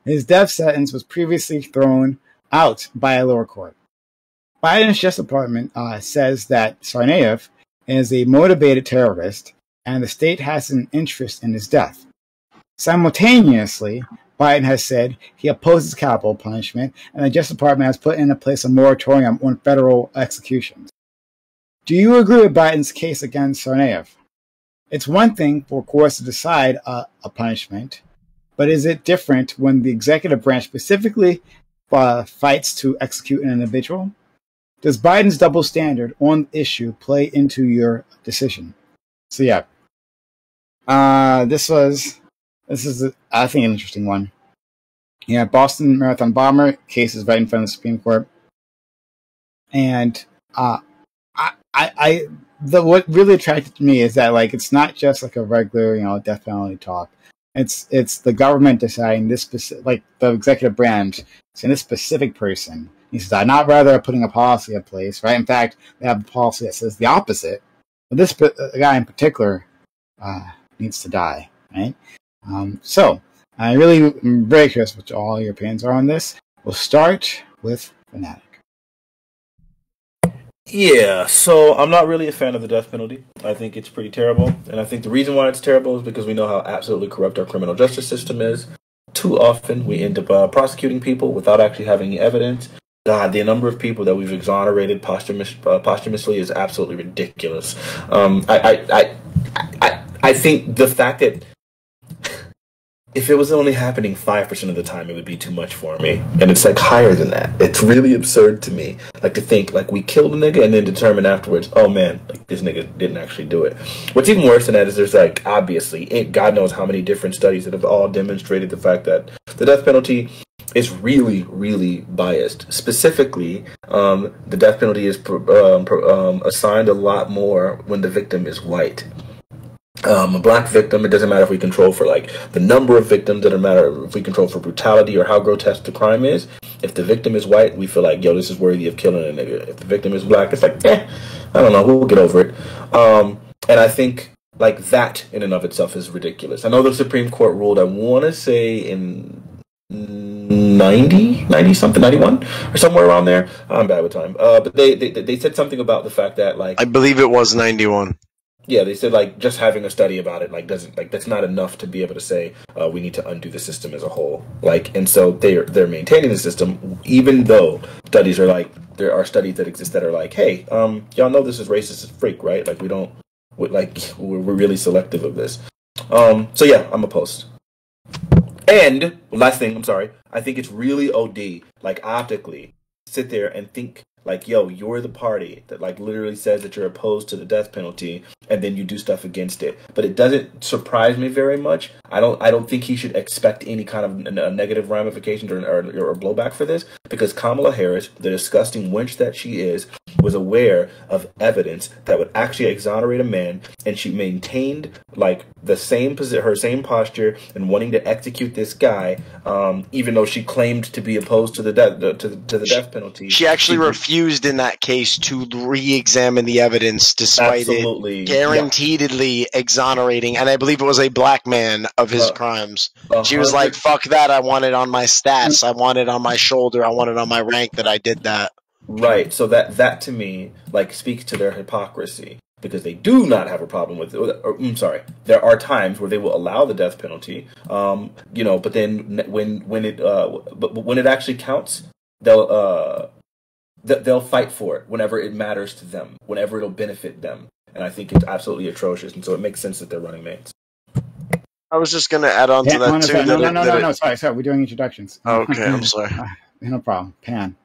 His death sentence was previously thrown out by a lower court. Biden's Justice Department says that Sarnaev is a motivated terrorist and the state has an interest in his death. Simultaneously, Biden has said he opposes capital punishment, and the Justice Department has put into place a moratorium on federal executions. Do you agree with Biden's case against Sarnaev? It's one thing for courts to decide a punishment, but is it different when the executive branch specifically fights to execute an individual? Does Biden's double standard on the issue play into your decision? So yeah, this is I think an interesting one. Yeah, Boston Marathon bomber case is right in front of the Supreme Court, and what really attracted to me is that like it's not just like a regular death penalty talk. It's the government deciding this specific, like the executive branch saying this specific person. He says, I'd not rather putting a policy in place, right? In fact, they have a policy that says the opposite. But this guy in particular needs to die, right? So I really am very curious what all your opinions are on this. We'll start with Fanatic. Yeah, so I'm not really a fan of the death penalty. I think it's pretty terrible. And I think the reason why it's terrible is because we know how absolutely corrupt our criminal justice system is. Too often we end up prosecuting people without actually having any evidence. God, the number of people that we've exonerated posthumously is absolutely ridiculous. I think the fact that if it was only happening 5% of the time, it would be too much for me. And it's like higher than that. It's really absurd to me. Like to think like we killed a nigga and then determine afterwards, oh man, like this nigga didn't actually do it. What's even worse than that is there's like obviously God knows how many different studies that have all demonstrated the fact that the death penalty is really, really biased. Specifically, the death penalty is assigned a lot more when the victim is white. A black victim, it doesn't matter if we control for like the number of victims, it doesn't matter if we control for brutality or how grotesque the crime is. If the victim is white, we feel like, yo, this is worthy of killing a nigga. If the victim is black, it's like, I don't know, we'll get over it. And I think like that in and of itself is ridiculous. I know the Supreme Court ruled, I want to say in 90 something, 91 or somewhere around there. I'm bad with time. But they said something about the fact that like I believe it was 91. Yeah, they said like just having a study about it like doesn't like that's not enough to be able to say we need to undo the system as a whole. Like, and so they're maintaining the system even though studies are like there are studies that exist that are like, hey, y'all know this is racist as freak, right? Like we're really selective of this. So yeah, I'm opposed. And last thing, I'm sorry, I think it's really OD, like optically, sit there and think like, yo, you're the party that like literally says that you're opposed to the death penalty, and then you do stuff against it. But it doesn't surprise me very much. I don't think he should expect any kind of negative ramifications or blowback for this, because Kamala Harris, the disgusting wench that she is, was aware of evidence that would actually exonerate a man, and she maintained like the same her same posture and wanting to execute this guy, even though she claimed to be opposed to the death penalty. She actually refused in that case to re-examine the evidence, despite it guaranteedly exonerating, and I believe it was a black man, of his crimes. She was like, "Fuck that! I want it on my stats. I want it on my shoulder. I want it on my rank that I did that." Right. So that to me like speaks to their hypocrisy, because they do not have a problem with it. I'm sorry. There are times where they will allow the death penalty, but then when it actually counts, they'll fight for it whenever it matters to them, whenever it'll benefit them. And I think it's absolutely atrocious. And so it makes sense that they're running mates. I was just going to add on to that too. No. Sorry. We're doing introductions. Okay, I'm sorry. No problem. Pan.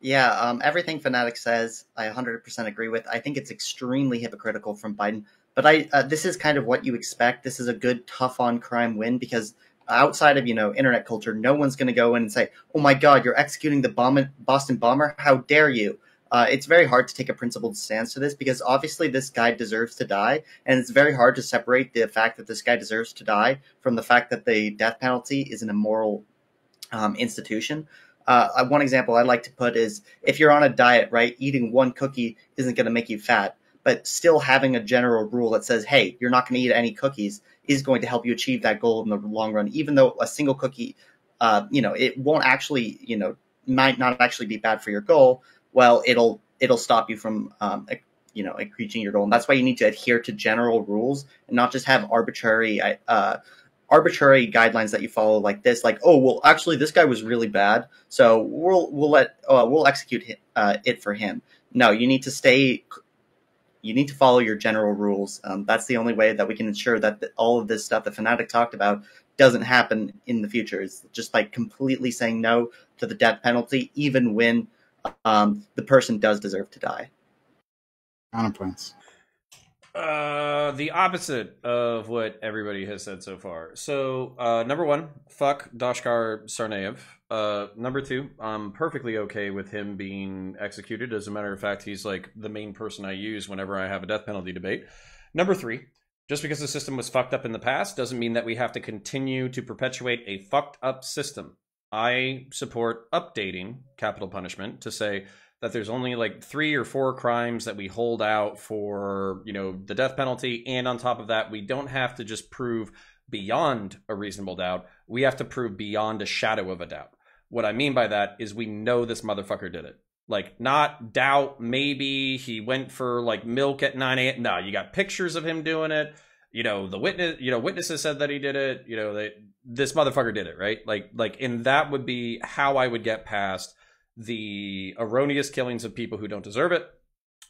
Yeah, everything Fanatic says, I 100% agree with. I think it's extremely hypocritical from Biden. But this is kind of what you expect. This is a good tough-on-crime win, because outside of, internet culture, no one's going to go in and say, oh my God, you're executing the Boston bomber? How dare you? it's very hard to take a principled stance to this because obviously this guy deserves to die, and it's very hard to separate the fact that this guy deserves to die from the fact that the death penalty is an immoral institution. One example I like to put is if you're on a diet, right, eating one cookie isn't going to make you fat, but still having a general rule that says, hey, you're not going to eat any cookies is going to help you achieve that goal in the long run, even though a single cookie, it won't actually, might not actually be bad for your goal. Well, it'll stop you from, reaching your goal. And that's why you need to adhere to general rules and not just have arbitrary guidelines that you follow like this, like, oh, well, actually, this guy was really bad, so we'll execute it for him. No, you need to follow your general rules. That's the only way that we can ensure that all of this stuff that Fnatic talked about doesn't happen in the future. It's just like completely saying no to the death penalty, even when the person does deserve to die. Counterpoints. The opposite of what everybody has said so far. So, number one, fuck Doshkar Sarnaev. Number two, I'm perfectly okay with him being executed. As a matter of fact, he's like the main person I use whenever I have a death penalty debate. Number three, just because the system was fucked up in the past doesn't mean that we have to continue to perpetuate a fucked up system. I support updating capital punishment to say that there's only like 3 or 4 crimes that we hold out for, the death penalty. And on top of that, we don't have to just prove beyond a reasonable doubt. We have to prove beyond a shadow of a doubt. What I mean by that is we know this motherfucker did it. Like, not doubt, maybe he went for like milk at 9 a.m. No, you got pictures of him doing it. The witnesses said that he did it. This motherfucker did it, right? And that would be how I would get past the erroneous killings of people who don't deserve it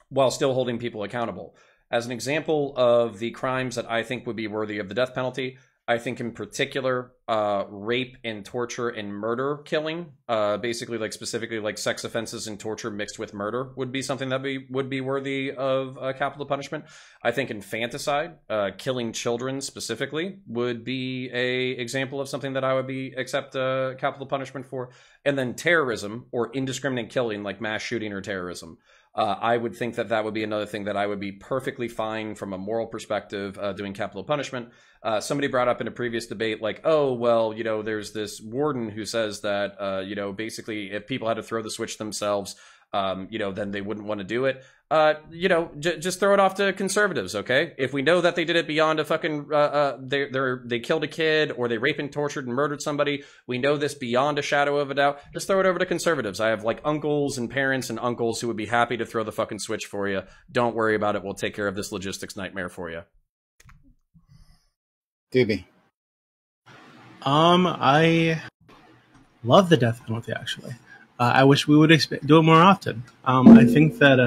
while still holding people accountable. As an example of the crimes that I think would be worthy of the death penalty, I think in particular, rape and torture and murder killing, basically specifically sex offenses and torture mixed with murder would be something that would be worthy of capital punishment. I think infanticide, killing children specifically, would be a example of something that I would accept capital punishment for. And then terrorism or indiscriminate killing, like mass shooting or terrorism. I would think that would be another thing that I would be perfectly fine from a moral perspective doing capital punishment. Somebody brought up in a previous debate, there's this warden who says that, basically if people had to throw the switch themselves, then they wouldn't want to do it. Just throw it off to conservatives, okay? If we know that they did it beyond a fucking, they killed a kid or they raped and tortured and murdered somebody, we know this beyond a shadow of a doubt, just throw it over to conservatives. I have uncles and parents and uncles who would be happy to throw the fucking switch for you. Don't worry about it. We'll take care of this logistics nightmare for you. Doobie. I love the death penalty, actually. I wish we would do it more often. I think that,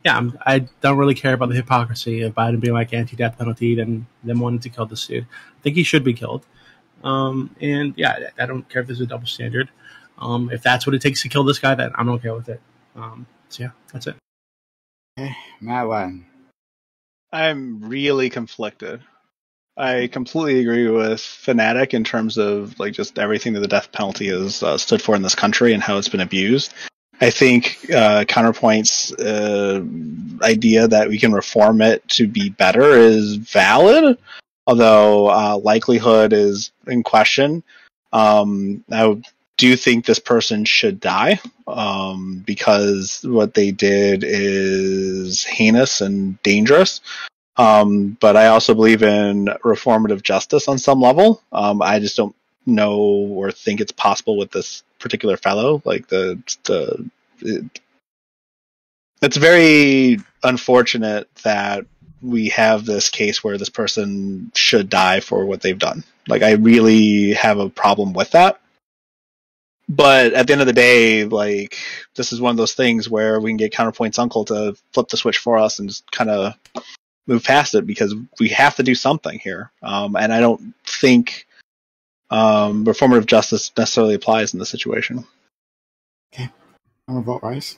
I don't really care about the hypocrisy of Biden being anti-death penalty and them wanting to kill this dude. I think he should be killed. I don't care if there's a double standard. If that's what it takes to kill this guy, then I'm okay with it. That's it. Okay, Matt Wen. I'm really conflicted. I completely agree with Fnatic in terms of just everything that the death penalty has stood for in this country and how it's been abused. I think Counterpoint's idea that we can reform it to be better is valid, although likelihood is in question. I do think this person should die because what they did is heinous and dangerous. But I also believe in reformative justice on some level. I just don't know or think it's possible with this particular fellow. It's very unfortunate that we have this case where this person should die for what they've done. I really have a problem with that. But at the end of the day, this is one of those things where we can get Counterpoint's uncle to flip the switch for us and just kind of move past it because we have to do something here. And I don't think reformative justice necessarily applies in this situation. Okay. I'm going to vote Rice.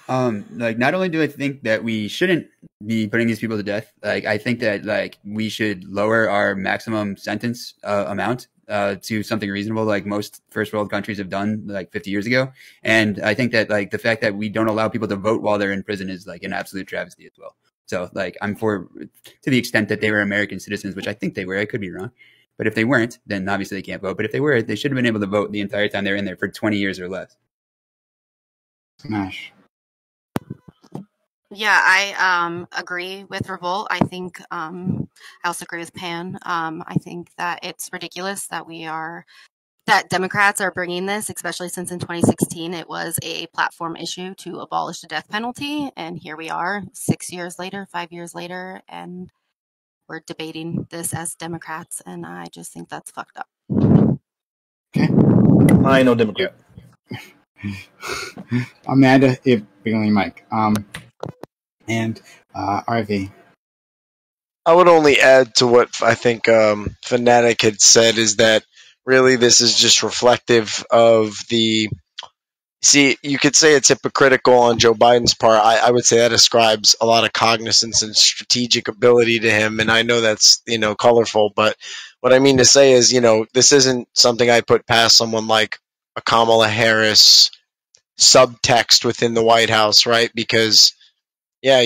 Like, not only do I think that we shouldn't be putting these people to death, like, I think that, like, we should lower our maximum sentence amount to something reasonable, like most first world countries have done, like 50 years ago. And I think that, like, the fact that we don't allow people to vote while they're in prison is, like, an absolute travesty as well. So, like, I'm for, to the extent that they were American citizens, which I think they were. I could be wrong. But if they weren't, then obviously they can't vote. But if they were, they should have been able to vote the entire time they were in there for 20 years or less. Smash. Yeah, I agree with Revolt. I think I also agree with Pan. I think that it's ridiculous that that Democrats are bringing this, especially since in 2016 it was a platform issue to abolish the death penalty, and here we are 6 years later, 5 years later, and we're debating this as Democrats, and I just think that's fucked up. I ain't no Democrat. Amanda, if beginning Mike. And RV. I would only add to what I think Fanatic had said is that really this is just reflective of the. See, you could say it's hypocritical on Joe Biden's part. I would say that ascribes a lot of cognizance and strategic ability to him, and I know that's colorful, but what I mean to say is this isn't something I'd put past someone like a Kamala Harris subtext within the White House, right? Because yeah,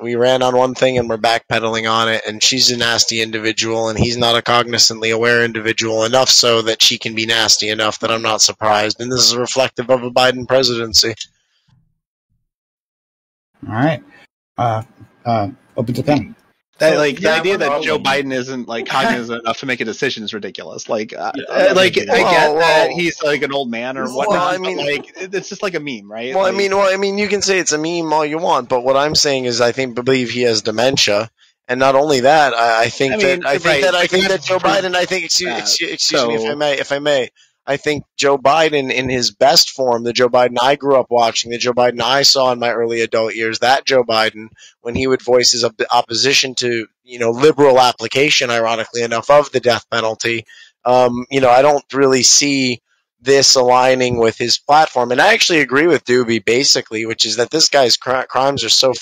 we ran on one thing and we're backpedaling on it, and she's a nasty individual, and he's not a cognizantly aware individual enough so that she can be nasty enough that I'm not surprised. And this is reflective of a Biden presidency. All right. Open to them. The idea that Joe Biden isn't cognizant enough to make a decision is ridiculous. I get that he's an old man or whatnot. Well, but it's just like a meme, right? Well, I mean, you can say it's a meme all you want, but what I'm saying is, I believe he has dementia, and not only that, I think that Joe Biden. Excuse me, if I may. I think Joe Biden in his best form, the Joe Biden I grew up watching, the Joe Biden I saw in my early adult years, that Joe Biden, when he would voice his opposition to, liberal application, ironically enough, of the death penalty, I don't really see this aligning with his platform. And I actually agree with Doobie, basically, which is that this guy's crimes are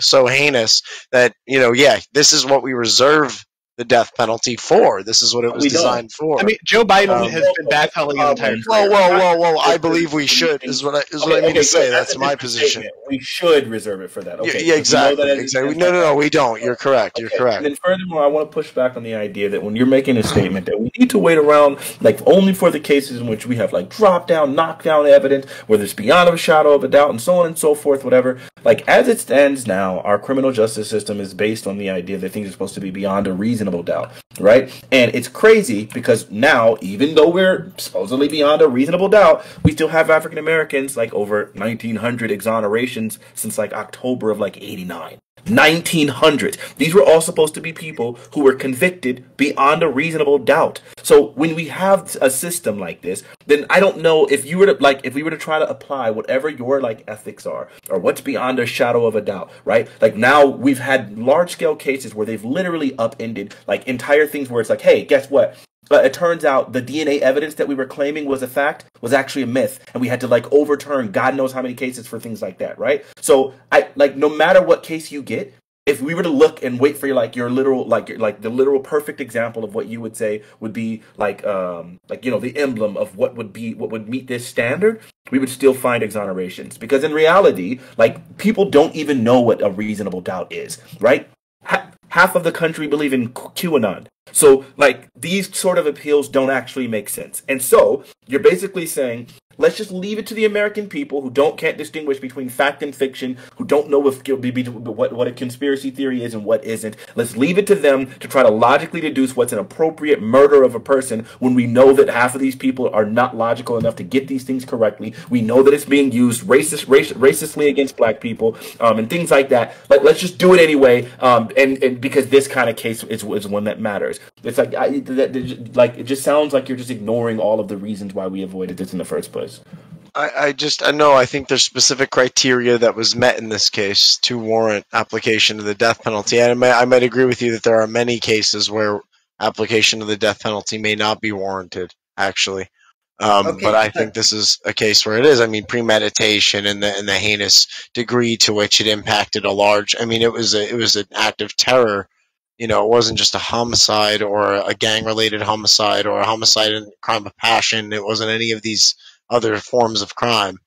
so heinous that, this is what we reserve the death penalty for. This is what it was designed for. I mean, Joe Biden has been backpedaling his entire career. Whoa! I believe we should. Is what I mean to say. That's my position. We should reserve it for that. Okay. Yeah, exactly. Exactly. No, we don't. You're correct. You're correct. And then furthermore, I want to push back on the idea that when you're making a statement that we need to wait around only for the cases in which we have drop down, knock down evidence, where there's beyond a shadow of a doubt, and so on and so forth, whatever. As it stands now, our criminal justice system is based on the idea that things are supposed to be beyond a reasonable doubt, right? And it's crazy because now, even though we're supposedly beyond a reasonable doubt, we still have African Americans over 1,900 exonerations since October of 89. 1900. These were all supposed to be people who were convicted beyond a reasonable doubt. So when we have a system like this, then I don't know if you were to if we were to try to apply whatever your ethics are or what's beyond a shadow of a doubt, right? Now we've had large scale cases where they've literally upended entire things where it's hey, guess what? It turns out the DNA evidence that we were claiming was a fact was actually a myth, and we had to overturn God knows how many cases for things like that, right? So no matter what case you get, if we were to look and wait for your literal the literal perfect example of what you would say would be the emblem of what would meet this standard, we would still find exonerations, because in reality people don't even know what a reasonable doubt is, right? Half of the country believe in QAnon. So, these sort of appeals don't actually make sense. And so, you're basically saying, let's just leave it to the American people who can't distinguish between fact and fiction, who don't know what a conspiracy theory is and what isn't. Let's leave it to them to try to logically deduce what's an appropriate murder of a person, when we know that half of these people are not logical enough to get these things correctly. We know that it's being used racistly against black people, and things like that. Let's just do it anyway, and because this kind of case is one that matters. It's it just sounds like you're just ignoring all of the reasons why we avoided this in the first place. I think there's specific criteria that was met in this case to warrant application of the death penalty. And I might agree with you that there are many cases where application of the death penalty may not be warranted, actually. But I think this is a case where it is. I mean, premeditation and the heinous degree to which it impacted a large. I mean, it was an act of terror. You know, it wasn't just a homicide or a gang-related homicide or a homicide and crime of passion. It wasn't any of these other forms of crime.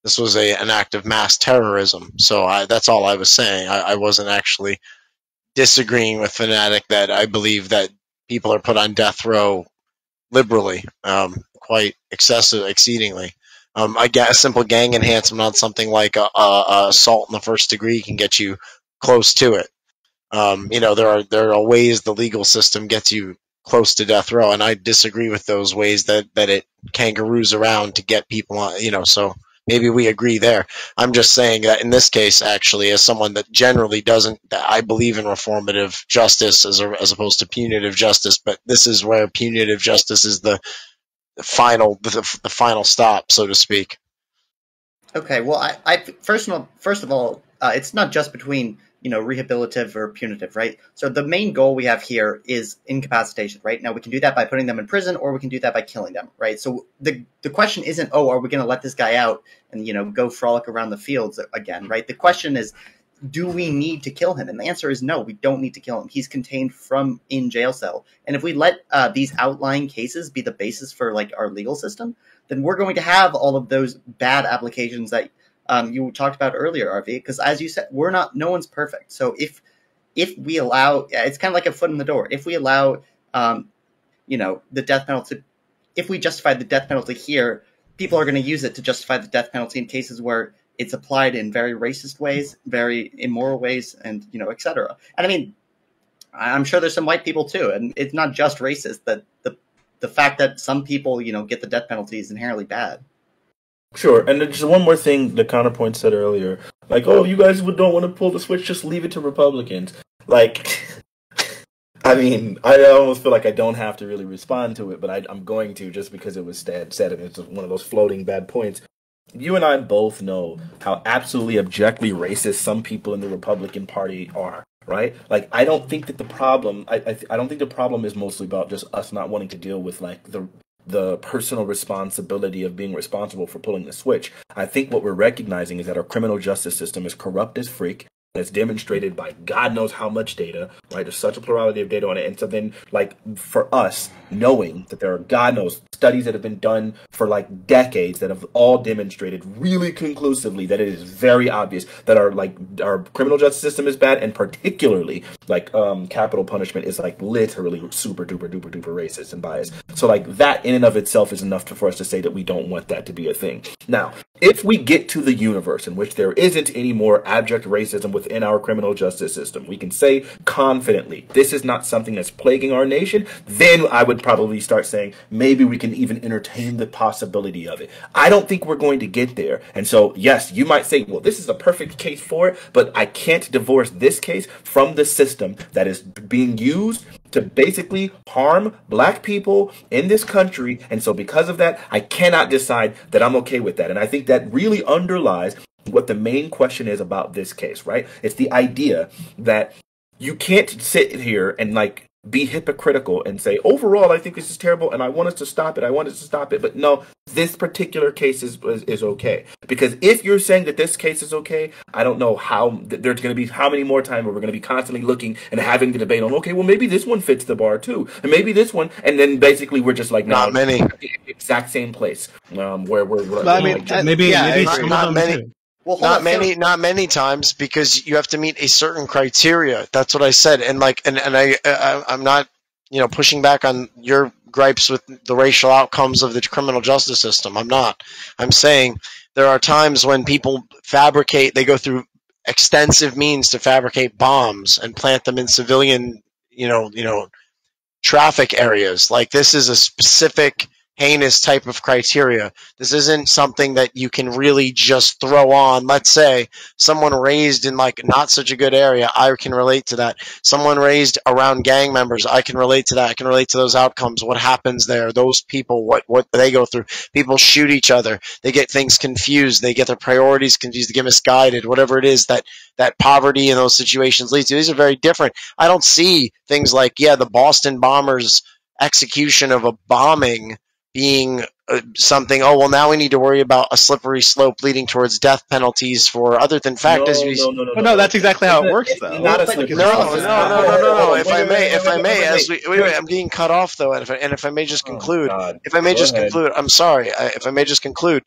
This was an act of mass terrorism. So that's all I was saying. I wasn't actually disagreeing with Fanatic that I believe that people are put on death row liberally, quite excessive, exceedingly. A simple gang enhancement on something like a assault in the first degree can get you close to it. You know, there are ways the legal system gets you close to death row, and I disagree with those ways that it kangaroos around to get people on. You know, so maybe we agree there. I'm just saying that in this case, actually, as someone that generally doesn't, I believe in reformative justice as opposed to punitive justice, but this is where punitive justice is the final stop, so to speak. Okay, well, I first of all, it's not just between rehabilitative or punitive, right? So the main goal we have here is incapacitation, right? Now we can do that by putting them in prison, or we can do that by killing them, right? So the question isn't, oh, are we going to let this guy out and go frolic around the fields again, right? The question is, do we need to kill him? And the answer is no, we don't need to kill him. He's contained in jail cell. And if we let these outlying cases be the basis for our legal system, then we're going to have all of those bad applications that you talked about earlier, RV, because as you said, no one's perfect. So if we allow, it's kind of like a foot in the door. If we allow, the death penalty, if we justify the death penalty here, people are going to use it to justify the death penalty in cases where it's applied in very racist ways, very immoral ways, and et cetera. And I mean, I'm sure there's some white people too, and it's not just racist. That the fact that some people get the death penalty is inherently bad. Sure, and just one more thing the counterpoint said earlier, oh, you guys don't want to pull the switch, just leave it to Republicans. I mean, I almost feel like I don't have to really respond to it, but I'm going to just because it was said, and it's one of those floating bad points. You and I both know how absolutely abjectly racist some people in the Republican Party are, right? I don't think that the problem, I don't think the problem is mostly about just us not wanting to deal with the personal responsibility of being responsible for pulling the switch. I think what we're recognizing is that our criminal justice system is corrupt as freak. It's demonstrated by God knows how much data, right? There's such a plurality of data on it. And so then, for us, knowing that there are, God knows, studies that have been done for, decades that have all demonstrated really conclusively that it is very obvious that our criminal justice system is bad, and particularly, capital punishment is, literally super duper duper duper racist and biased. So, that in and of itself is enough for us to say that we don't want that to be a thing. Now, if we get to the universe in which there isn't any more abject racism within our criminal justice system, we can say confidently, this is not something that's plaguing our nation, then I would probably start saying maybe we can even entertain the possibility of it. I don't think we're going to get there. And so, yes, you might say, well, this is a perfect case for it, but I can't divorce this case from the system that is being used to basically harm black people in this country. And so because of that, I cannot decide that I'm okay with that. And I think that really underlies what the main question is about this case, right? It's the idea that you can't sit here and be hypocritical and say, overall, I think this is terrible and I want us to stop it. But no, this particular case is okay. Because if you're saying that this case is okay, I don't know how there's going to be how many more times where we're going to be constantly looking and having the debate on, okay, well, maybe this one fits the bar too. And maybe this one. And then basically we're just not many. Exact same place where we're I mean, maybe not many. Well, not many times, because you have to meet a certain criteria. That's what I said, and I'm not, pushing back on your gripes with the racial outcomes of the criminal justice system. I'm not. I'm saying there are times when people fabricate. They go through extensive means to fabricate bombs and plant them in civilian, traffic areas. This is a specific heinous type of criteria. This isn't something that you can really just throw on. Let's say someone raised in not such a good area, I can relate to that. Someone raised around gang members, I can relate to that. I can relate to those outcomes. What happens there? Those people, what they go through. People shoot each other. They get things confused. They get their priorities confused. They get misguided. Whatever it is that poverty in those situations leads to. These are very different. I don't see things the Boston bombers execution of a bombing being something. Oh well, now we need to worry about a slippery slope leading towards death penalties for other than fact. No, that's exactly how it works, though. No. If I may, I'm getting cut off though, and if I may just conclude, I'm sorry. If I may just conclude,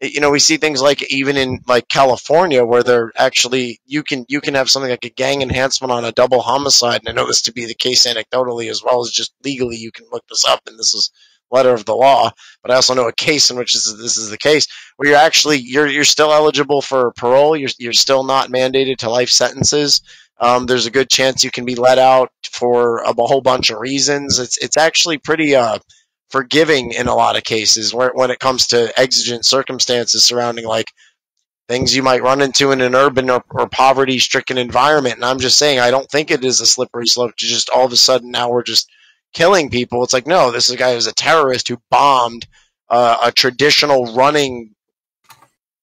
we see things like even in like California where they're actually you can have something like a gang enhancement on a double homicide, and I know this to be the case anecdotally as well as just legally. You can look this up, and this is letter of the law. But I also know a case in which this is the case where you're still eligible for parole. You're still not mandated to life sentences. There's a good chance you can be let out for a whole bunch of reasons. It's actually pretty forgiving in a lot of cases when it comes to exigent circumstances surrounding like things you might run into in an urban or poverty-stricken environment. And I'm just saying, I don't think it is a slippery slope to just all of a sudden now we're just killing people. It's like, no, this is a guy who's a terrorist who bombed a traditional running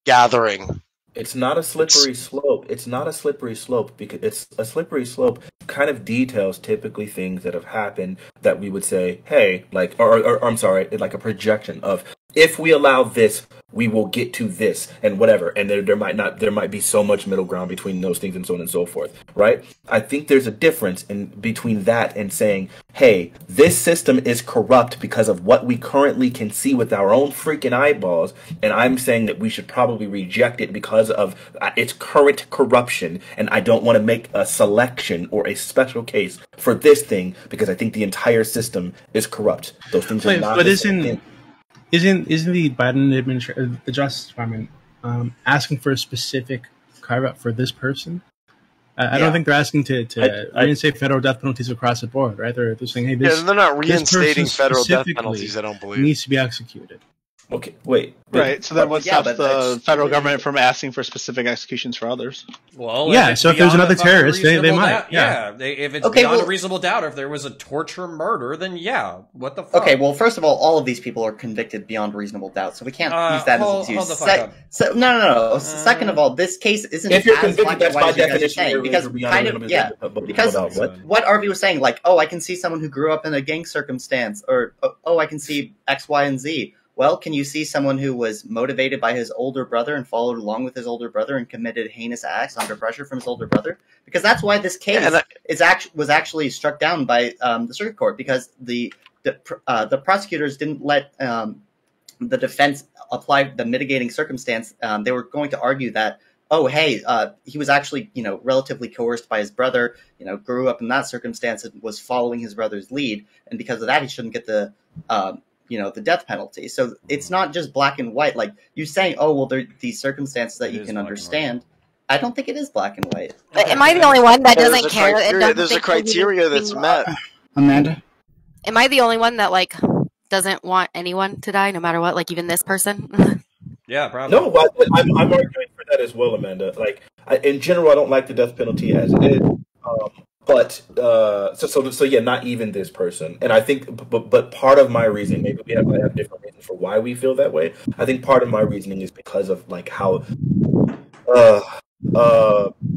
gathering. It's not a slippery slope. It's not a slippery slope because it's a slippery slope kind of details typically things that have happened that we would say, hey, like, or I'm sorry, like a projection of if we allow this, we will get to this and whatever. And there might be so much middle ground between those things and so on and so forth, right? I think there's a difference in between that and saying, hey, this system is corrupt because of what we currently can see with our own freaking eyeballs. And I'm saying that we should probably reject it because of its current corruption. And I don't want to make a selection or a special case for this thing because I think the entire system is corrupt. Those things are not. But isn't the Biden administration, the Justice Department, asking for a specific carve-out for this person? I don't think they're asking to reinstate federal death penalties across the board, right? They're saying, hey, they're not reinstating federal death penalties. I don't believe needs to be executed. Okay, wait. Right, so then what stops the federal government from asking for specific executions for others? Well, yeah, so if there's another terrorist, they might. If it's beyond a reasonable doubt, or if there was a torture murder, then what the fuck? Okay, well, first of all of these people are convicted beyond reasonable doubt, so we can't use that as an excuse. No. Second of all, this case isn't if you're as convicted, that's by definition because what Arby was saying, like, oh, I can see someone who grew up in a gang circumstance, or oh, I can see X, Y, and Z. Well, can you see someone who was motivated by his older brother and followed along with his older brother and committed heinous acts under pressure from his older brother? Because that's why this case was actually struck down by the circuit court, because the prosecutors didn't let the defense apply the mitigating circumstance. They were going to argue that, oh, hey, he was actually, relatively coerced by his brother, grew up in that circumstance and was following his brother's lead, and because of that, he shouldn't get the death penalty. So it's not just black and white. Like you saying, oh, well, there are these circumstances that you can understand. I don't think it is black and white. Am I the only one that doesn't care? There's a criteria that's met. Amanda? Am I the only one that, like, doesn't want anyone to die, no matter what, like even this person? Yeah, probably. No, I'm arguing for that as well, Amanda. Like, in general, I don't like the death penalty as it is. But not even this person. And I think, but part of my reasoning, maybe we have different reasons for why we feel that way. I think part of my reasoning is because of like how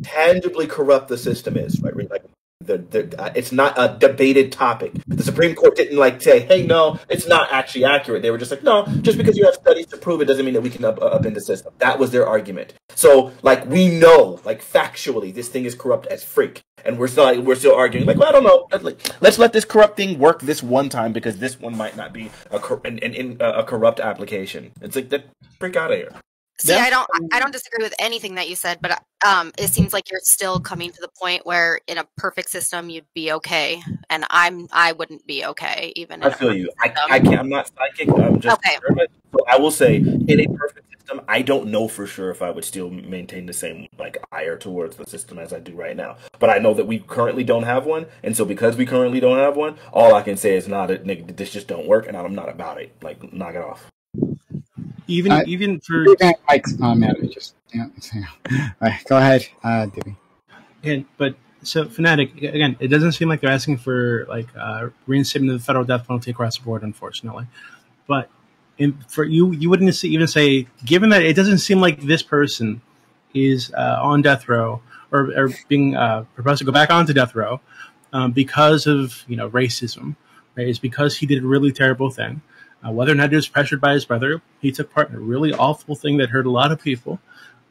tangibly corrupt the system is, right? Like it's not a debated topic. The Supreme Court didn't like say, hey, no, it's not actually accurate. They were just like, no, just because you have studies to prove it doesn't mean that we can upend the system. That was their argument. So like we know, like factually, this thing is corrupt as freak. And we're still arguing, like, well, I don't know. Let's let this corrupt thing work this one time because this one might not be a corrupt application. It's like, that freak out of here. See, I don't disagree with anything that you said, but it seems like you're still coming to the point where in a perfect system you'd be okay, and I wouldn't be okay even. I feel you. I can't. I'm not psychic. I'm just okay. So I will say, in a perfect system, I don't know for sure if I would still maintain the same like ire towards the system as I do right now. But I know that we currently don't have one, and so because we currently don't have one, all I can say is, nigga, this just don't work, and I'm not about it. Like, knock it off. Even for Mike's comment, right, go ahead, Dibby. Again, but so Fanatic again, it doesn't seem like they're asking for like reinstatement of the federal death penalty across the board, unfortunately. But for you wouldn't even say, given that it doesn't seem like this person is on death row or being proposed to go back onto death row because of racism, right? It's because he did a really terrible thing. Whether or not he was pressured by his brother, he took part in a really awful thing that hurt a lot of people.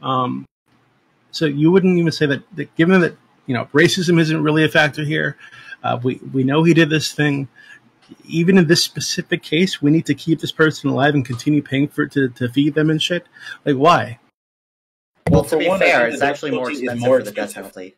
So you wouldn't even say that given that, racism isn't really a factor here. We know he did this thing. Even in this specific case, we need to keep this person alive and continue paying for it to feed them and shit. Like, why? Well, to be fair, it's actually more expensive for the death penalty.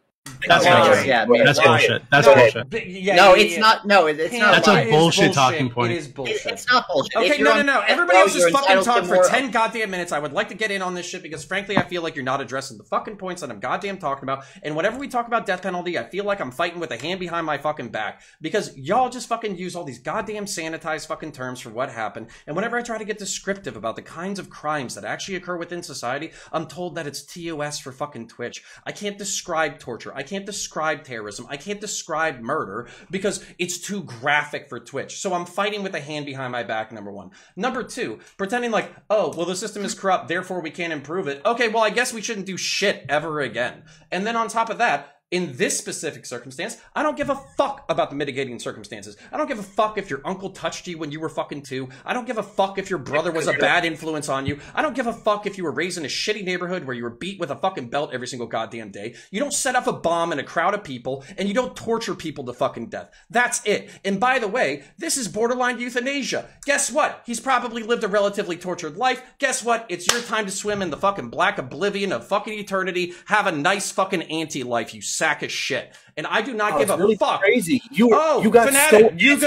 That's bullshit. That's bullshit. No, it's not. No, it's not. That's a bullshit talking point. It is bullshit. It's not bullshit. Okay, no. Everybody else is fucking talking for 10 goddamn minutes. I would like to get in on this shit because, frankly, I feel like you're not addressing the fucking points that I'm goddamn talking about. And whenever we talk about death penalty, I feel like I'm fighting with a hand behind my fucking back because y'all just fucking use all these goddamn sanitized fucking terms for what happened. And whenever I try to get descriptive about the kinds of crimes that actually occur within society, I'm told that it's TOS for fucking Twitch. I can't describe torture. I can't describe terrorism. I can't describe murder because it's too graphic for Twitch. So I'm fighting with a hand behind my back, number one. Number two, pretending like, oh, well, the system is corrupt, therefore we can't improve it. Okay, well, I guess we shouldn't do shit ever again. And then on top of that, in this specific circumstance, I don't give a fuck about the mitigating circumstances. I don't give a fuck if your uncle touched you when you were fucking 2. I don't give a fuck if your brother was a bad influence on you. I don't give a fuck if you were raised in a shitty neighborhood where you were beat with a fucking belt every single goddamn day. You don't set off a bomb in a crowd of people, and you don't torture people to fucking death. That's it. And by the way, this is borderline euthanasia. Guess what? He's probably lived a relatively tortured life. Guess what? It's your time to swim in the fucking black oblivion of fucking eternity. Have a nice fucking anti-life, you sack of shit. And I do not give a fuck. Crazy. You got Fanatic, so you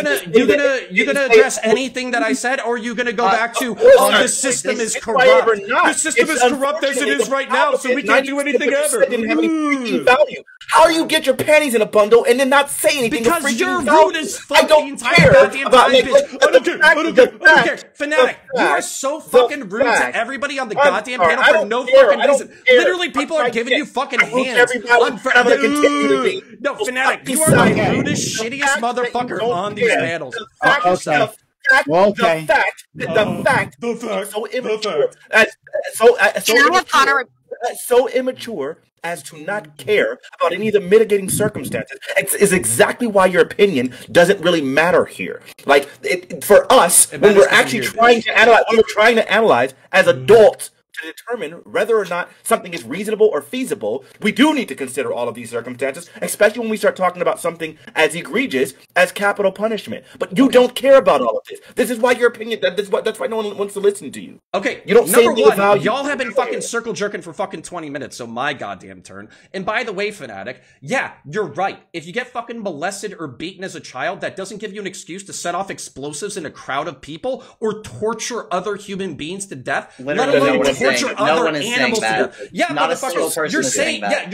gonna address anything that I said, or are you gonna go back to the system is corrupt? The system is corrupt as it is right now, so we can't do anything ever. Didn't have any freaking value. How do you get your panties in a bundle and then not say anything? Because you're rude as fuck the entire goddamn time, bitch. I don't care. Fanatic, you are so fucking rude to everybody on the goddamn panel for no fucking reason. Literally, people are giving you fucking hands. No, Fanatic, you are the rudest, shittiest motherfucker on these panels. The fact so immature so immature as to not care about any of the mitigating circumstances is exactly why your opinion doesn't really matter here. Like for us, when we're actually trying to analyze as adults to determine whether or not something is reasonable or feasible, we do need to consider all of these circumstances, especially when we start talking about something as egregious as capital punishment. But you don't care about all of this. This is why your opinion, that's why no one wants to listen to you. Okay, you don't number one, y'all have been fucking circle jerking for fucking 20 minutes, so my goddamn turn. And by the way, Fanatic, yeah, you're right. If you get fucking molested or beaten as a child, that doesn't give you an excuse to set off explosives in a crowd of people or torture other human beings to death. Let alone torture other animals to death. Yeah, not motherfuckers. You're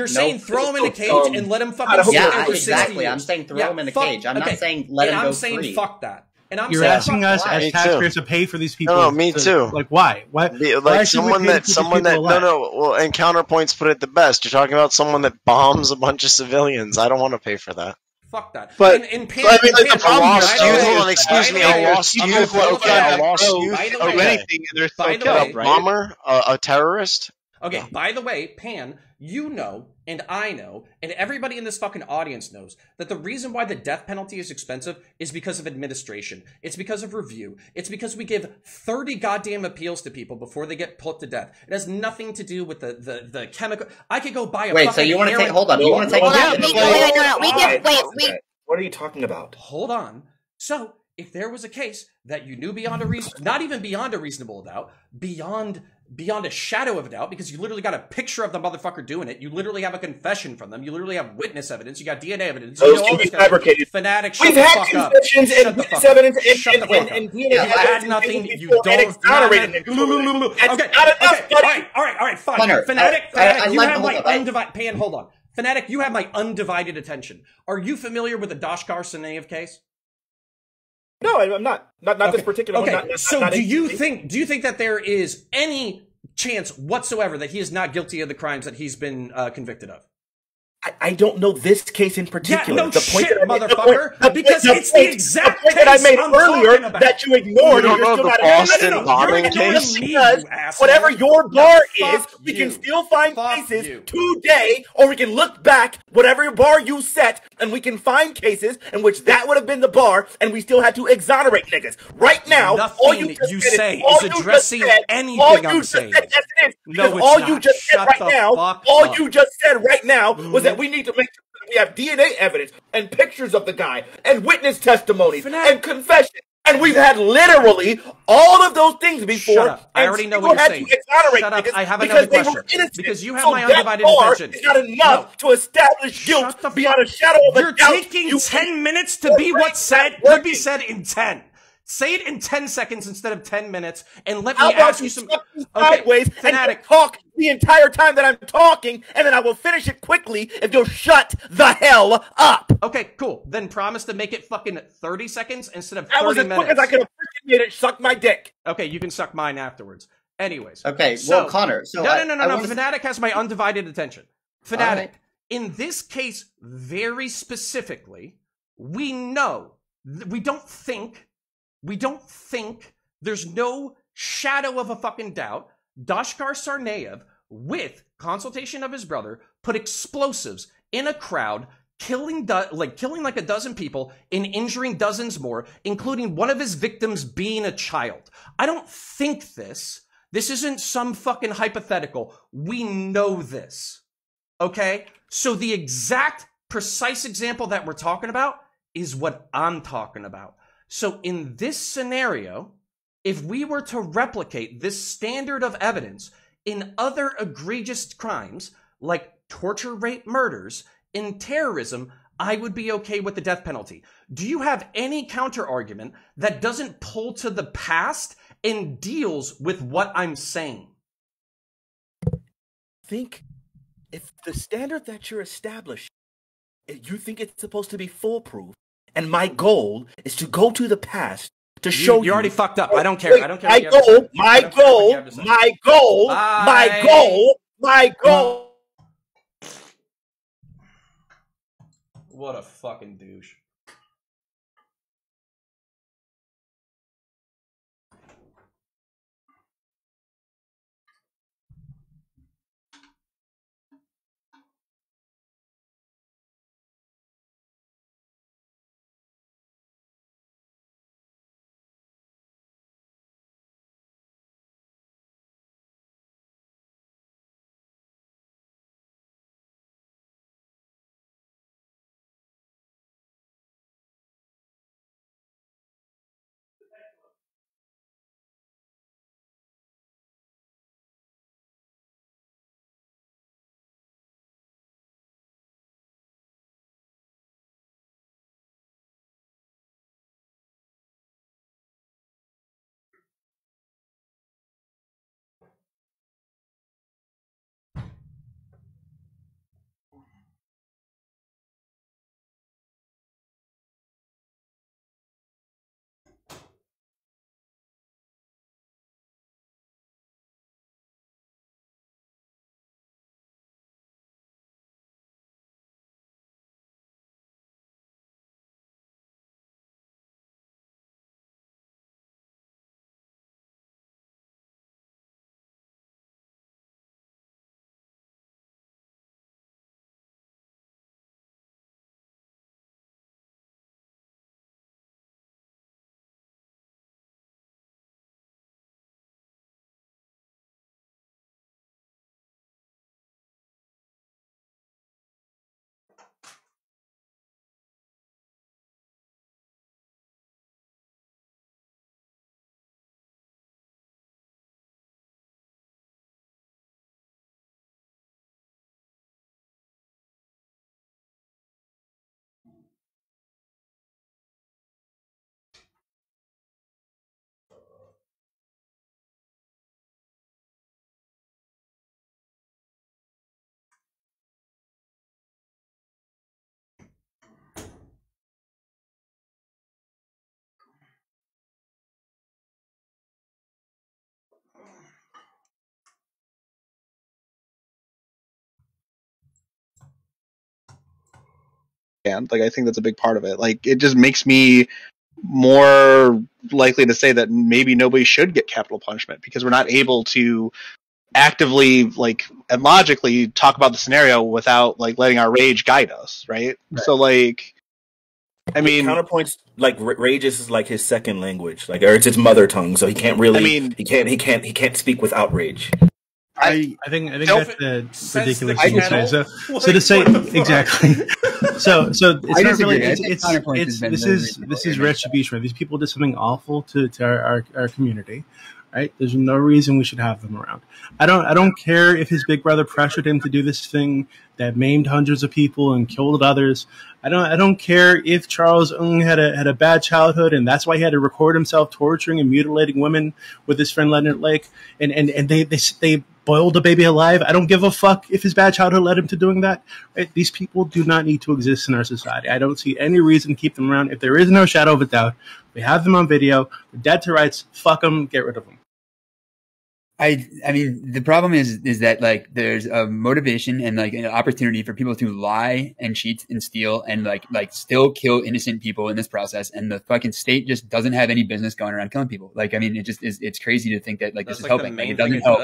saying throw him in a cage and let him fucking sit there for 60 years. I'm saying throw him in a cage. I'm not saying let him go free. I'm saying fuck that. And you're asking us as taxpayers to pay for these people. No, me too. Like, why? Like someone that well, and Counterpoints put it the best. You're talking about someone that bombs a bunch of civilians. I don't want to pay for that. Fuck that. But I lost youth. Hold on, excuse me. I lost youth. Okay, I lost youth. Anything, and they're still killed, right? Bomber, a terrorist. Okay, by the way, Pan, you know, and I know, and everybody in this fucking audience knows that the reason why the death penalty is expensive is because of administration. It's because of review. It's because we give 30 goddamn appeals to people before they get put to death. It has nothing to do with the chemical. I could go buy a Wait, so you want to take, hold on, you want to take What are you talking about? Hold on. So, if there was a case that you knew beyond a reason, not even beyond a reasonable doubt, beyond a shadow of a doubt, because you literally got a picture of the motherfucker doing it, you literally have a confession from them, you literally have witness evidence, you got DNA evidence, those can be fabricated. Fanatic, shut the fuck up. Shut the fuck up. Shut the fuck up. You add nothing, you don't. Okay, all right, fine. Fanatic, you have my undivided, Pan, hold on. Fanatic, you have my undivided attention. Are you familiar with the Dashkar Saneyev case? No, I'm not. Not this particular one. So do you think that there is any chance whatsoever that he is not guilty of the crimes that he's been convicted of? I don't know this case in particular. Yeah, no shit, motherfucker. Because it's the exact case that I made earlier that you ignored. You don't know the Boston bombing case? Because whatever your bar is, we can still find cases today, or we can look back, whatever bar you set, and we can find cases in which that would have been the bar, and we still had to exonerate niggas. Right now, nothing all you you say is addressing anything I'm saying. No, all you just said right now, you just said right now was that we need to make sure that we have DNA evidence and pictures of the guy and witness testimonies and confession. And we've had literally all of those things before. Shut up. I already know what you're saying. Shut up. I have another question. Because you have my undivided attention. It's not enough to establish guilt beyond a shadow of a doubt. You're taking 10 minutes to be what's said. Could be said in 10. Say it in 10 seconds instead of 10 minutes, and let me ask you some. Sideways and talk the entire time that I'm talking, and then I will finish it quickly if you'll shut the hell up. Okay, cool. Then promise to make it fucking 30 seconds instead of 30 minutes. That was as quick as I could have freaking made it suck my dick. Okay, you can suck mine afterwards. Anyways. Okay, well, Connor. So no. Fanatic has my undivided attention. Fanatic, in this case, very specifically, we know, we don't think, there's no shadow of a fucking doubt, Dashkar Sarnaev, with consultation of his brother, put explosives in a crowd, killing like a dozen people and injuring dozens more, including one of his victims being a child. I don't think this. This isn't some fucking hypothetical. We know this. Okay? So the exact precise example that we're talking about is what I'm talking about. So in this scenario, if we were to replicate this standard of evidence in other egregious crimes like torture, rape, murders, in terrorism, I would be okay with the death penalty. Do you have any counter argument that doesn't pull to the past and deals with what I'm saying? Think if the standard that you're establishing, you think it's supposed to be foolproof, and my goal is to go to the past to show you. You already fucked up. I don't care. I don't care. My goal. What a fucking douche. Like, I think that's a big part of it. Like, it just makes me more likely to say that maybe nobody should get capital punishment because we're not able to actively like and logically talk about the scenario without like letting our rage guide us, right? So like, I mean, counterpoints like rage is like his second language, like, or it's his mother tongue, so he can't really. I mean, he can't speak with outrage. I think that's ridiculous thing to say. So to say exactly. So it's not really. This is retribution. Right? These people did something awful to our community. Right? There's no reason we should have them around. I don't care if his big brother pressured him to do this thing that maimed hundreds of people and killed others. I don't care if Charles Ng had a bad childhood and that's why he had to record himself torturing and mutilating women with his friend Leonard Lake and they boiled a baby alive. I don't give a fuck if his bad childhood led him to doing that. Right? These people do not need to exist in our society. I don't see any reason to keep them around. If there is no shadow of a doubt, we have them on video. They're dead to rights. Fuck them. Get rid of them. I mean, the problem is that like there's a motivation and like an opportunity for people to lie and cheat and steal and like still kill innocent people in this process. And the fucking state just doesn't have any business going around killing people. Like, I mean, it just is, it's crazy to think that like this is helping. Like, it doesn't help.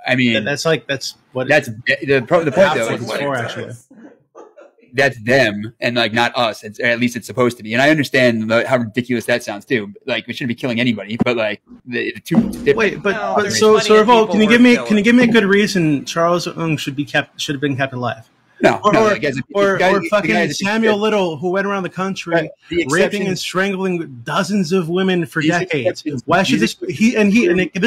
I mean, that's the point though. It's for actually. That's them and like not us. Or at least it's supposed to be. And I understand how ridiculous that sounds too. Like we shouldn't be killing anybody, but like the two different. Wait, but so Revolt, can you give me a good reason Charles Ng should have been kept alive? No, or fucking Samuel Little, who went around the country raping and strangling dozens of women for decades. Why should this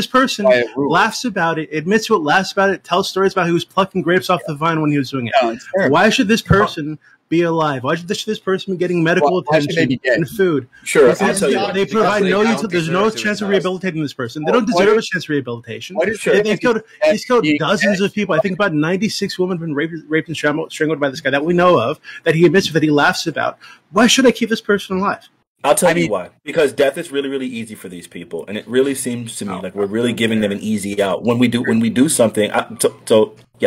person laughs about it, admits to it, laughs about it, tells stories about he was plucking grapes off the vine when he was doing it. Why should this person be alive? Why should this person be getting medical attention and food? Sure, they provide there's no chance of rehabilitating this person. They don't deserve a chance of rehabilitation. He's killed dozens of people. I think about 96 women have been raped and strangled by this guy that we know of, that he admits that he laughs about. Why should I keep this person alive? I'll tell you why. Because death is really, really easy for these people, and it really seems to me like we're really giving them an easy out when we do something. I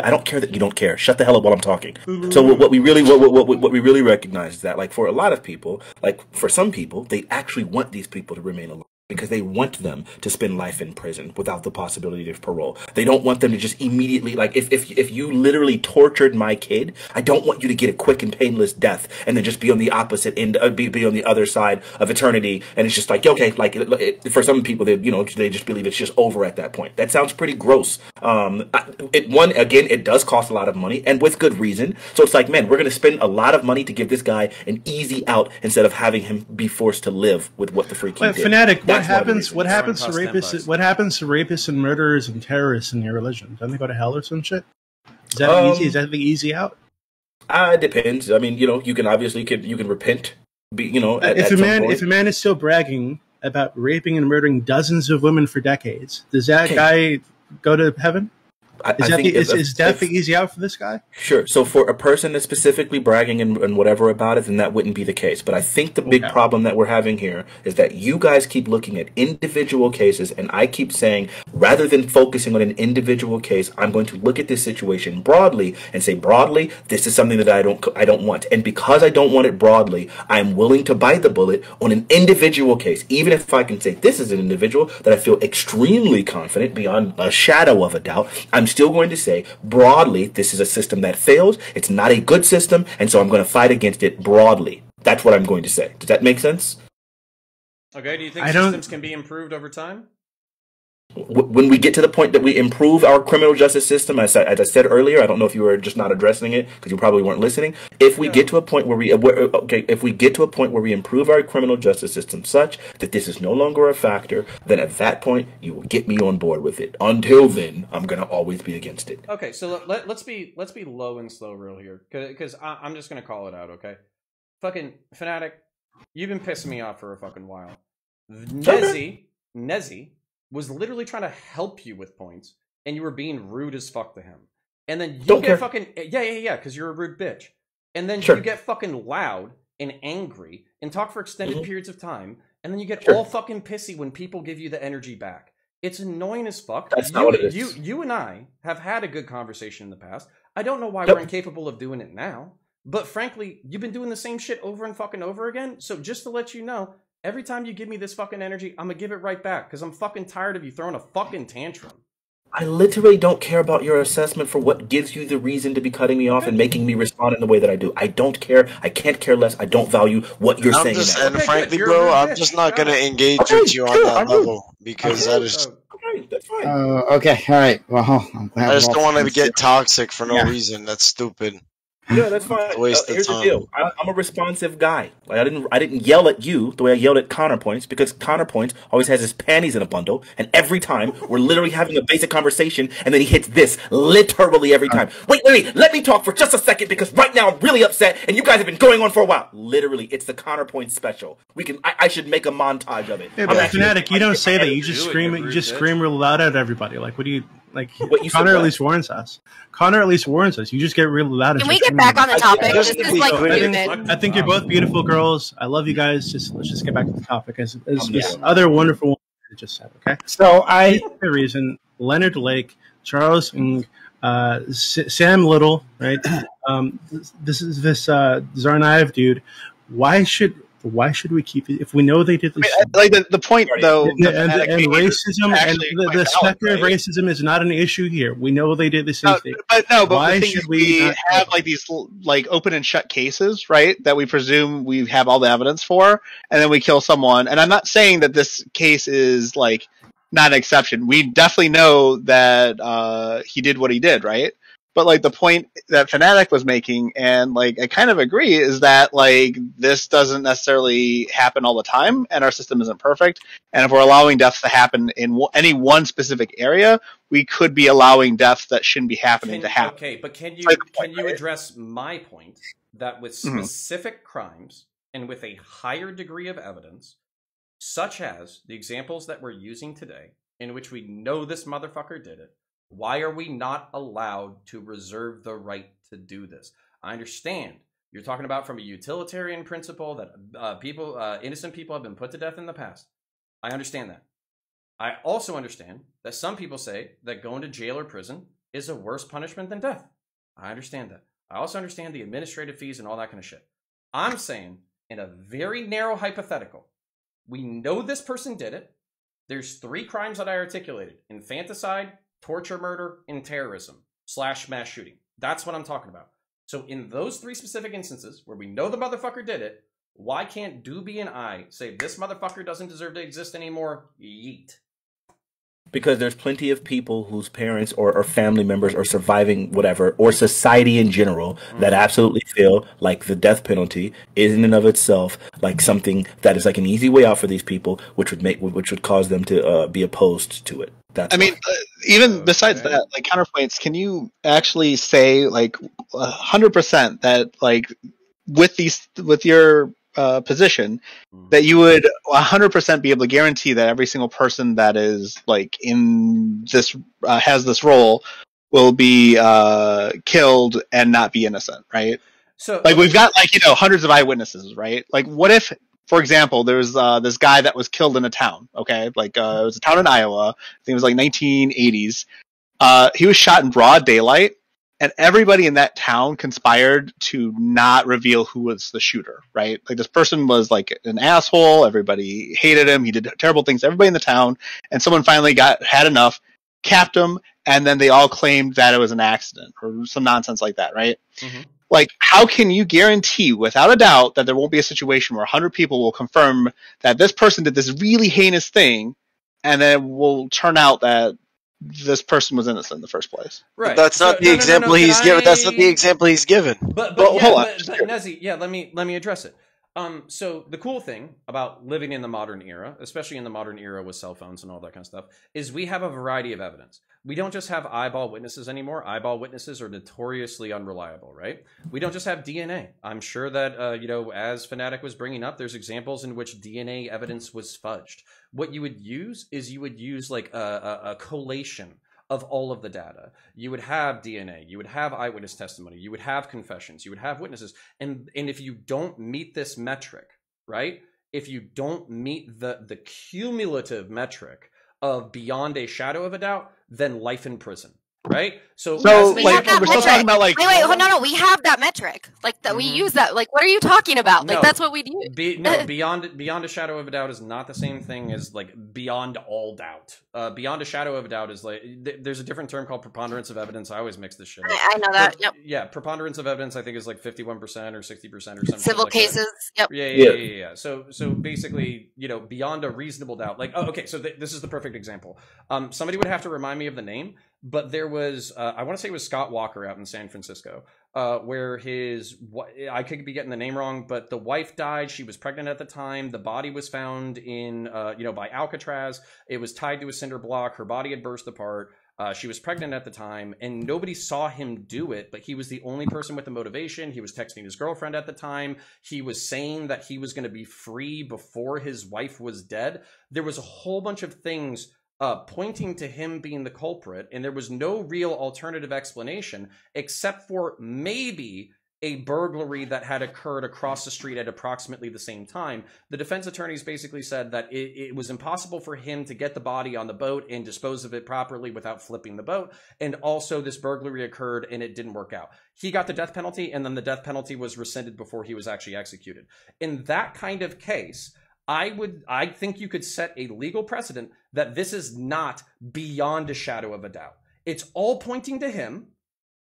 don't care that you don't care. Shut the hell up while I'm talking. So what we really recognize is that, like, for a lot of people, like for some people, they actually want these people to remain alive because they want them to spend life in prison without the possibility of parole. They don't want them to just immediately, like, if you literally tortured my kid, I don't want you to get a quick and painless death and then just be on the opposite end, be on the other side of eternity. And it's just like, okay, like for some people, they just believe it's just over at that point. That sounds pretty gross. It does cost a lot of money, and with good reason. So it's like, man, we're going to spend a lot of money to give this guy an easy out instead of having him be forced to live with what the freak he did. Fanatic, what happens to rapists? What happens to rapists and murderers and terrorists in your religion? Don't they go to hell or some shit? Is that easy? Is that the easy out? It depends. I mean, you can obviously repent. If a man is still bragging about raping and murdering dozens of women for decades, does that guy go to heaven? Is death the easy out for this guy? Sure. So for a person that's specifically bragging and whatever about it, then that wouldn't be the case. But I think the big problem that we're having here is that you guys keep looking at individual cases, and I keep saying, rather than focusing on an individual case, I'm going to look at this situation broadly and say, broadly, this is something that I don't want. And because I don't want it broadly, I'm willing to bite the bullet on an individual case, even if I can say this is an individual that I feel extremely confident beyond a shadow of a doubt. I'm still going to say broadly, this is a system that fails. It's not a good system, and so I'm going to fight against it broadly. That's what I'm going to say. Does that make sense? Okay, do you think systems can be improved over time? When we get to the point that we improve our criminal justice system, as I said earlier, I don't know if you were just not addressing it because you probably weren't listening. If we get to a point where we improve our criminal justice system such that this is no longer a factor, then at that point you will get me on board with it. Until then, I'm gonna always be against it. Okay, so let's be low and slow real here, because I'm just gonna call it out. Okay, fucking Fanatic, you've been pissing me off for a fucking while. Nezzy was literally trying to help you with points, and you were being rude as fuck to him. And then you get fucking because you're a rude bitch. And then you get fucking loud and angry and talk for extended periods of time, and then you get all fucking pissy when people give you the energy back. It's annoying as fuck. That's not what it is. You and I have had a good conversation in the past. I don't know why we're incapable of doing it now, but frankly, you've been doing the same shit over and fucking over again. So just to let you know, every time you give me this fucking energy, I'm gonna give it right back because I'm fucking tired of you throwing a fucking tantrum. I literally don't care about your assessment for what gives you the reason to be cutting me off and making me respond in the way that I do. I don't care. I can't care less. I don't value what you're saying. Frankly, bro, I'm just not going to engage with you on that level because that is. Okay, that's fine. Okay, all right. Well, I'm glad I just don't want to get toxic for no reason. That's stupid. Yeah, that's fine. Waste Here's of the time. deal. I'm a responsive guy. Like I didn't yell at you the way I yelled at Counterpoints because Counterpoints always has his panties in a bundle, and every time we're literally having a basic conversation, and then he hits this literally every time. Wait, let me talk for just a second because right now I'm really upset, and you guys have been going on for a while. Literally, it's the Counterpoint special. I should make a montage of it. Fanatic, you don't say that. You just scream. You just scream real loud at everybody. Like, what do you? Like, Connor at least warns us. Connor at least warns us. You just get real loud. Can we get back on the topic? This is like I think you're both beautiful girls. I love you guys. Let's just get back to the topic. As other wonderful women just said. Okay. So the reason Leonard Lake, Charles, and Sam Little, right? This Zarnaev dude. Why should we keep it if we know they did this? Like the point though, and racism and the specter of racism is not an issue here. We know they did the same thing. But why should we have like these like open and shut cases, right? That we presume we have all the evidence for, and then we kill someone. And I'm not saying that this case is like not an exception. We definitely know that he did what he did, right? But like the point that Fanatic was making, and like I kind of agree, is that like this doesn't necessarily happen all the time, and our system isn't perfect. And if we're allowing deaths to happen in any one specific area, we could be allowing deaths that shouldn't be happening to happen. Okay, but can you address my point that with specific crimes and with a higher degree of evidence, such as the examples that we're using today, in which we know this motherfucker did it, why are we not allowed to reserve the right to do this? I understand you're talking about from a utilitarian principle that innocent people have been put to death in the past. I understand that. I also understand that some people say that going to jail or prison is a worse punishment than death. I understand that. I also understand the administrative fees and all that kind of shit. I'm saying in a very narrow hypothetical, we know this person did it. There's 3 crimes that I articulated: infanticide, torture, murder, and terrorism / mass shooting. That's what I'm talking about. So in those 3 specific instances where we know the motherfucker did it, why can't Doobie and I say this motherfucker doesn't deserve to exist anymore? Yeet. Because there's plenty of people whose parents or family members are surviving whatever, or society in general, that absolutely feel like the death penalty is in and of itself like something that is like an easy way out for these people, which would cause them to be opposed to it. That's even besides that, like counterpoints, can you actually say like 100% that like with your position that you would 100% be able to guarantee that every single person that is like in this has this role will be killed and not be innocent, right? So like we've got like hundreds of eyewitnesses, right? Like what if, for example, there's this guy that was killed in a town, okay? Like it was a town in Iowa. I think it was like 1980s. He was shot in broad daylight, and everybody in that town conspired to not reveal who was the shooter, right? Like this person was like an asshole. Everybody hated him. He did terrible things to everybody in the town, and someone finally had enough, capped him, and then they all claimed that it was an accident or some nonsense like that, right? Mm-hmm. Like, how can you guarantee without a doubt that there won't be a situation where 100 people will confirm that this person did this really heinous thing, and then it will turn out that this person was innocent in the first place? Right. That's not the example he's given. That's not the example he's given. But hold on. Nezzy, let me address it. So the cool thing about living in the modern era, especially in the modern era with cell phones and all that kind of stuff, is we have a variety of evidence. We don't just have eyeball witnesses anymore. Eyeball witnesses are notoriously unreliable, right? We don't just have DNA. I'm sure that, as Fanatic was bringing up, there's examples in which DNA evidence was fudged. What you would use is like a collation of all of the data. You would have DNA, you would have eyewitness testimony, you would have confessions, you would have witnesses. And if you don't meet this metric, right? If you don't meet the cumulative metric of beyond a shadow of a doubt, then life in prison. right? So like we're still talking about like wait, no, we have that metric, like that we use that. Like, what are you talking about? Like, that's what we do. Beyond a shadow of a doubt is not the same thing as like beyond all doubt. Beyond a shadow of a doubt is like there's a different term called preponderance of evidence. I always mix this shit up. I know that. Yep. Yeah, preponderance of evidence I think is like 51% or 60% or something. Civil cases. That. Yep. Yeah. So basically, beyond a reasonable doubt. Like, okay, so this is the perfect example. Somebody would have to remind me of the name. But there was, I want to say it was Scott Walker out in San Francisco, where I could be getting the name wrong, but the wife died. She was pregnant at the time. The body was found in, by Alcatraz. It was tied to a cinder block. Her body had burst apart. She was pregnant at the time, and nobody saw him do it, but he was the only person with the motivation. He was texting his girlfriend at the time. He was saying that he was going to be free before his wife was dead. There was a whole bunch of things pointing to him being the culprit, and there was no real alternative explanation except for maybe a burglary that had occurred across the street at approximately the same time. The defense attorneys basically said that it was impossible for him to get the body on the boat and dispose of it properly without flipping the boat, and also this burglary occurred and it didn't work out. He got the death penalty, and then the death penalty was rescinded before he was actually executed. In that kind of case, I think you could set a legal precedent that this is not beyond a shadow of a doubt. It's all pointing to him.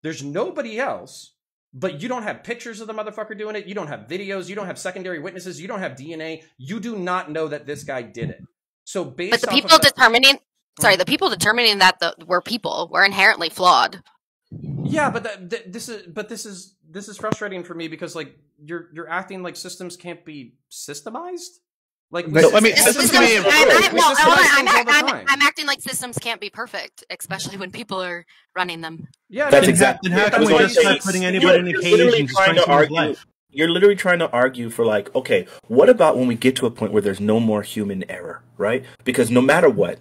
There's nobody else, but you don't have pictures of the motherfucker doing it. You don't have videos. You don't have secondary witnesses. You don't have DNA. You do not know that this guy did it. So based the people determining that were people were inherently flawed. Yeah, but this is frustrating for me because like you're acting like systems can't be systemized. Like, I'm acting like systems can't be perfect, especially when people are running them. Yeah, that's exactly. How can we just start putting anybody in a cage and just argue? You're literally trying to argue for like, okay, what about when we get to a point where there's no more human error, right? Because no matter what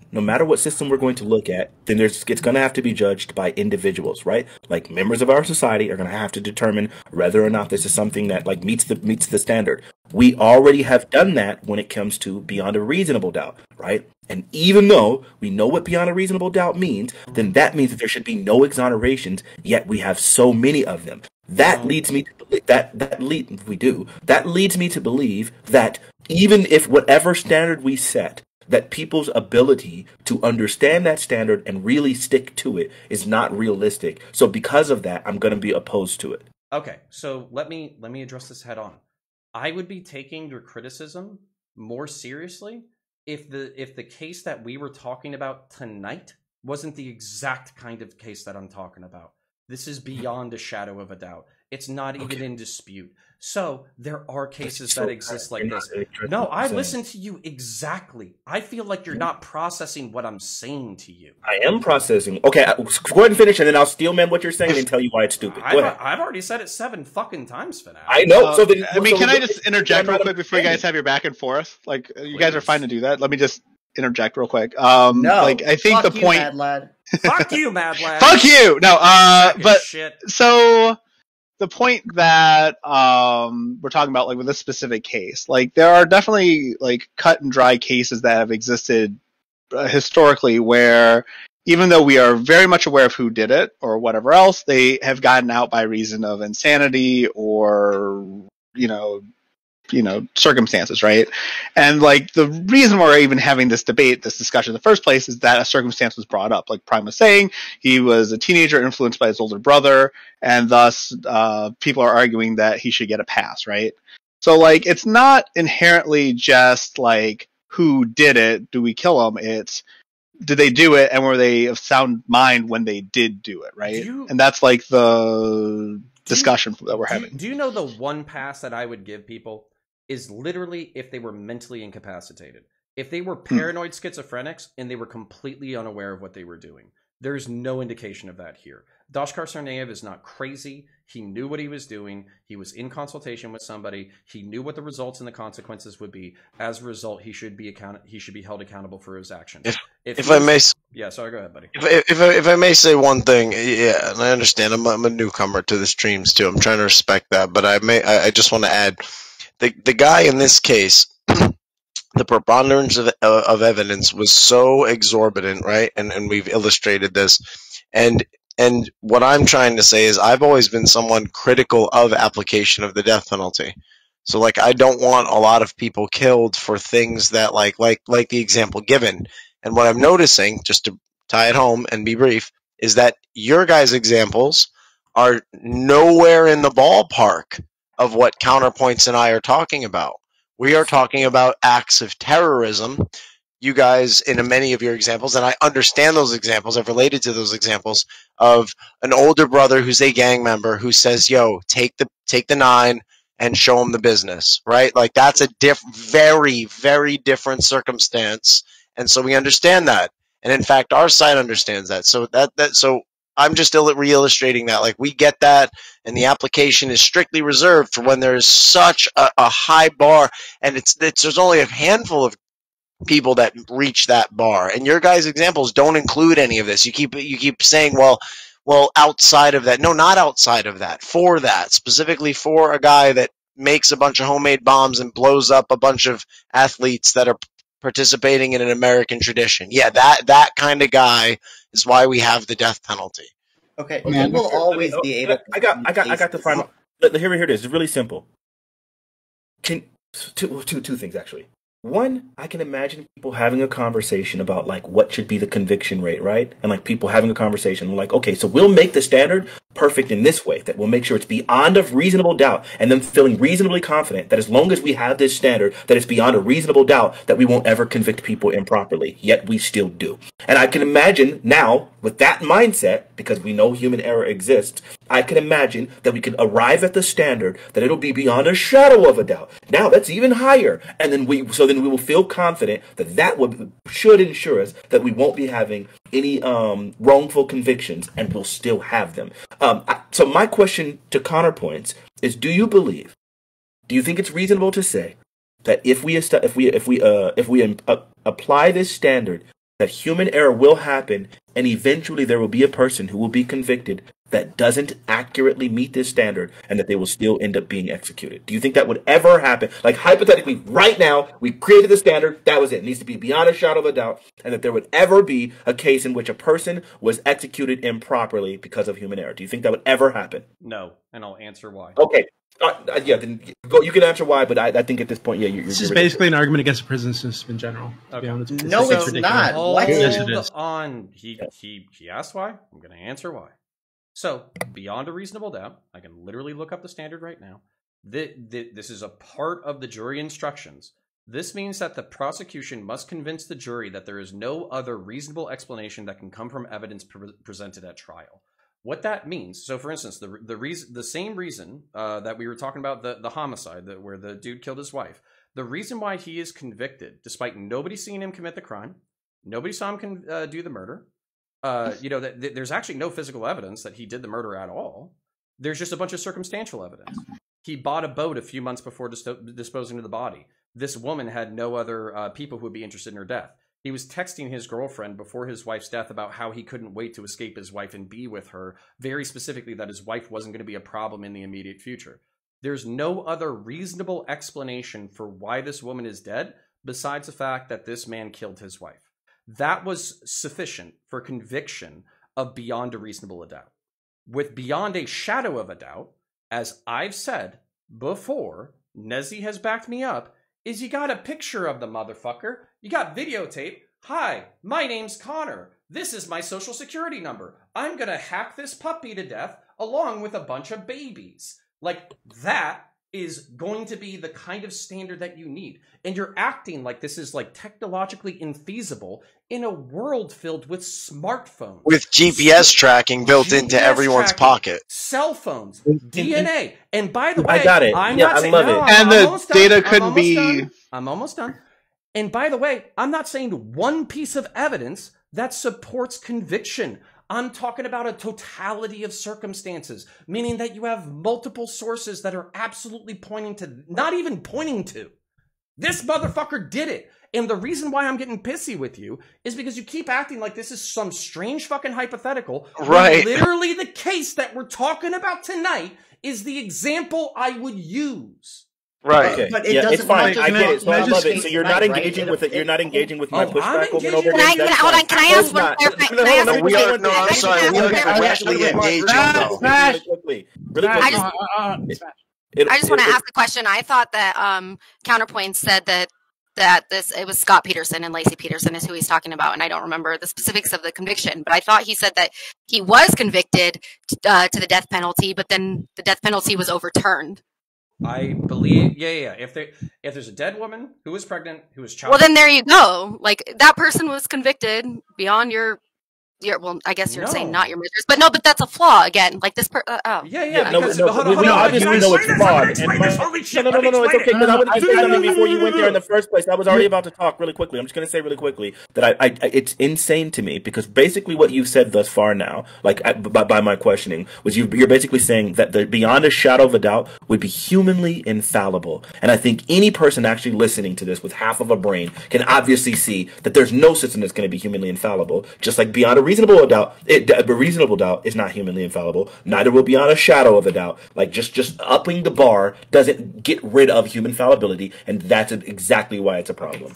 system we're going to look at, then it's going to have to be judged by individuals, right? Like members of our society are going to have to determine whether or not this is something that like meets the standard. We already have done that when it comes to beyond a reasonable doubt, right? And even though we know what beyond a reasonable doubt means, then that means that there should be no exonerations, yet we have so many of them. That leads me to believe that leads me to believe that even if whatever standard we set, that people's ability to understand that standard and really stick to it is not realistic. So because of that, I'm going to be opposed to it. Okay, so let me address this head on. I would be taking your criticism more seriously if the case that we were talking about tonight wasn't the exact kind of case that I'm talking about. This is beyond a shadow of a doubt. It's not even in dispute. So there are cases that exist like this. No, I listened to you exactly. I feel like you're not processing what I'm saying to you. I am processing. Okay, go ahead and finish, and then I'll steel man what you're saying and tell you why it's stupid. I've already said it 7 fucking times for that. I know. Can I just interject real quick before you guys have your back and forth? Like, you guys are fine to do that. Let me just interject real quick. No, like I think the point. Mad lad. Fuck you, Mad Lad. Fuck you. No. But shit. So the point that we're talking about, like with this specific case, like there are definitely like cut and dry cases that have existed historically where even though we are very much aware of who did it or whatever else, they have gotten out by reason of insanity or circumstances, right? And like the reason we're even having this discussion in the first place is that a circumstance was brought up. Like Prime was saying, he was a teenager influenced by his older brother, and thus people are arguing that he should get a pass, right? So like it's not inherently just like who did it, do we kill him? It's did they do it, and were they of sound mind when they did do it, right? And that's like the discussion that we're having. Do you know the one pass that I would give people is literally if they were mentally incapacitated. If they were paranoid schizophrenics and they were completely unaware of what they were doing. There's no indication of that here. Dashkar Sarnaev is not crazy. He knew what he was doing. He was in consultation with somebody. He knew what the results and the consequences would be. As a result, he should be held accountable for his actions. If I may, yeah, sorry, go ahead, buddy. If I may say one thing, yeah, and I understand. I'm a newcomer to the streams too. I'm trying to respect that, but I just want to add, the guy in this case, the preponderance of evidence was so exorbitant, right? And we've illustrated this. And And what I'm trying to say is I've always been someone critical of application of the death penalty. So, like, I don't want a lot of people killed for things that, like the example given. And what I'm noticing, just to tie it home and be brief, is that your guys' examples are nowhere in the ballpark of what Counterpoints and I are talking about. We are talking about acts of terrorism. You guys, in many of your examples, and I understand those examples, I've related to those examples of an older brother who's a gang member who says, "Yo, take the 9 and show him the business," right? Like, that's a very, very different circumstance, and so we understand that. And in fact, our side understands that. So so I'm just re-illustrating that. Like, we get that, and the application is strictly reserved for when there's such a high bar, and there's only a handful of people that reach that bar, and your guys' examples don't include any of this. You keep saying, well, outside of that. No, not outside of that. For that, specifically for a guy that makes a bunch of homemade bombs and blows up a bunch of athletes that are participating in an American tradition. Yeah, that kind of guy is why we have the death penalty. Okay, man, we'll always be able. I got the final. Here it is. It's really simple. Two things actually. One, I can imagine people having a conversation about, like, what should be the conviction rate, right? And, like, people having a conversation like, okay, so we'll make the standard perfect in this way, that we'll make sure it's beyond a reasonable doubt, and them feeling reasonably confident that as long as we have this standard, that it's beyond a reasonable doubt that we won't ever convict people improperly, yet we still do. And I can imagine now, with that mindset, because we know human error exists, I can imagine that we can arrive at the standard that it'll be beyond a shadow of a doubt. Now that's even higher, and then we will feel confident that should ensure us that we won't be having any wrongful convictions, and we'll still have them. So my question to Counterpoints is: do you think it's reasonable to say that if we apply this standard, that human error will happen, and eventually there will be a person who will be convicted that doesn't accurately meet this standard, and that they will still end up being executed? Do you think that would ever happen? Like, hypothetically, right now, we created the standard, that was it. It needs to be beyond a shadow of a doubt, and that there would ever be a case in which a person was executed improperly because of human error. Do you think that would ever happen? No, and I'll answer why. Okay. Yeah, then you can answer why, but I think at this point, yeah, this is basically an argument against the prison system in general. Okay. No, it's not. Yes, it is. He asked why. I'm going to answer why. So, beyond a reasonable doubt, I can literally look up the standard right now. This is a part of the jury instructions. This means that the prosecution must convince the jury that there is no other reasonable explanation that can come from evidence presented at trial. What that means, so for instance, the same reason that we were talking about the homicide, where the dude killed his wife, the reason why he is convicted, despite nobody seeing him commit the crime, nobody saw him do the murder, there's actually no physical evidence that he did the murder at all. There's just a bunch of circumstantial evidence. He bought a boat a few months before disposing of the body. This woman had no other people who would be interested in her death. He was texting his girlfriend before his wife's death about how he couldn't wait to escape his wife and be with her, very specifically that his wife wasn't going to be a problem in the immediate future. There's no other reasonable explanation for why this woman is dead besides the fact that this man killed his wife. That was sufficient for conviction of beyond a reasonable doubt. With beyond a shadow of a doubt, as I've said before, Nezzy has backed me up, is you got a picture of the motherfucker, you got videotape. Hi, my name's Connor. This is my social security number. I'm gonna hack this puppy to death along with a bunch of babies. Like, that is going to be the kind of standard that you need. And you're acting like this is, like, technologically infeasible in a world filled with smartphones. With GPS tracking built into everyone's pocket. Cell phones, DNA. And by the way, I got it. I'm yeah, not I saying, love no, it. And the data couldn't be... I'm almost done. And by the way, I'm not saying one piece of evidence that supports conviction. I'm talking about a totality of circumstances, meaning that you have multiple sources that are absolutely pointing to, not even pointing to, this motherfucker did it. And the reason why I'm getting pissy with you is because you keep acting like this is some strange fucking hypothetical. Right. Literally the case that we're talking about tonight is the example I would use. Right. Okay. But it yeah, doesn't it's fine. matter. I get it. So I love it. Just So you're not engaging with it. You're not engaging with my pushback over and over Can I, again. hold on, can I ask one clarifying? We are. No, I'm sorry. We're actually engaging though. Really quickly. I just want to ask a question. I thought that Counterpoint said that it was Scott Peterson and Lacey Peterson is who he's talking about, and I don't remember the specifics of the conviction, but I thought he said that he was convicted to the death penalty, but then the death penalty was overturned. I believe, yeah. If there's a dead woman who was pregnant, who was child, well, then there you go. Like that person was convicted beyond your. Well, I guess you're saying not your measures, but no, but that's a flaw again. Like this Yeah, we obviously know it's flawed. No, it's okay. Because I wanted to say something before you went there in the first place. I was already about to talk really quickly. I'm just going to say really quickly that it's insane to me because basically what you've said thus far now, like by my questioning, was you're basically saying that the beyond a shadow of a doubt would be humanly infallible. And I think any person actually listening to this with half of a brain can obviously see that there's no system that's going to be humanly infallible. Just like beyond a reasonable doubt, a reasonable doubt is not humanly infallible. Neither will beyond a shadow of a doubt. Like just upping the bar doesn't get rid of human fallibility, and that's exactly why it's a problem.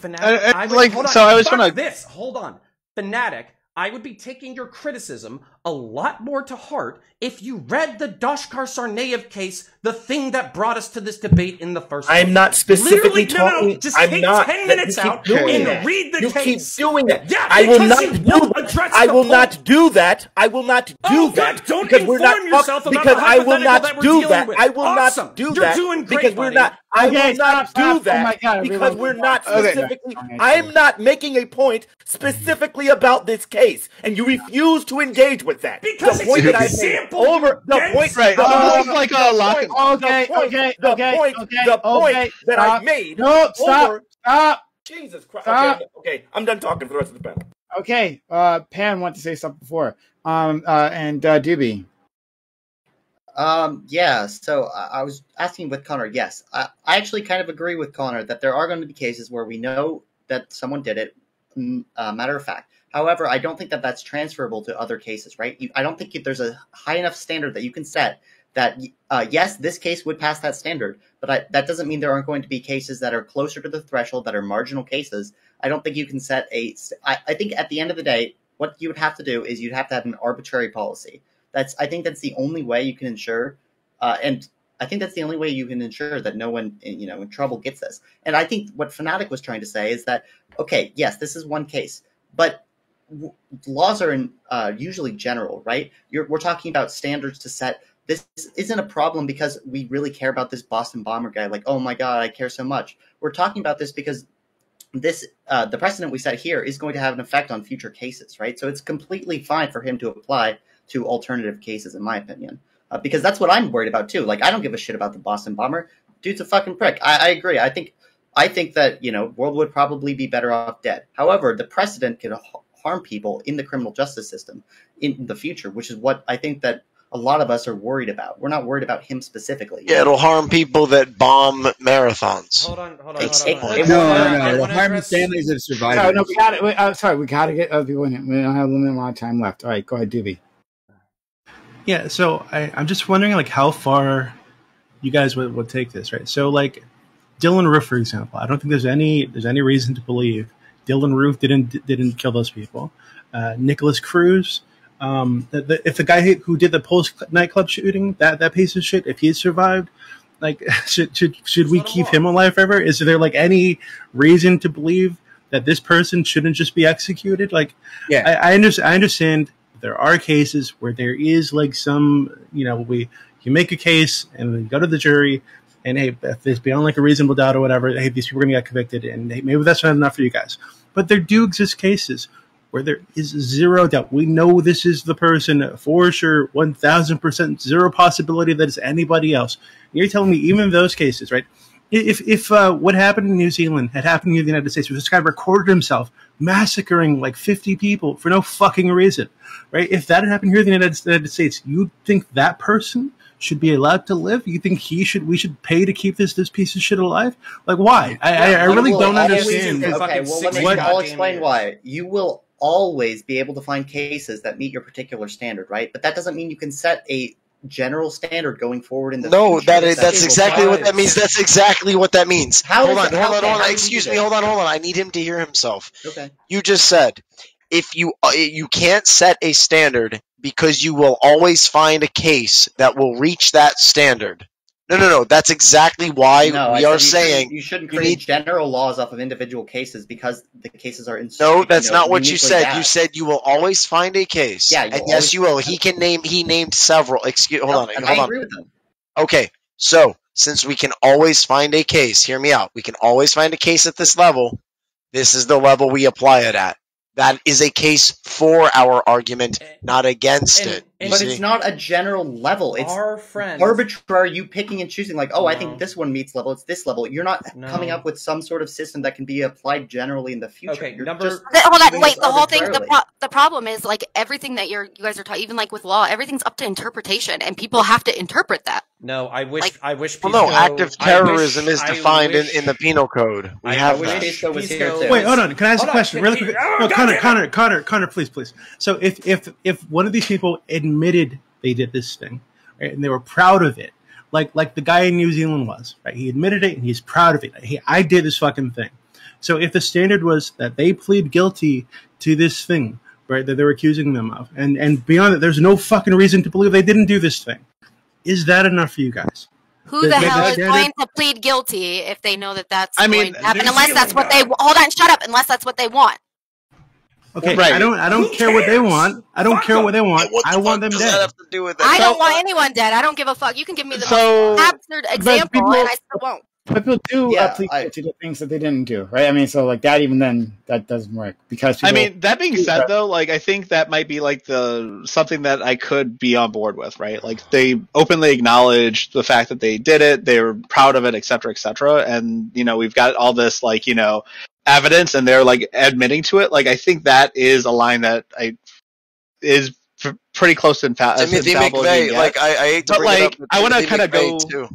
Hold on, Fanatic. I would be taking your criticism a lot more to heart if you read the Doshkar Sarnaev case, the thing that brought us to this debate in the first place. I'm not specifically talking. No. Just take 10 minutes out and read the case. You keep doing that. Yeah, I will not do that. I will not do that. I will not do that. Don't because we're not yourself about because the I will not hypothetical do that that. we're I will awesome. not do You're that doing great, because we're buddy. not. I Okay, will not stop. do that Oh my God, because we're not okay. specifically. I am not making a point specifically about this case, and you refuse to engage with that. Because the point it's that I made over the point. Right. The This is like a lock. The point that I made. No, stop. Jesus Christ. Stop. Okay, I'm done talking for the rest of the panel. Okay, Pam wanted to say something before. And Doobie. Yeah, so I was asking with Connor, yes. I actually kind of agree with Connor that there are going to be cases where we know that someone did it, matter of fact. However, I don't think that that's transferable to other cases, right? I don't think there's a high enough standard that you can set that, yes, this case would pass that standard, but that doesn't mean there aren't going to be cases that are closer to the threshold, that are marginal cases. I don't think you can set I think at the end of the day, what you would have to do is you'd have to have an arbitrary policy. I think that's the only way you can ensure, and I think that's the only way you can ensure that no one, in trouble gets this. And I think what Fanatic was trying to say is that, okay, yes, this is one case, but laws are usually general, right? We're talking about standards to set. This isn't a problem because we really care about this Boston bomber guy. Like, oh my God, I care so much. We're talking about this because the precedent we set here is going to have an effect on future cases, right? So it's completely fine for him to apply to alternative cases, in my opinion, because that's what I'm worried about too. Like, I don't give a shit about the Boston bomber. Dude's a fucking prick. I agree. I think that World would probably be better off dead. However, the precedent could harm people in the criminal justice system in the future, which is what I think that a lot of us are worried about. We're not worried about him specifically. Yeah, it'll harm people that bomb marathons. Hold on. No. It'll harm families of survivors. No, we got it. I'm sorry, we got to get other people in here. We don't have a limited amount of time left. All right, go ahead, Doobie. Yeah, so I'm just wondering, like, how far you guys would take this, right? So, like, Dylan Roof, for example, I don't think there's any reason to believe Dylan Roof didn't kill those people. Nicholas Cruz, if the guy who did the Pulse nightclub shooting, that piece of shit, if he survived, like, should we keep him alive forever? Is there like any reason to believe that this person shouldn't just be executed? Like, yeah, I understand. There are cases where there is like some, you make a case and then you go to the jury and, hey, if there's beyond like a reasonable doubt or whatever, hey, these people are going to get convicted and hey, maybe that's not enough for you guys. But there do exist cases where there is zero doubt. We know this is the person for sure, 1,000%, zero possibility that it's anybody else. And you're telling me even in those cases, right? If what happened in New Zealand had happened in the United States, where this guy recorded himself massacring like 50 people for no fucking reason, right? If that had happened here in the United States, you think that person should be allowed to live? You think we should pay to keep this piece of shit alive? Like, why? I really don't understand. Okay, well, I'll explain why. You will always be able to find cases that meet your particular standard, right? But that doesn't mean you can set a general standard going forward in the No, future. that's exactly what that means. That's exactly what that means. Hold on. Excuse me. Hold on. I need him to hear himself. Okay. You just said if you can't set a standard because you will always find a case that will reach that standard. No. That's exactly why we are saying you shouldn't create general laws off of individual cases because the cases are in. No, that's not what you said. You said you will always find a case. Yeah, and yes, you will. He named several. Hold on. I agree with him. Okay, so since we can always find a case, hear me out. We can always find a case at this level. This is the level we apply it at. That is a case for our argument, not against it. But it's not a general level. It's arbitrary. You picking and choosing, like, I think this one meets level. It's this level. You're not coming up with some sort of system that can be applied generally in the future. Okay, hold on. Wait, the whole thing. The problem is like everything that you guys are talking, even like with law, everything's up to interpretation, and people have to interpret that. No, I wish. Well, no, active terrorism is defined in the penal code. We have that. Wait, hold on. Can I ask a question really quick? No, Connor, please. So if one of these people admitted they did this thing, right, and they were proud of it, like the guy in New Zealand was, right? He admitted it and he's proud of it. Hey, I did this fucking thing. So if the standard was that they plead guilty to this thing, right, that they're accusing them of, and beyond that, there's no fucking reason to believe they didn't do this thing. Is that enough for you guys? Who the hell is going to plead guilty if they know that that's going to happen? Unless that's what they hold on, shut up. Unless that's what they want. Okay, right. I don't care what they want. I don't care what they want. I want them dead. I don't want anyone dead. I don't give a fuck. You can give me the most absurd example, and I still won't. People do plead guilty to things that they didn't do, right? I mean, so like that, even then, that doesn't work because. I mean, that being said, though, like I think that might be like something that I could be on board with, right? Like they openly acknowledge the fact that they did it, they were proud of it, et cetera, and we've got all this evidence, and they're like admitting to it. Like I think that is a line that is pretty close to Timothy McVeigh. Like I hate to bring it up, I want to kind of go. Too.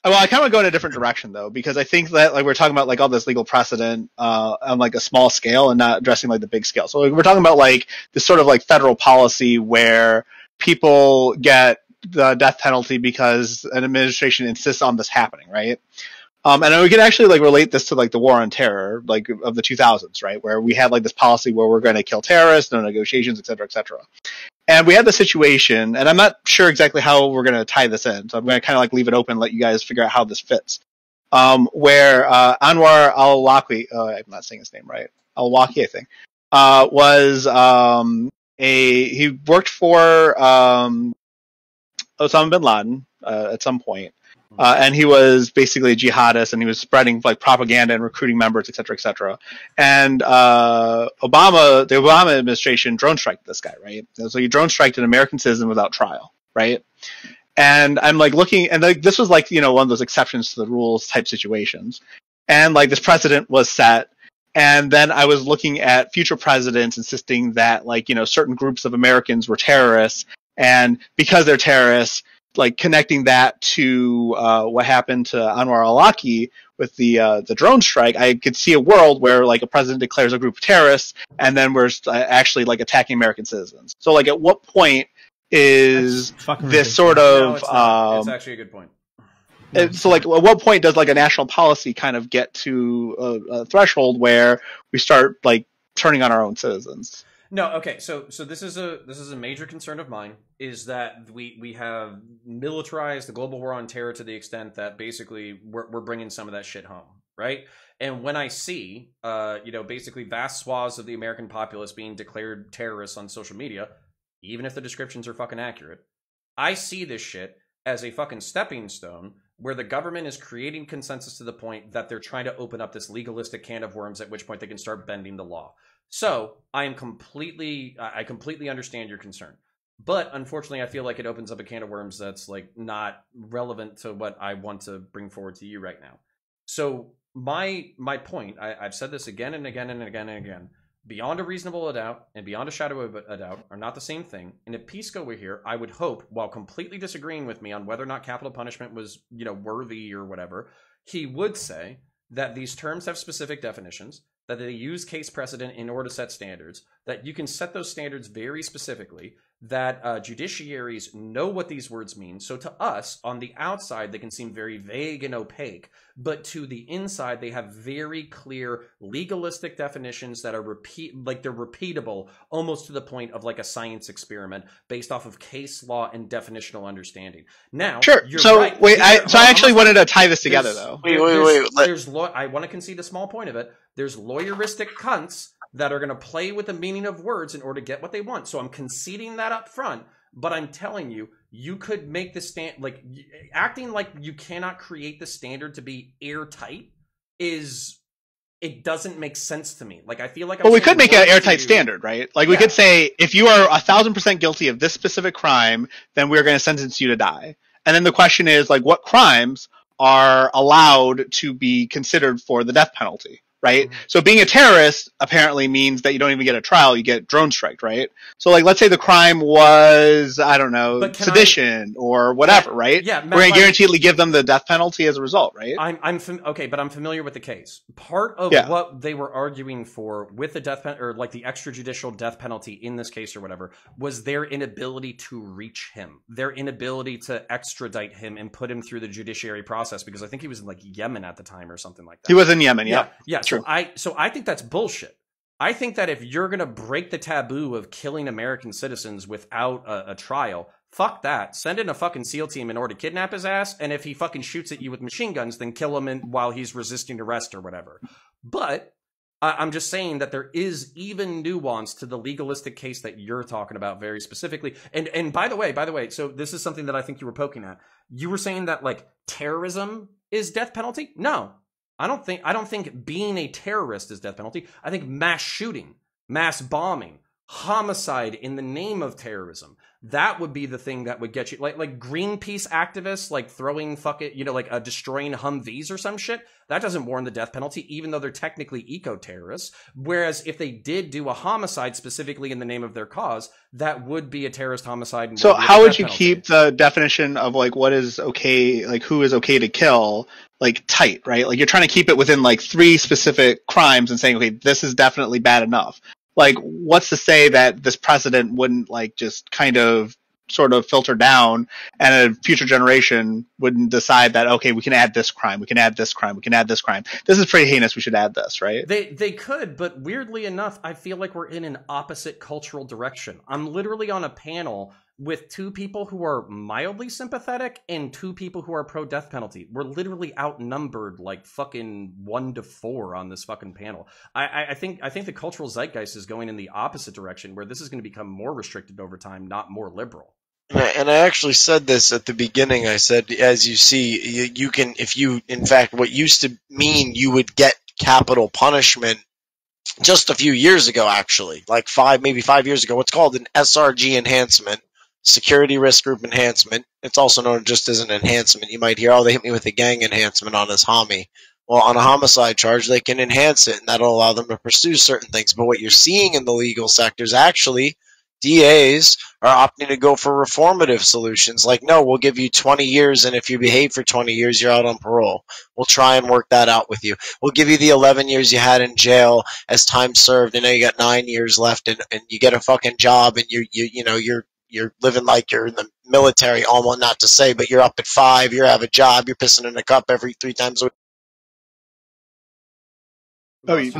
Well, I kind of want to go in a different direction though, because I think that like we're talking about like all this legal precedent on like a small scale and not addressing like the big scale. So like, we're talking about like this sort of like federal policy where people get the death penalty because an administration insists on this happening, right? And we can actually like relate this to like the war on terror, like of the 2000s, right? Where we had like this policy where we're going to kill terrorists, no negotiations, et cetera, et cetera. And we had the situation, and I'm not sure exactly how we're going to tie this in, so I'm going to kind of like leave it open and let you guys figure out how this fits. Where Anwar al-Awlaki, I'm not saying his name right, al-Awlaki, I think, was he worked for Osama bin Laden at some point. And he was basically a jihadist, and he was spreading like propaganda and recruiting members, et cetera, et cetera. And the Obama administration drone striked this guy, right? And so he drone striked an American citizen without trial, right? And I'm like looking, and like this was like one of those exceptions to the rules type situations, and like this precedent was set. And then I was looking at future presidents insisting that like certain groups of Americans were terrorists, and because they're terrorists, like connecting that to what happened to Anwar al-Awlaki with the drone strike, I could see a world where like a president declares a group of terrorists, and then we're actually like attacking American citizens. So like, at what point is this sort of? No, it's actually a good point. So like, at what point does like a national policy kind of get to a threshold where we start like turning on our own citizens? No, okay. So this is a major concern of mine, is that we have militarized the global war on terror to the extent that basically we're bringing some of that shit home, right? And when I see basically vast swaths of the American populace being declared terrorists on social media, even if the descriptions are fucking accurate, I see this shit as a fucking stepping stone where the government is creating consensus to the point that they're trying to open up this legalistic can of worms, at which point they can start bending the law. So I completely understand your concern, but unfortunately I feel like it opens up a can of worms that's like not relevant to what I want to bring forward to you right now. So my point, I've said this again and again and again and again, beyond a reasonable doubt and beyond a shadow of a doubt are not the same thing. And if Pisco were here, I would hope, while completely disagreeing with me on whether or not capital punishment was, worthy or whatever, he would say that these terms have specific definitions, that they use case precedent in order to set standards, that you can set those standards very specifically, that judiciaries know what these words mean. So to us, on the outside, they can seem very vague and opaque, but to the inside, they have very clear legalistic definitions that are they're repeatable, almost to the point of like a science experiment based off of case law and definitional understanding. Now, sure. So right. wait, I actually wanted to tie this together, though. Wait. I want to concede a small point of it. There's lawyeristic cunts that are going to play with the meaning of words in order to get what they want. So I'm conceding that up front, but I'm telling you, you could make the acting like you cannot create the standard to be airtight it doesn't make sense to me. Like, I feel like... Well, we could make an airtight standard, right? Like, we could say, if you are 1,000% guilty of this specific crime, then we're going to sentence you to die. And then the question is, like, what crimes are allowed to be considered for the death penalty? Right? Mm-hmm. So being a terrorist apparently means that you don't even get a trial, you get drone striked, right? So like, let's say the crime was, I don't know, sedition or whatever, right? Yeah. We're going to guaranteedly give them the death penalty as a result, right? Okay, but I'm familiar with the case. Part of what they were arguing for with the death penalty, or like the extrajudicial death penalty in this case or whatever, was their inability to reach him, their inability to extradite him and put him through the judiciary process, because I think he was in like Yemen at the time or something like that. He was in Yemen, yeah. So I think that's bullshit. I think that if you're going to break the taboo of killing American citizens without a trial, fuck that. Send in a fucking SEAL team in order to kidnap his ass, and if he fucking shoots at you with machine guns, then kill him while he's resisting arrest or whatever. But I'm just saying that there is even nuance to the legalistic case that you're talking about very specifically. And by the way, so this is something that I think you were poking at. You were saying that like terrorism is death penalty? No. I don't think being a terrorist is death penalty. I think mass shooting, mass bombing, homicide in the name of terrorism, that would be the thing that would get you, like Greenpeace activists, like throwing like destroying Humvees or some shit. That doesn't warrant the death penalty, even though they're technically eco-terrorists. Whereas if they did do a homicide specifically in the name of their cause, that would be a terrorist homicide. And so how would you keep the definition of like what is okay, like who is okay to kill, like tight, right? Like you're trying to keep it within like 3 specific crimes and saying, okay, this is definitely bad enough. Like, what's to say that this precedent wouldn't like just kind of sort of filter down and a future generation wouldn't decide that, okay, we can add this crime, we can add this crime, we can add this crime. This is pretty heinous, we should add this, right? They could, but weirdly enough, I feel like we're in an opposite cultural direction. I'm literally on a panel with 2 people who are mildly sympathetic and 2 people who are pro-death penalty. We're literally outnumbered like fucking 1 to 4 on this fucking panel. I think the cultural zeitgeist is going in the opposite direction, where this is going to become more restricted over time, not more liberal. And I actually said this at the beginning. I said, as you see, you can, if you, in fact, what used to mean you would get capital punishment just a few years ago, actually, like maybe 5 years ago, what's called an SRG enhancement. Security risk group enhancement. It's also known just as an enhancement. You might hear, oh, they hit me with a gang enhancement on this homie. Well, on a homicide charge, they can enhance it, and that'll allow them to pursue certain things. But what you're seeing in the legal sector is actually DAs are opting to go for reformative solutions. Like, no, we'll give you 20 years, and if you behave for 20 years, you're out on parole. We'll try and work that out with you. We'll give you the 11 years you had in jail as time served, and now you got 9 years left, and you get a fucking job, and you're living like you're in the military, almost, not to say, but you're up at 5, you have a job, you're pissing in a cup every 3 times a week.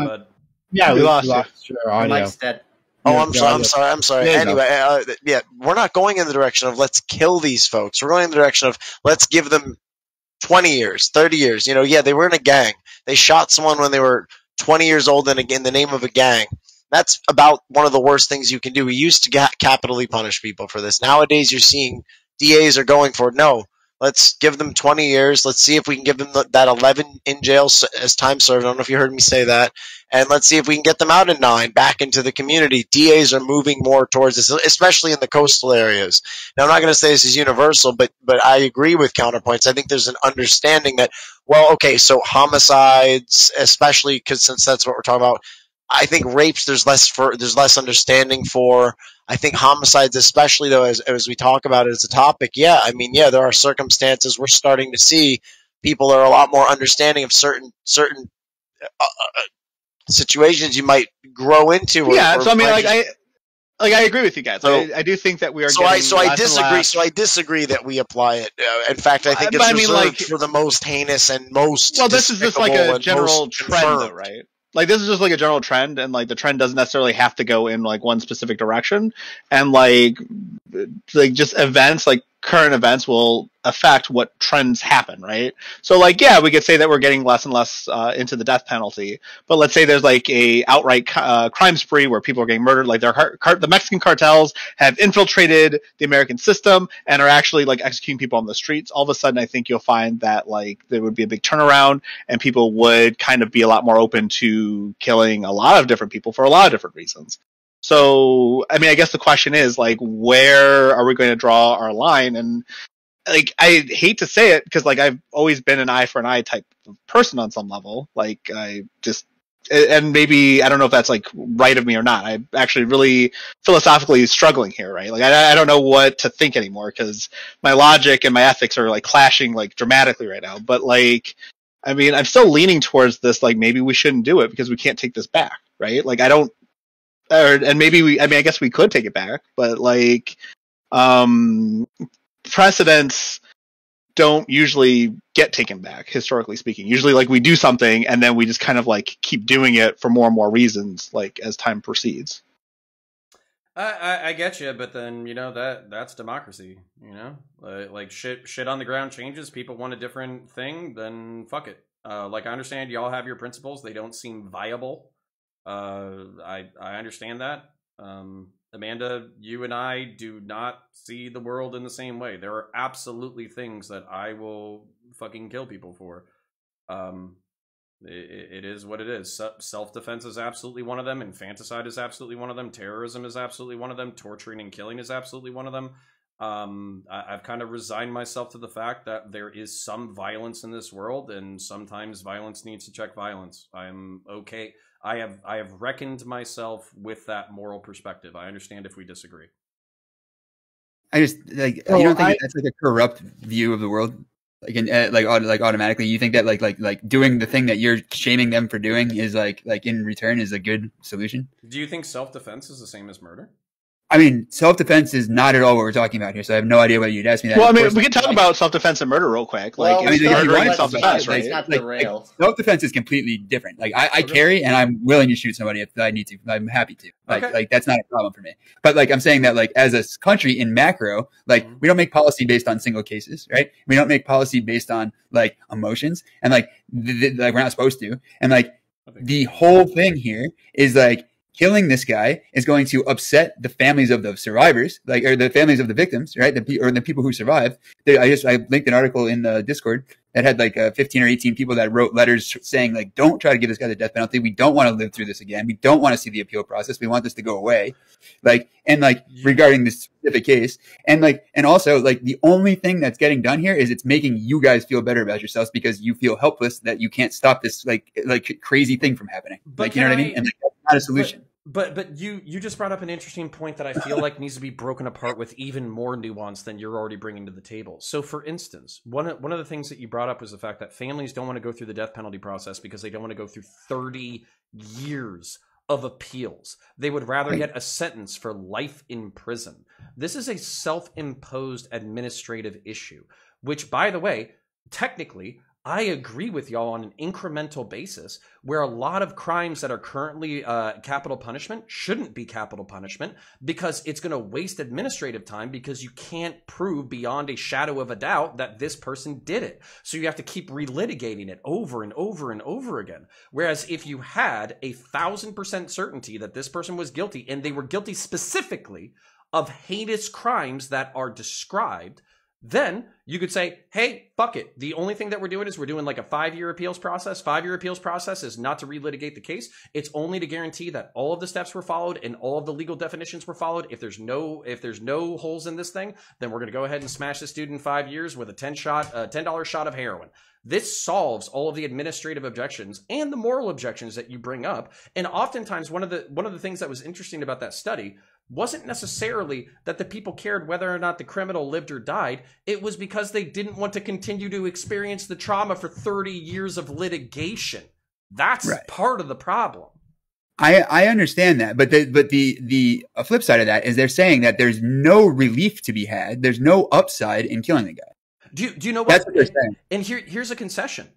Yeah, we lost your audio. Mike's dead. Oh, I'm sorry. Anyway, we're not going in the direction of let's kill these folks. We're going in the direction of let's give them 20 years, 30 years. They were in a gang. They shot someone when they were 20 years old in the name of a gang. That's about one of the worst things you can do. We used to capitally punish people for this. Nowadays, you're seeing DAs are going for, no, let's give them 20 years. Let's see if we can give them that 11 in jail as time served. I don't know if you heard me say that. And let's see if we can get them out in 9, back into the community. DAs are moving more towards this, especially in the coastal areas. Now, I'm not going to say this is universal, but I agree with Counterpoints. I think there's an understanding that, well, okay, so homicides, especially since that's what we're talking about, I think rapes there's less understanding for. I think homicides, especially though, as we talk about it as a topic, there are circumstances we're starting to see people are a lot more understanding of certain situations you might grow into. So I mean, like like I agree with you guys. So, I do think that we are. So I disagree. So I disagree that we apply it. In fact, I think it's reserved for the most heinous and most. Well, this is just like a general trend, though, right? Like this is just like a general trend, and like the trend doesn't necessarily have to go in like one specific direction, and like just events, like current events, will affect what trends happen, right? So like, yeah, we could say that we're getting less and less into the death penalty, but let's say there's like a outright crime spree where people are getting murdered, like the Mexican cartels have infiltrated the American system and are actually like executing people on the streets. All of a sudden, I think you'll find that like there would be a big turnaround, and people would kind of be a lot more open to killing a lot of different people for a lot of different reasons. So, I mean, I guess the question is, like, where are we going to draw our line? And, like, I hate to say it, because, like, I've always been an eye for an eye type of person on some level. Like, and maybe, I don't know if that's, like, right of me or not. I'm actually really philosophically struggling here, right? Like, I don't know what to think anymore, because my logic and my ethics are, like, clashing, like, dramatically right now. But, like, I mean, I'm still leaning towards this, like, maybe we shouldn't do it, because we can't take this back, right? Like, and maybe I guess we could take it back, but like, precedents don't usually get taken back, historically speaking. Usually, like, we do something and then we just kind of like keep doing it for more and more reasons, like as time proceeds. I get you, but then that's democracy. Like shit on the ground changes. People want a different thing, then fuck it. Like I understand y'all have your principles; they don't seem viable. I understand that. Amanda, you and I do not see the world in the same way. There are absolutely things that I will fucking kill people for. It is what it is. Self-defense is absolutely one of them. Infanticide is absolutely one of them. Terrorism is absolutely one of them. Torturing and killing is absolutely one of them. I've kind of resigned myself to the fact that there is some violence in this world, and sometimes violence needs to check violence. I'm okay. I have reckoned myself with that moral perspective. I understand if we disagree. I just you don't think that's like a corrupt view of the world, like automatically you think that like doing the thing that you're shaming them for doing is like in return is a good solution? Do you think self-defense is the same as murder? I mean, self-defense is not at all what we're talking about here, so I have no idea whether you'd ask me that. Well, I mean, we can talk about self-defense and murder real quick. Like, well, I mean, murdering self-defense, right? Like, self-defense is completely different. Like, I carry, and I'm willing to shoot somebody if I need to. I'm happy to. Like that's not a problem for me. But like, I'm saying that like, as a country in macro, like, we don't make policy based on single cases, right? We don't make policy based on like emotions, and like we're not supposed to. And like, the whole thing here is like, killing this guy is going to upset the families of the survivors, or the families of the victims, right? Or the people who survived. I linked an article in the Discord that had like 15 or 18 people that wrote letters saying like, don't try to give this guy the death penalty. We don't want to live through this again. We don't want to see the appeal process. We want this to go away. Regarding this specific case, and also like the only thing that's getting done here is it's making you guys feel better about yourselves because you feel helpless that you can't stop this like crazy thing from happening. But you know what I mean? And that's not a solution. But you just brought up an interesting point that I feel like needs to be broken apart with even more nuance than you're already bringing to the table. So, for instance, one of the things that you brought up was the fact that families don't want to go through the death penalty process because they don't want to go through 30 years of appeals. They would rather get a sentence for life in prison. This is a self-imposed administrative issue, which, by the way, technically, I agree with y'all on an incremental basis where a lot of crimes that are currently capital punishment shouldn't be capital punishment because it's going to waste administrative time because you can't prove beyond a shadow of a doubt that this person did it. So you have to keep relitigating it over and over and over again. Whereas if you had 1,000% certainty that this person was guilty and they were guilty specifically of heinous crimes that are described, then you could say, hey, fuck it. The only thing that we're doing is we're doing like a 5-year appeals process. 5-year appeals process is not to relitigate the case. It's only to guarantee that all of the steps were followed and all of the legal definitions were followed. If there's no holes in this thing, then we're going to go ahead and smash this dude in 5 years with a $10 shot of heroin. This solves all of the administrative objections and the moral objections that you bring up. And oftentimes one of the things that was interesting about that study wasn't necessarily that the people cared whether or not the criminal lived or died. It was because they didn't want to continue to experience the trauma for 30 years of litigation. That's part of the problem. I understand that, but the flip side of that is they're saying that there's no relief to be had. There's no upside in killing the guy. Do you know what? That's what they're saying. And here's a concession.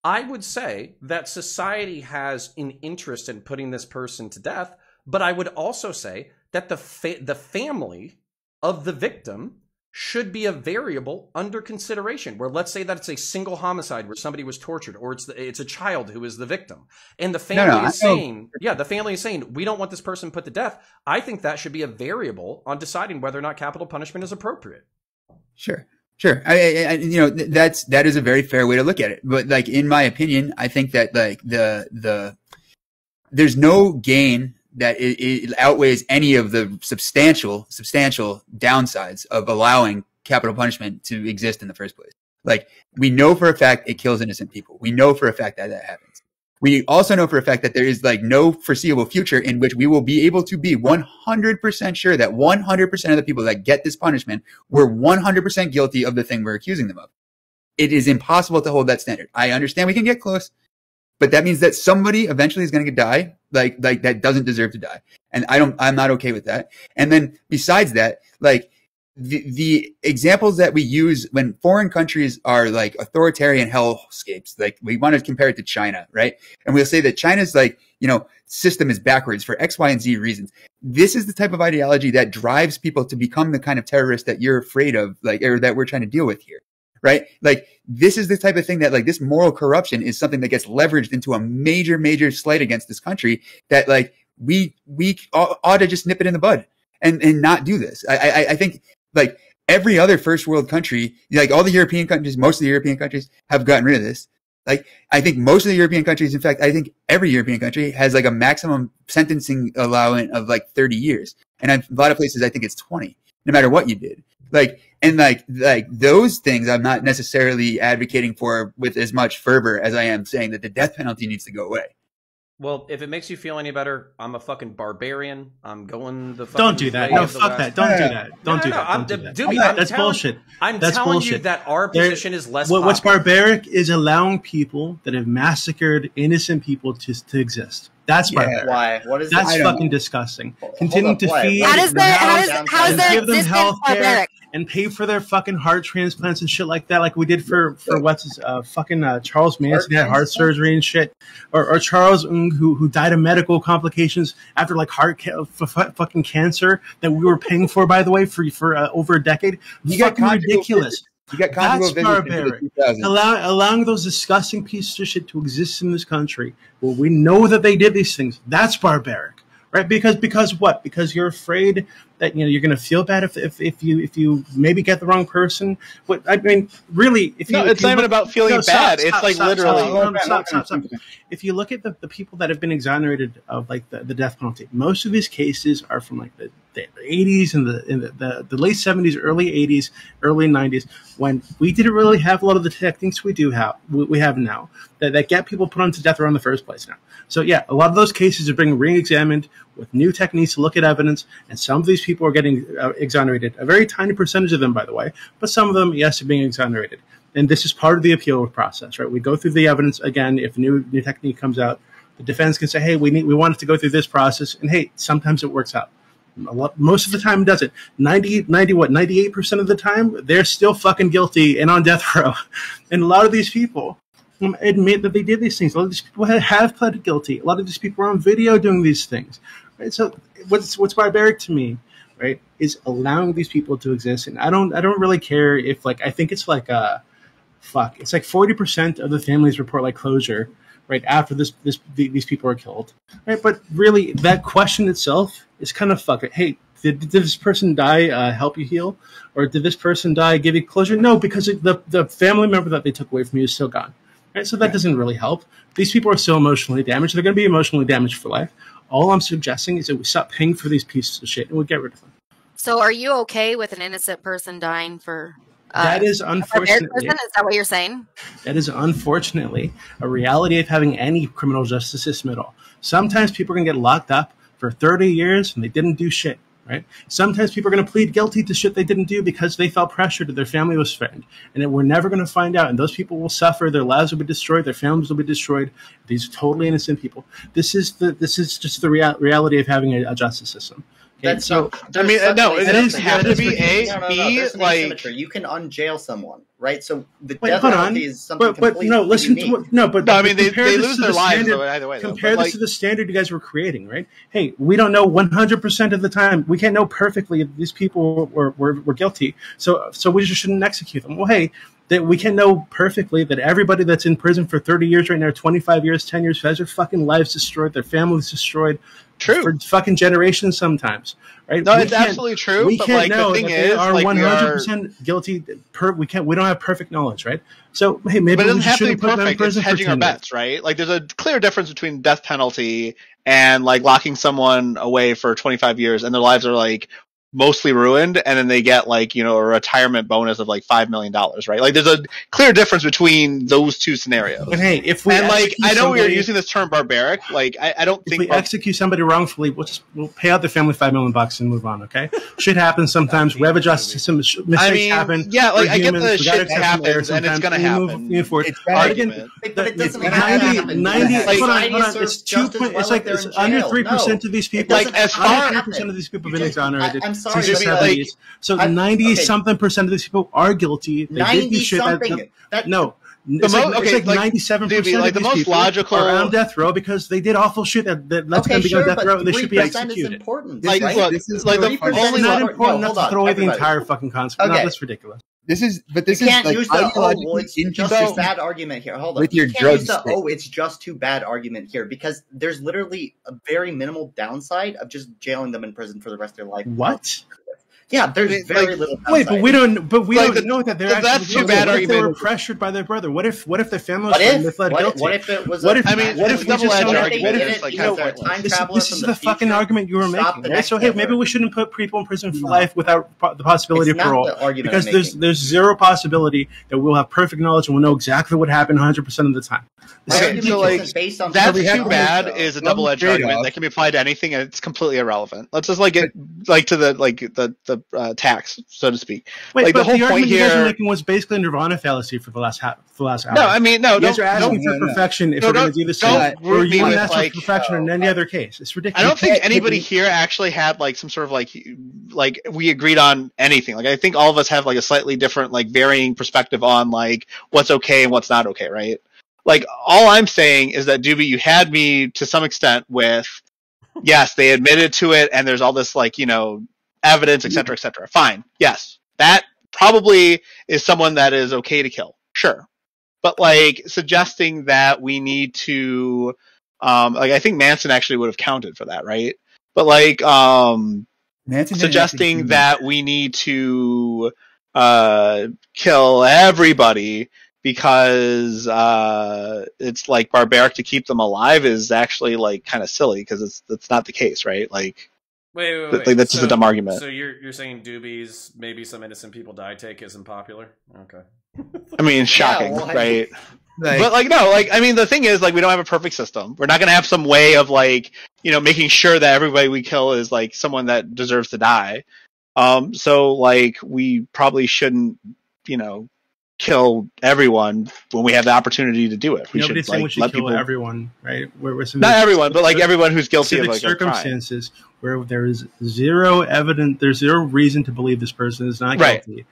I would say that society has an interest in putting this person to death, but I would also say that the family of the victim should be a variable under consideration, where let's say that it's a single homicide where somebody was tortured, or it's a child who is the victim, and the family is saying, the family is saying, we don't want this person put to death. I think that should be a variable on deciding whether or not capital punishment is appropriate. Sure. I that is a very fair way to look at it. But like, in my opinion, I think that like there's no gain that it outweighs any of the substantial downsides of allowing capital punishment to exist in the first place. Like, we know for a fact it kills innocent people. We know for a fact that happens. We also know for a fact that there is like no foreseeable future in which we will be able to be 100% sure that 100% of the people that get this punishment were 100% guilty of the thing we're accusing them of. It is impossible to hold that standard. I understand we can get close, but that means that somebody eventually is going to die, like that doesn't deserve to die. And I'm not okay with that. And then besides that, like, the examples that we use when foreign countries are like authoritarian hellscapes, like we want to compare it to China, right? And we'll say that China's like, system is backwards for X, Y, and Z reasons. This is the type of ideology that drives people to become the kind of terrorist that you're afraid of, like, or that we're trying to deal with here. Right? Like, this is the type of thing that, like, this moral corruption is something that gets leveraged into a major slight against this country that, like, we ought to just nip it in the bud and not do this. I think, like, every other first world country, like all the European countries, most of the European countries have gotten rid of this. Like, I think most of the European countries, in fact, I think every European country has like a maximum sentencing allowance of like 30 years. And in a lot of places, I think it's 20, no matter what you did. Like, and like those things I'm not necessarily advocating for with as much fervor as I am saying that the death penalty needs to go away. Well, if it makes you feel any better, I'm a fucking barbarian. I'm going the fucking Don't do that. No, fuck that. Don't do that. Don't do that. That's bullshit. I'm telling you that our position is less popular. What's barbaric is allowing people that have massacred innocent people to exist. That's barbaric. Why? What is That's fucking disgusting. Continuing to feed how is their give them existence health care barbaric? and pay for their fucking heart transplants and shit like that, like we did for what's his Charles Manson had heart surgery and shit, or Charles Ng who died of medical complications after like fucking cancer that we were paying for, by the way, for over a decade. You got ridiculous. That's barbaric. Allowing those disgusting pieces of shit to exist in this country, well, we know that they did these things. That's barbaric, right? Because what? Because you're afraid that you're going to feel bad if you maybe get the wrong person. But I mean, really, it's not even about feeling bad. It's like literally. Stop. If you look at the people that have been exonerated of like the death penalty, most of these cases are from like the 80s and the late 70s, early 80s, early 90s, when we didn't really have a lot of the techniques we have now that get people put onto death row in the first place now. So yeah, a lot of those cases are being re-examined with new techniques to look at evidence, and some of these people are getting exonerated. A very tiny percentage of them, by the way, but some of them, yes, are being exonerated. And this is part of the appeal process, right? We go through the evidence again. If a new technique comes out, the defense can say, "Hey, we want it to go through this process," and hey, sometimes it works out. Most of the time it doesn't. 98% of the time, they're still fucking guilty and on death row. And a lot of these people admit that they did these things. A lot of these people have pleaded guilty. A lot of these people are on video doing these things. Right? So what's barbaric to me, right, is allowing these people to exist. And I don't really care if, like, I think it's like it's like 40% of the families report like closure right after these people are killed, right? But really, that question itself is kind of fucked. Hey, did this person die help you heal, or did this person die give you closure? No, because the family member that they took away from you is still gone, right? So that doesn't really help. These people are still emotionally damaged. They're going to be emotionally damaged for life. All I'm suggesting is that we stop paying for these pieces of shit and we get rid of them. So, are you okay with an innocent person dying for? That is unfortunately. Is that what you're saying? That is unfortunately a reality of having any criminal justice system at all. Sometimes people are going to get locked up for 30 years and they didn't do shit. right? Sometimes people are going to plead guilty to shit they didn't do because they felt pressured, their family was threatened, and we're never going to find out. And those people will suffer. Their lives will be destroyed. Their families will be destroyed. These totally innocent people. This is just the reality of having a justice system. Okay, That's so. I mean, no, it is have to be a there's an like asymmetry. You can unjail someone, right? So the Wait, death hold penalty on. is something completely no, listen unique. to what, no, but No, I mean, compare they this lose to their the lives standard- either way. Compare But, this to the standard you guys were creating, right? Hey, we don't know 100% of the time. We can't know perfectly if these people were guilty. So we just shouldn't execute them. Well, hey, that we can know perfectly that everybody that's in prison for 30 years right now, 25 years, 10 years, has their fucking lives destroyed, their families destroyed. True. For fucking generations sometimes, right? No, it's absolutely true. We but can't like know the thing that they is, are like 100% guilty. We don't have perfect knowledge, right? So hey, maybe but it we doesn't have to be shouldn't put them in perfect. It's prison for hedging 10 our years. bets, right? Like there's a clear difference between death penalty and like locking someone away for 25 years and their lives are like mostly ruined, and then they get like, you know, a retirement bonus of like $5 million, right? Like there's a clear difference between those two scenarios. But hey, if we and like I know we are somebody- using this term barbaric, like I don't if think we execute somebody wrongfully, we'll pay out the family $5 million and move on. Okay, shit happens sometimes. We have a justice system. Mistakes happen. Yeah, like We're I get humans. the We gotta shit accept some error happens and it's sometimes, gonna and we happen. move forward. It's But again, argument. But it doesn't It's have to 90, happen. 90 Like, hold on, society hold on. serves It's 2 just as point. well It's like if they're it's in under jail. 3% No. of these It people. doesn't as have far- to Under happen. 3% of these people have You been just- exonerated I'm sorry, since the but, like, 70s. So I- 90-something% of these people are guilty. They did do shit. 90-something. No. The It's like, most- it's okay, like like, 97% dude, of like, the these most people logical- are on death row because they did awful shit that lets Okay, them be sure, on death but row and they should be 3% is executed. important, Like, right? look, This is like the 3% only It's not lo- important no, enough to hold throw on, away the everybody. entire fucking concept. No, Okay. that's ridiculous. This is You like can't use the ideologically it's just too inconsistent bad argument here. Hold on. with your You can't drug use the stick. it's just too bad argument here because there's literally a very minimal downside of just jailing them in prison for the rest of their life. What? Yeah, there's Like, very little downside. Wait, but we don't. But we Like, don't know that they're that's actually too guilty. bad What if they were argument. pressured by their brother? What if their family was What threatened? if? They pled guilty. What if it was? What a if- I mean, what it's if a we just double-edged don't- argument. What if It's they like did kind it of because they're a time This traveler is from the the fucking future? argument you were Stop making. the Right? next So hey, maybe Hitler. we shouldn't put people in prison for No. life without the possibility It's of not parole, the argument because I'm there's making. there's zero possibility that we'll have perfect knowledge and we'll know exactly what happened 100% of the time. My Okay, argument so, like, isn't based on That's perfect too knowledge, bad though. is a Some double-edged trade-off. argument that can be applied to anything, and it's completely irrelevant. Let's just like get like to the tax, so to speak. Wait, Like, the but whole the point argument you guys here- are making was basically Nirvana fallacy for the last hour. No, I mean, no, You guys are asking no, for no. perfection if No, we're going don't- to do this. don't Or group me you wouldn't with, ask like, for perfection in any other case. It's I ridiculous. don't think anybody here actually had like some sort of like we agreed on anything. Like I think all of us have like a slightly different like varying perspective on like what's okay and what's not okay, right? Like all I'm saying is that Doobie, you had me to some extent with yes, they admitted to it and there's all this like, you know, evidence, et cetera, et cetera. Fine. Yes. That probably is someone that is okay to kill. Sure. But like suggesting that we need to like I think Manson actually would have counted for that, right? But like Manson didn't have to suggesting do- that we need to kill everybody because it's like barbaric to keep them alive is actually like kind of silly because that's not the case, right? Like Wait. like that's just a dumb argument. So you're saying Doobies, maybe some innocent people die take isn't popular? Okay. I mean, shocking, well, I- right? Like, But like no, like I mean the thing is like we don't have a perfect system. We're not gonna have some way of like, you know, making sure that everybody we kill is like someone that deserves to die. So like we probably shouldn't, you know, kill everyone when we have the opportunity to do it. We Nobody's should saying like we should let kill people everyone, right? not everyone, but like everyone who's guilty of specific like a crime. circumstances where there is zero evidence, there's zero reason to believe this person is not Right. guilty.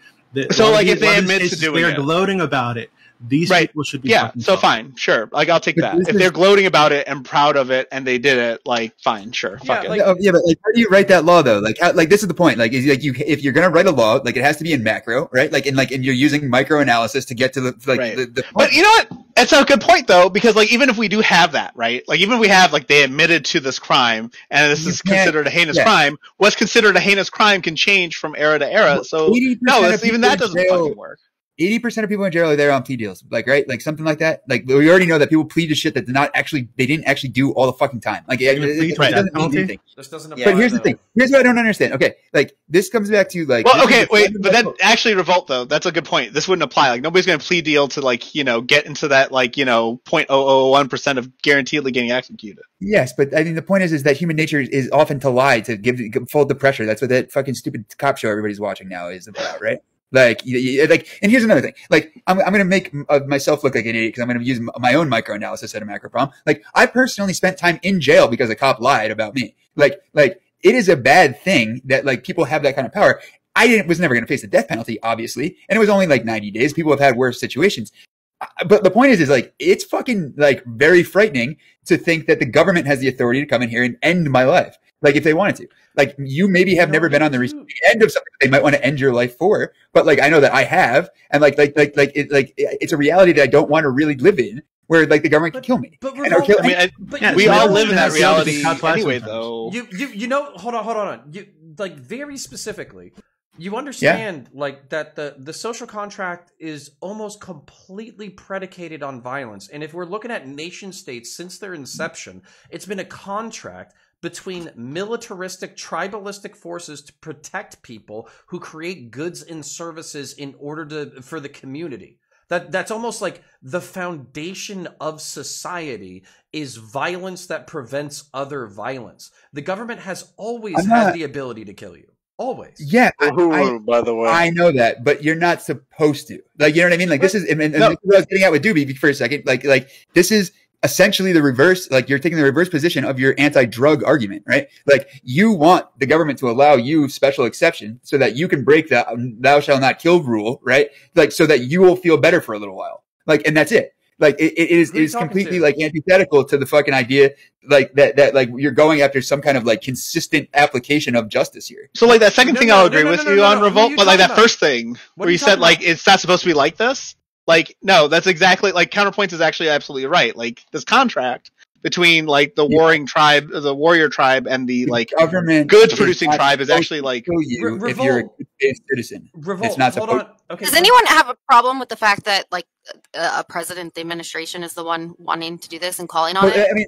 So, like, if they a lot of admit to these cases, doing they are it. gloating about it. These Right. people should be Yeah, fucking so killed. fine, sure. Like I'll take But that. this If is- they're gloating about it and proud of it and they did it, like fine, sure, Yeah, fuck it. like- yeah, but like, how do you write that law though? Like, how? Like, this is the point. Like, is like you if you're gonna write a law, like it has to be in macro, right? Like, and you're using micro analysis to get to the like Right. the point. But you know what? It's a good point though, because like even if we do have that, right? Like even if we have like they admitted to this crime and this You is can't- considered a heinous yeah. crime, what's considered a heinous crime can change from era to era. So 80% no, of even people that in doesn't jail- fucking work. 80% of people in jail are there on plea deals, like, right? Like something like that. Like we already know that people plead to shit that they didn't actually do all the fucking time. Like it doesn't mean anything. This doesn't apply. But here's the thing. Here's what I don't understand. Okay, like this comes back to like. Well, okay, wait, but that actually revolt though. That's a good point. This wouldn't apply. Like nobody's going to plea deal to like get into that like 0.001% of guaranteedly getting executed. Yes, but I mean the point is that human nature is often to lie, to fold the pressure. That's what that fucking stupid cop show everybody's watching now is about, right? Like, and here's another thing. Like, I'm going to make myself look like an idiot because I'm going to use my own microanalysis at a macro problem. Like, I personally spent time in jail because a cop lied about me. Like, it is a bad thing that like people have that kind of power. I was never going to face the death penalty, obviously, and it was only like 90 days. People have had worse situations. But the point is like, it's fucking like very frightening to think that the government has the authority to come in here and end my life. Like if they wanted to, like you maybe have never been on the receiving end of something they might want to end your life for, but like I know that I have, and it's a reality that I don't want to really live in, where like the government can kill me. But we all live in that reality anyway, though. Hold on. You like very specifically. You understand like that the social contract is almost completely predicated on violence, and if we're looking at nation states since their inception, it's been a contract between militaristic, tribalistic forces to protect people who create goods and services in order for the community. That's almost like the foundation of society is violence that prevents other violence. The government has always had the ability to kill you. Always. Yeah. By the way. I know that, but you're not supposed to. Like, you know what I mean? Like, this is, and this is what I was getting at with Doobie for a second. Like, this is essentially the reverse, like you're taking the reverse position of your anti-drug argument, right? Like you want the government to allow you special exception so that you can break the thou shalt not kill rule, right? Like so that you will feel better for a little while. Like, and that's it. Like it is completely like antithetical to the fucking idea like that like you're going after some kind of like consistent application of justice here. So like that second thing I'll agree with you on Revolt, but like that first thing where you said like it's not supposed to be like this. Like, no, that's exactly like Counterpoints is actually absolutely right. Like this contract between like the warring tribe, the warrior tribe, and the like government goods producing tribe is actually like you if you're a citizen. It's not Hold on. Okay. Does anyone have a problem with the fact that like a president, the administration, is the one wanting to do this and calling on it? I mean,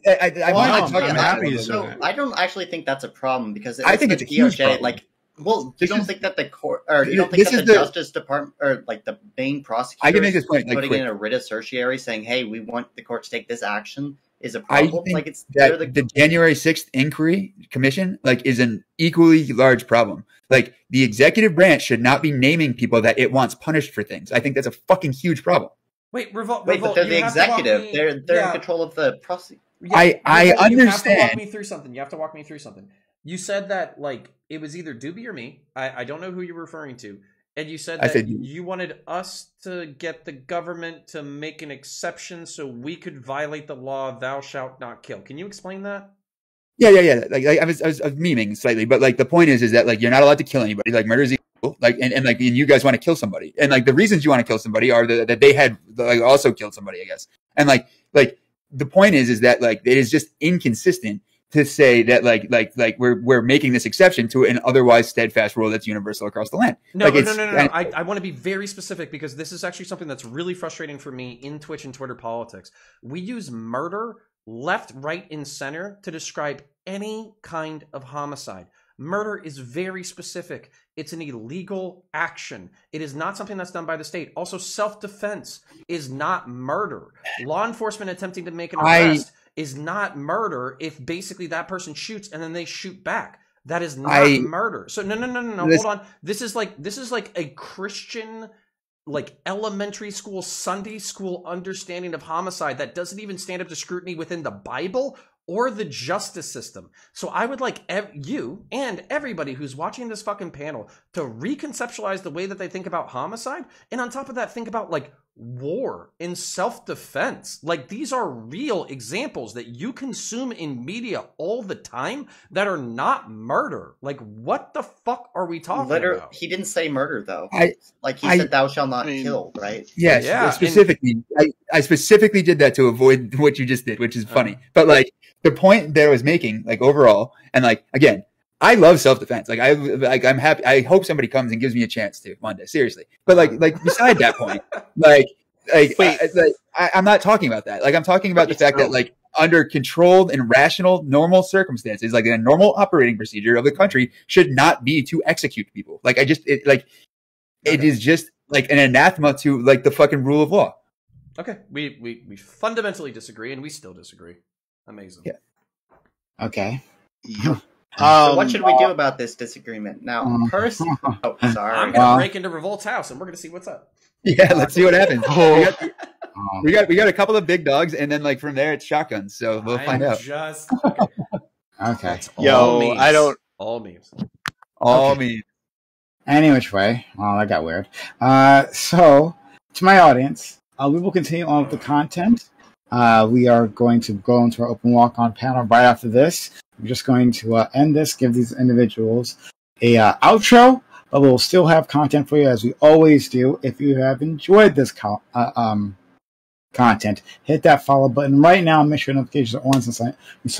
I don't actually think that's a problem because I think it's a huge problem. Like. Well, you don't think that the court, or you don't think that the Justice Department, or like the main prosecutor, I can make this point, putting in a writ of certiorari saying, "Hey, we want the court to take this action," is a problem. I think like it's that the January 6th Inquiry Commission, like, is an equally large problem. Like, the executive branch should not be naming people that it wants punished for things. I think that's a fucking huge problem. Wait, but they're the executive. They're in control of the prosecutor. Yeah, I understand. You have to walk me through something. You said that like it was either Doobie or me. I don't know who you're referring to. And you said that you wanted us to get the government to make an exception so we could violate the law of thou shalt not kill. Can you explain that? Yeah. Like I was memeing slightly, but like the point is that like you're not allowed to kill anybody. Like murder is illegal. Like and you guys want to kill somebody, and like the reasons you want to kill somebody are that they had like also killed somebody, I guess. And like the point is that like it is just inconsistent to say that like we're making this exception to an otherwise steadfast rule that's universal across the land. No. Like I want to be very specific because this is actually something that's really frustrating for me in Twitch and Twitter politics. We use murder left, right, and center to describe any kind of homicide. Murder is very specific. It's an illegal action. It is not something that's done by the state. Also, self-defense is not murder. Law enforcement attempting to make an arrest is not murder if basically that person shoots and then they shoot back. That is not murder. So no. Hold on. This is like a Christian, like elementary school, Sunday school understanding of homicide that doesn't even stand up to scrutiny within the Bible or the justice system. So I would like you and everybody who's watching this fucking panel to reconceptualize the way that they think about homicide, and on top of that, think about like war and self-defense. Like these are real examples that you consume in media all the time that are not murder. Like what the fuck are we talking about? He didn't say murder though. He said thou shalt not kill, right? Yes, yeah, specifically. I specifically did that to avoid what you just did, which is funny. But like the point that I was making, like overall, and like again, I love self-defense. I'm happy. I hope somebody comes and gives me a chance to one day, seriously. But beside that point, I'm not talking about that. Like, I'm talking about the fact that, like, under controlled and rational, normal circumstances, like a normal operating procedure of the country should not be to execute people. Like, it is just like an anathema to like the fucking rule of law. Okay, we fundamentally disagree, and we still disagree. Amazing. Yeah. Okay. So what should we do about this disagreement now? Sorry. I'm gonna break into Revolt's house, and we're gonna see what's up. Yeah, let's see what happens. We got a couple of big dogs, and then like from there it's shotguns. So we'll find out. Okay. Yo, I don't. All memes. All memes. Any which way. Oh, that got weird. So to my audience, we will continue on with the content. We are going to go into our open walk-on panel right after this. We're just going to end this, give these individuals a outro, but we'll still have content for you as we always do. If you have enjoyed this content, hit that follow button right now and make sure notifications are on so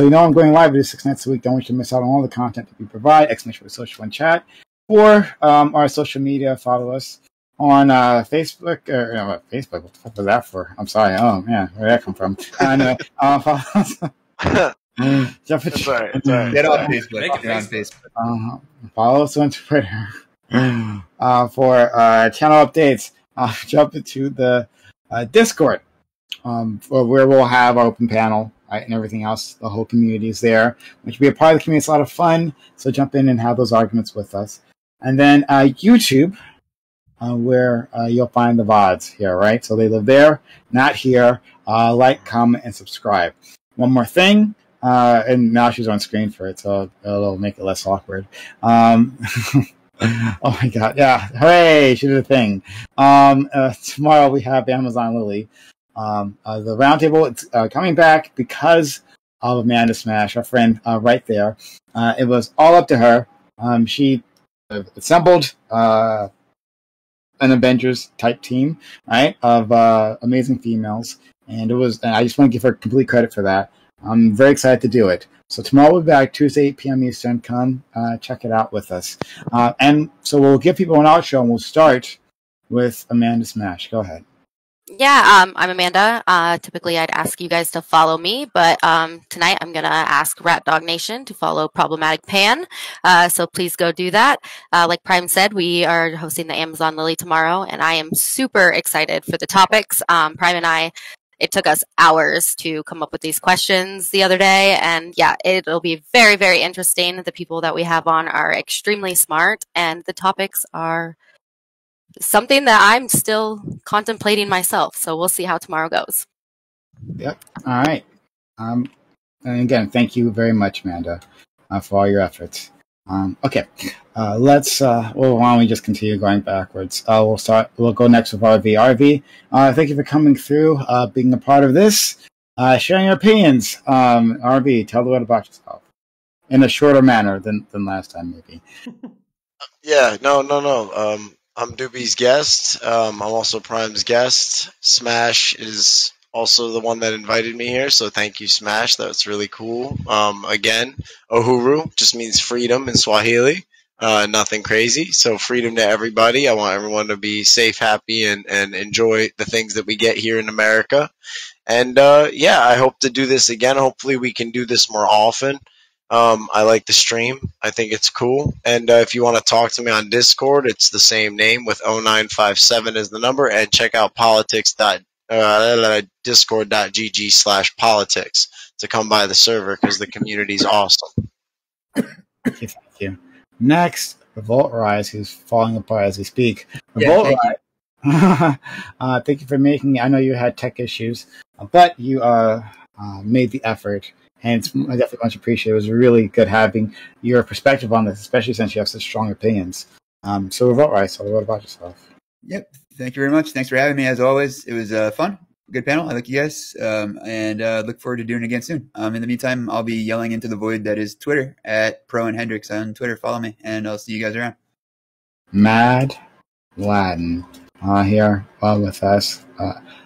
you know I'm going live every 6 nights a week. Don't want you to miss out on all the content that we provide. Exclamation for social and chat. Or our social media, follow us on Facebook. Facebook, what the fuck was that for? I'm sorry. Oh, man, where did that come from? Follow us. That's right. Get on Facebook. Follow us on Twitter for channel updates. Jump into the Discord, where we'll have our open panel, right, and everything else. The whole community is there, which will be a part of the community. It's a lot of fun. So jump in and have those arguments with us. And then YouTube, where you'll find the VODs here, right? So they live there, not here. Like, comment, and subscribe. One more thing. And now she's on screen for it, so it'll make it less awkward. Oh my god, yeah. Hooray, she did a thing. Tomorrow we have Amazon Lily. The roundtable, it's coming back because of Amanda Smash, our friend right there. It was all up to her. She assembled an Avengers type team, right, of amazing females. And I just want to give her complete credit for that. I'm very excited to do it. So tomorrow we'll be back Tuesday, 8 p.m. Eastern. Come check it out with us. And so we'll give people an outro, and we'll start with Amanda Smash. Go ahead. Yeah, I'm Amanda. Typically, I'd ask you guys to follow me, but tonight I'm going to ask Rat Dog Nation to follow Problematic Pan. So please go do that. Like Prime said, we are hosting the Amazon Lily tomorrow, and I am super excited for the topics. Prime and I, it took us hours to come up with these questions the other day, and yeah, it'll be very, very interesting. The people that we have on are extremely smart, and the topics are something that I'm still contemplating myself. So we'll see how tomorrow goes. Yep. All right. And again, thank you very much, Amanda, for all your efforts. Okay. Let's. Why don't we just continue going backwards? We'll go next with RV. RV, thank you for coming through, being a part of this, sharing your opinions. RV, tell the world about yourself in a shorter manner than last time, maybe. Yeah. No. I'm Doobie's guest. I'm also Prime's guest. Smash is also the one that invited me here, so thank you, Smash. That's really cool. Again, Uhuru just means freedom in Swahili. Nothing crazy. So freedom to everybody. I want everyone to be safe, happy, and enjoy the things that we get here in America. And yeah, I hope to do this again. Hopefully we can do this more often. I like the stream. I think it's cool. And if you want to talk to me on Discord, it's the same name with 0957 as the number. And check out discord.gg/politics to come by the server because the community's awesome. Thank you. Next, Revolt Rise, who's falling apart as we speak. Revolt Rise. Thank you for making. I know you had tech issues, but you made the effort. And it's definitely much appreciated. It was really good having your perspective on this, especially since you have such strong opinions. So, Revolt Rise, tell me about yourself. Yep. Thank you very much. Thanks for having me, as always. It was fun. Good panel. I like you guys. And look forward to doing it again soon. In the meantime, I'll be yelling into the void that is Twitter at Pro and Hendrix on Twitter. Follow me, and I'll see you guys around. Mad Latin here with us,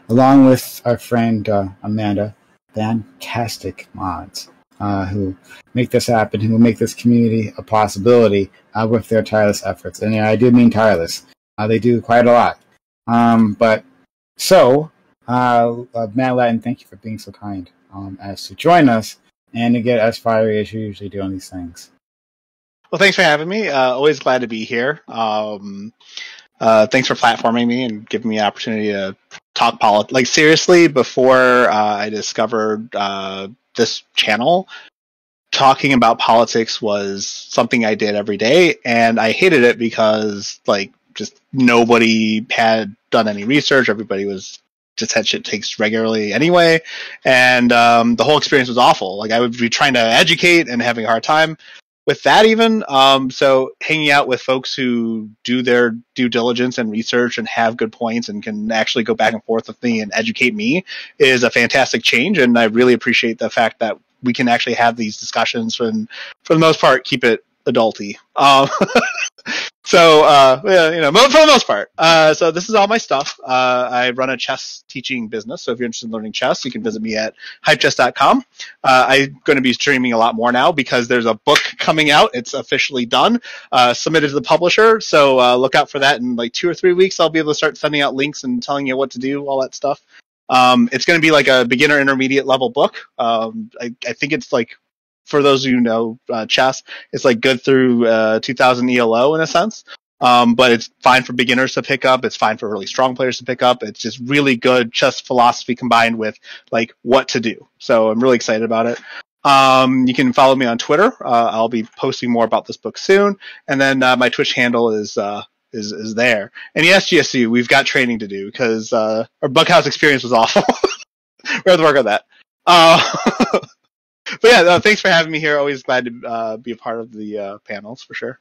along with our friend Amanda. Fantastic mods. who make this happen, who make this community a possibility with their tireless efforts. And I do mean tireless. They do quite a lot. Matt Latin, thank you for being so kind as to join us and to get as fiery as you usually do on these things. Well, thanks for having me. Always glad to be here. Thanks for platforming me and giving me the opportunity to talk politics. Like, seriously, before I discovered this channel, talking about politics was something I did every day, and I hated it because, like, just nobody had done any research. Everybody was just had shit takes regularly anyway, and the whole experience was awful. Like, I would be trying to educate and having a hard time with that even. So hanging out with folks who do their due diligence and research and have good points and can actually go back and forth with me and educate me is a fantastic change. And I really appreciate the fact that we can actually have these discussions and for the most part, keep it adulty. For the most part. So this is all my stuff. I run a chess teaching business. So if you're interested in learning chess, you can visit me at hypechess.com. I'm going to be streaming a lot more now because there's a book coming out. It's officially done, submitted to the publisher. So look out for that in like 2 or 3 weeks. I'll be able to start sending out links and telling you what to do, all that stuff. It's going to be like a beginner intermediate level book. I think it's like, for those of you who know chess, it's like good through 2000 ELO in a sense. But it's fine for beginners to pick up. It's fine for really strong players to pick up. It's just really good chess philosophy combined with like what to do. So I'm really excited about it. You can follow me on Twitter. I'll be posting more about this book soon. And then my Twitch handle is there. And yes, GSU, we've got training to do because our Bughouse experience was awful. We have to work on that. But yeah, thanks for having me here. Always glad to be a part of the panels for sure.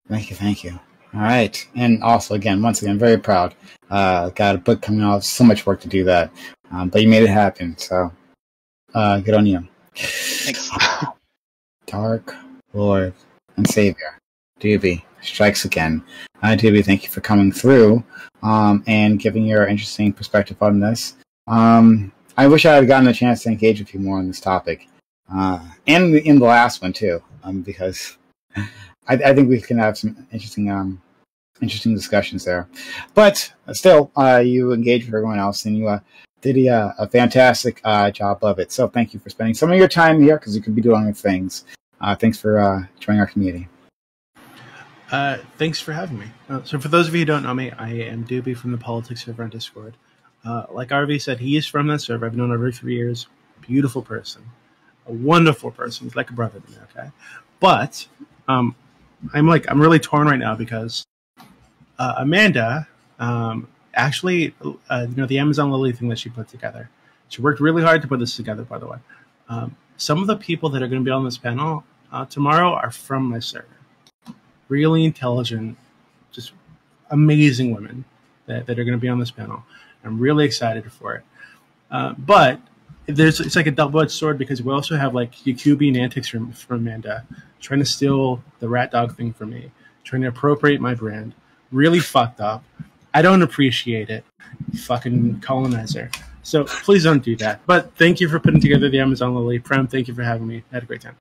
Thank you. All right. And also, once again, very proud. Got a book coming out. So much work to do that. But you made it happen. So good on you. Thanks. Dark Lord and Savior, Doobie, strikes again. Doobie, thank you for coming through and giving your interesting perspective on this. I wish I had gotten a chance to engage with you more on this topic. And in the last one, too, because I think we can have some interesting discussions there. But still, you engaged with everyone else, and you did a fantastic job of it. So thank you for spending some of your time here, because you could be doing other things. Thanks for joining our community. Thanks for having me. So for those of you who don't know me, I am Doobie from the Politics server on Discord. Like RV said, he is from that server. I've known him over 3 years. Beautiful person. A wonderful person. He's like a brother to me, okay? But I'm really torn right now because Amanda actually, the Amazon Lily thing that she put together. She worked really hard to put this together, by the way. Some of the people that are going to be on this panel tomorrow are from my server. Really intelligent, just amazing women that are going to be on this panel. I'm really excited for it. But it's like a double-edged sword because we also have like Yakubian antics from Amanda trying to steal the rat dog thing from me, trying to appropriate my brand. Really fucked up. I don't appreciate it. Fucking colonizer. So please don't do that. But thank you for putting together the Amazon Lily. Prem, thank you for having me. I had a great time.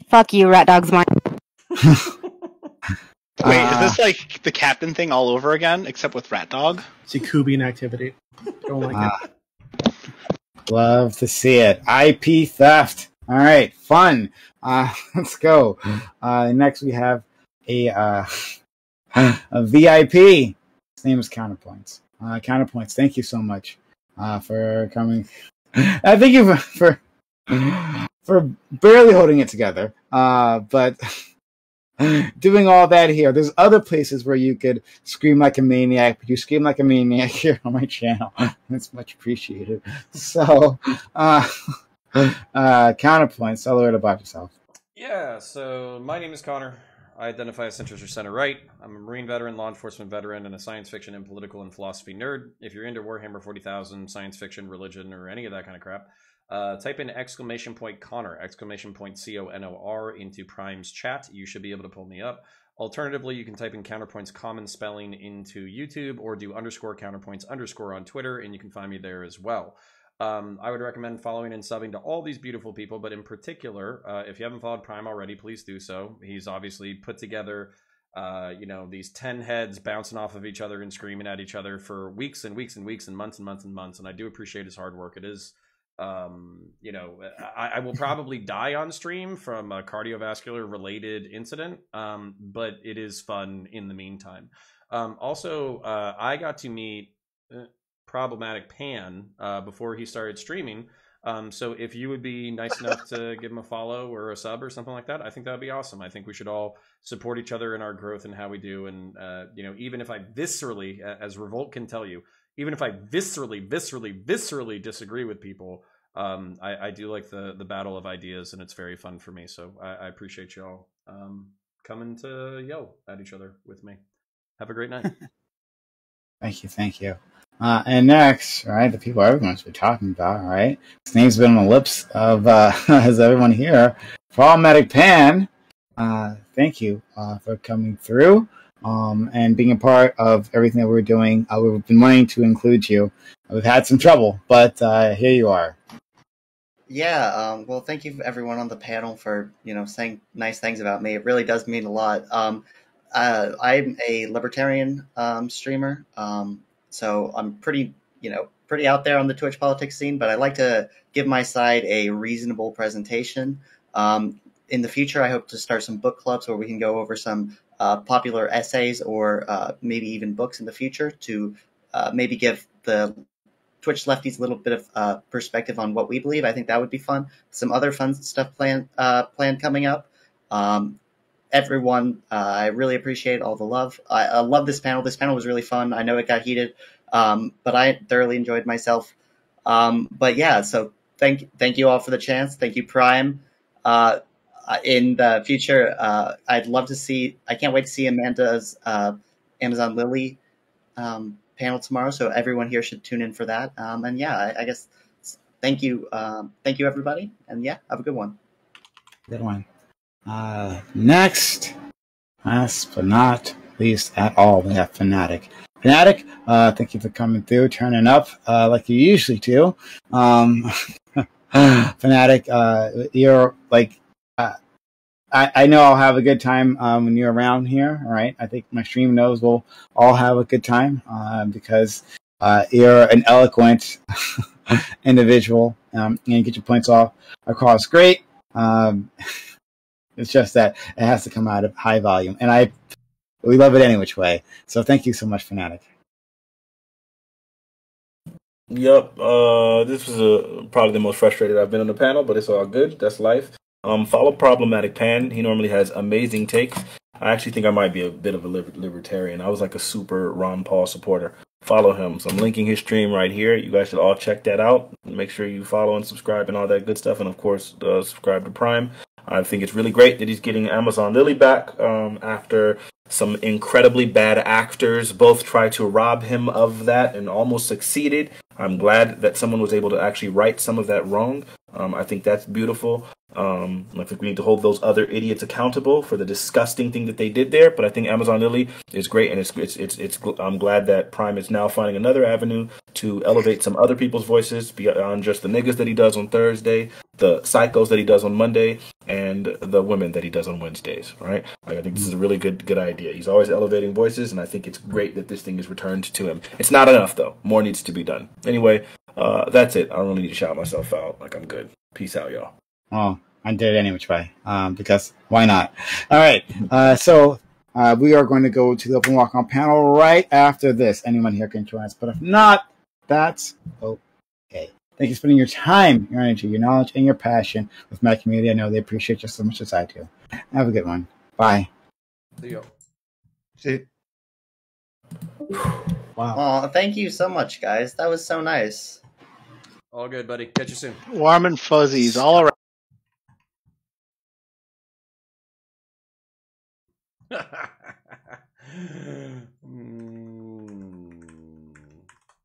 Fuck you, rat dog's mine. Wait, is this like the captain thing all over again, except with rat dog? It's Yakubian activity. Don't like it. Love to see it. IP theft. All right, fun. Let's go. Next, we have a VIP. His name is Counterpoints. Counterpoints, thank you so much for coming. Thank you for barely holding it together, but doing all that here. There's other places where you could scream like a maniac, but you scream like a maniac here on my channel. That's much appreciated. So, Counterpoints, tell a little about yourself. Yeah, so my name is Connor. I identify as centrist or center-right. I'm a Marine veteran, law enforcement veteran, and a science fiction and political and philosophy nerd. If you're into Warhammer 40,000, science fiction, religion, or any of that kind of crap, type in !Connor, !CONOR into Prime's chat. You should be able to pull me up. Alternatively, you can type in Counterpoints common spelling into YouTube or do _Counterpoints_ on Twitter, and you can find me there as well. I would recommend following and subbing to all these beautiful people, but in particular, if you haven't followed Prime already, please do so. He's obviously put together, these 10 heads bouncing off of each other and screaming at each other for weeks and weeks and weeks and months and months and months. And I do appreciate his hard work. It is, I will probably die on stream from a cardiovascular related incident, but it is fun in the meantime. Also, I got to meet Problematic Pan before he started streaming. So if you would be nice enough to give him a follow or a sub or something like that, I think that would be awesome. I think we should all support each other in our growth and how we do. And, even if I viscerally, as Revolt can tell you, even if I viscerally disagree with people, I do like the battle of ideas, and it's very fun for me. So I appreciate y'all coming to yell at each other with me. Have a great night. Thank you. And next, right, the people everyone's been talking about, right? His name's been on the lips of, as everyone here, Problematic Pan. Thank you for coming through and being a part of everything that we're doing. We've been wanting to include you. We've had some trouble, but here you are. Yeah, well, thank you everyone on the panel for, saying nice things about me. It really does mean a lot. I'm a libertarian streamer, so I'm pretty out there on the Twitch politics scene, but I like to give my side a reasonable presentation. In the future, I hope to start some book clubs where we can go over some popular essays or maybe even books in the future to maybe give the Twitch lefties a little bit of perspective on what we believe. I think that would be fun. Some other fun stuff planned coming up. Everyone, I really appreciate all the love. I love this panel. This panel was really fun. I know it got heated, but I thoroughly enjoyed myself. But yeah, so thank you all for the chance. Thank you, Prime. In the future, I'd love to see. I can't wait to see Amanda's Amazon Lily panel tomorrow. So everyone here should tune in for that. And yeah, I guess thank you everybody. And yeah, have a good one. Good one. Next, last but not least at all, we have Fanatic. Fanatic, thank you for coming through, turning up like you usually do. Fanatic, you're like, I know I'll have a good time when you're around here. All right, I think my stream knows we'll all have a good time because you're an eloquent individual and you get your points off across great. It's just that it has to come out of high volume, and we love it any which way. So thank you so much, Fanatic. Yep, this was probably the most frustrated I've been on the panel, but it's all good. That's life. Follow Problematic Pan. He normally has amazing takes. I actually think I might be a bit of a libertarian. I was like a super Ron Paul supporter. Follow him. So I'm linking his stream right here. You guys should all check that out. Make sure you follow and subscribe and all that good stuff. And of course, subscribe to Prime. I think it's really great that he's getting Amazon Lily back after some incredibly bad actors both tried to rob him of that and almost succeeded. I'm glad that someone was able to actually right some of that wrong. I think that's beautiful. I think we need to hold those other idiots accountable for the disgusting thing that they did there. But I think Amazon Lily is great, and it's. I'm glad that Prime is now finding another avenue to elevate some other people's voices beyond just the niggas that he does on Thursday, the psychos that he does on Monday, and the women that he does on Wednesdays. Right? I think this is a really good idea. He's always elevating voices, and I think it's great that this thing is returned to him. It's not enough though. More needs to be done. Anyway, that's it. I don't really need to shout myself out. Like, I'm good. Peace out, y'all. Oh, I did it any which way, because why not? All right, so we are going to go to the open walk-on panel right after this. Anyone here can join us, but if not, that's okay. Thank you for spending your time, your energy, your knowledge, and your passion with my community. I know they appreciate you so much as I do. Have a good one. Bye. See you. See. Wow. Oh, thank you so much, guys. That was so nice. All good, buddy. Catch you soon. Warm and fuzzies all around.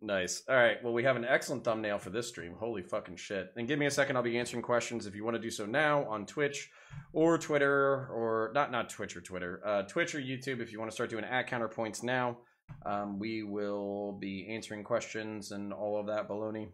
Nice. All right. Well, we have an excellent thumbnail for this stream. Holy fucking shit. And give me a second. I'll be answering questions if you want to do so now on Twitch or Twitter, or not Twitch or Twitter, Twitch or YouTube. If you want to start doing @counterpoints now, we will be answering questions and all of that baloney.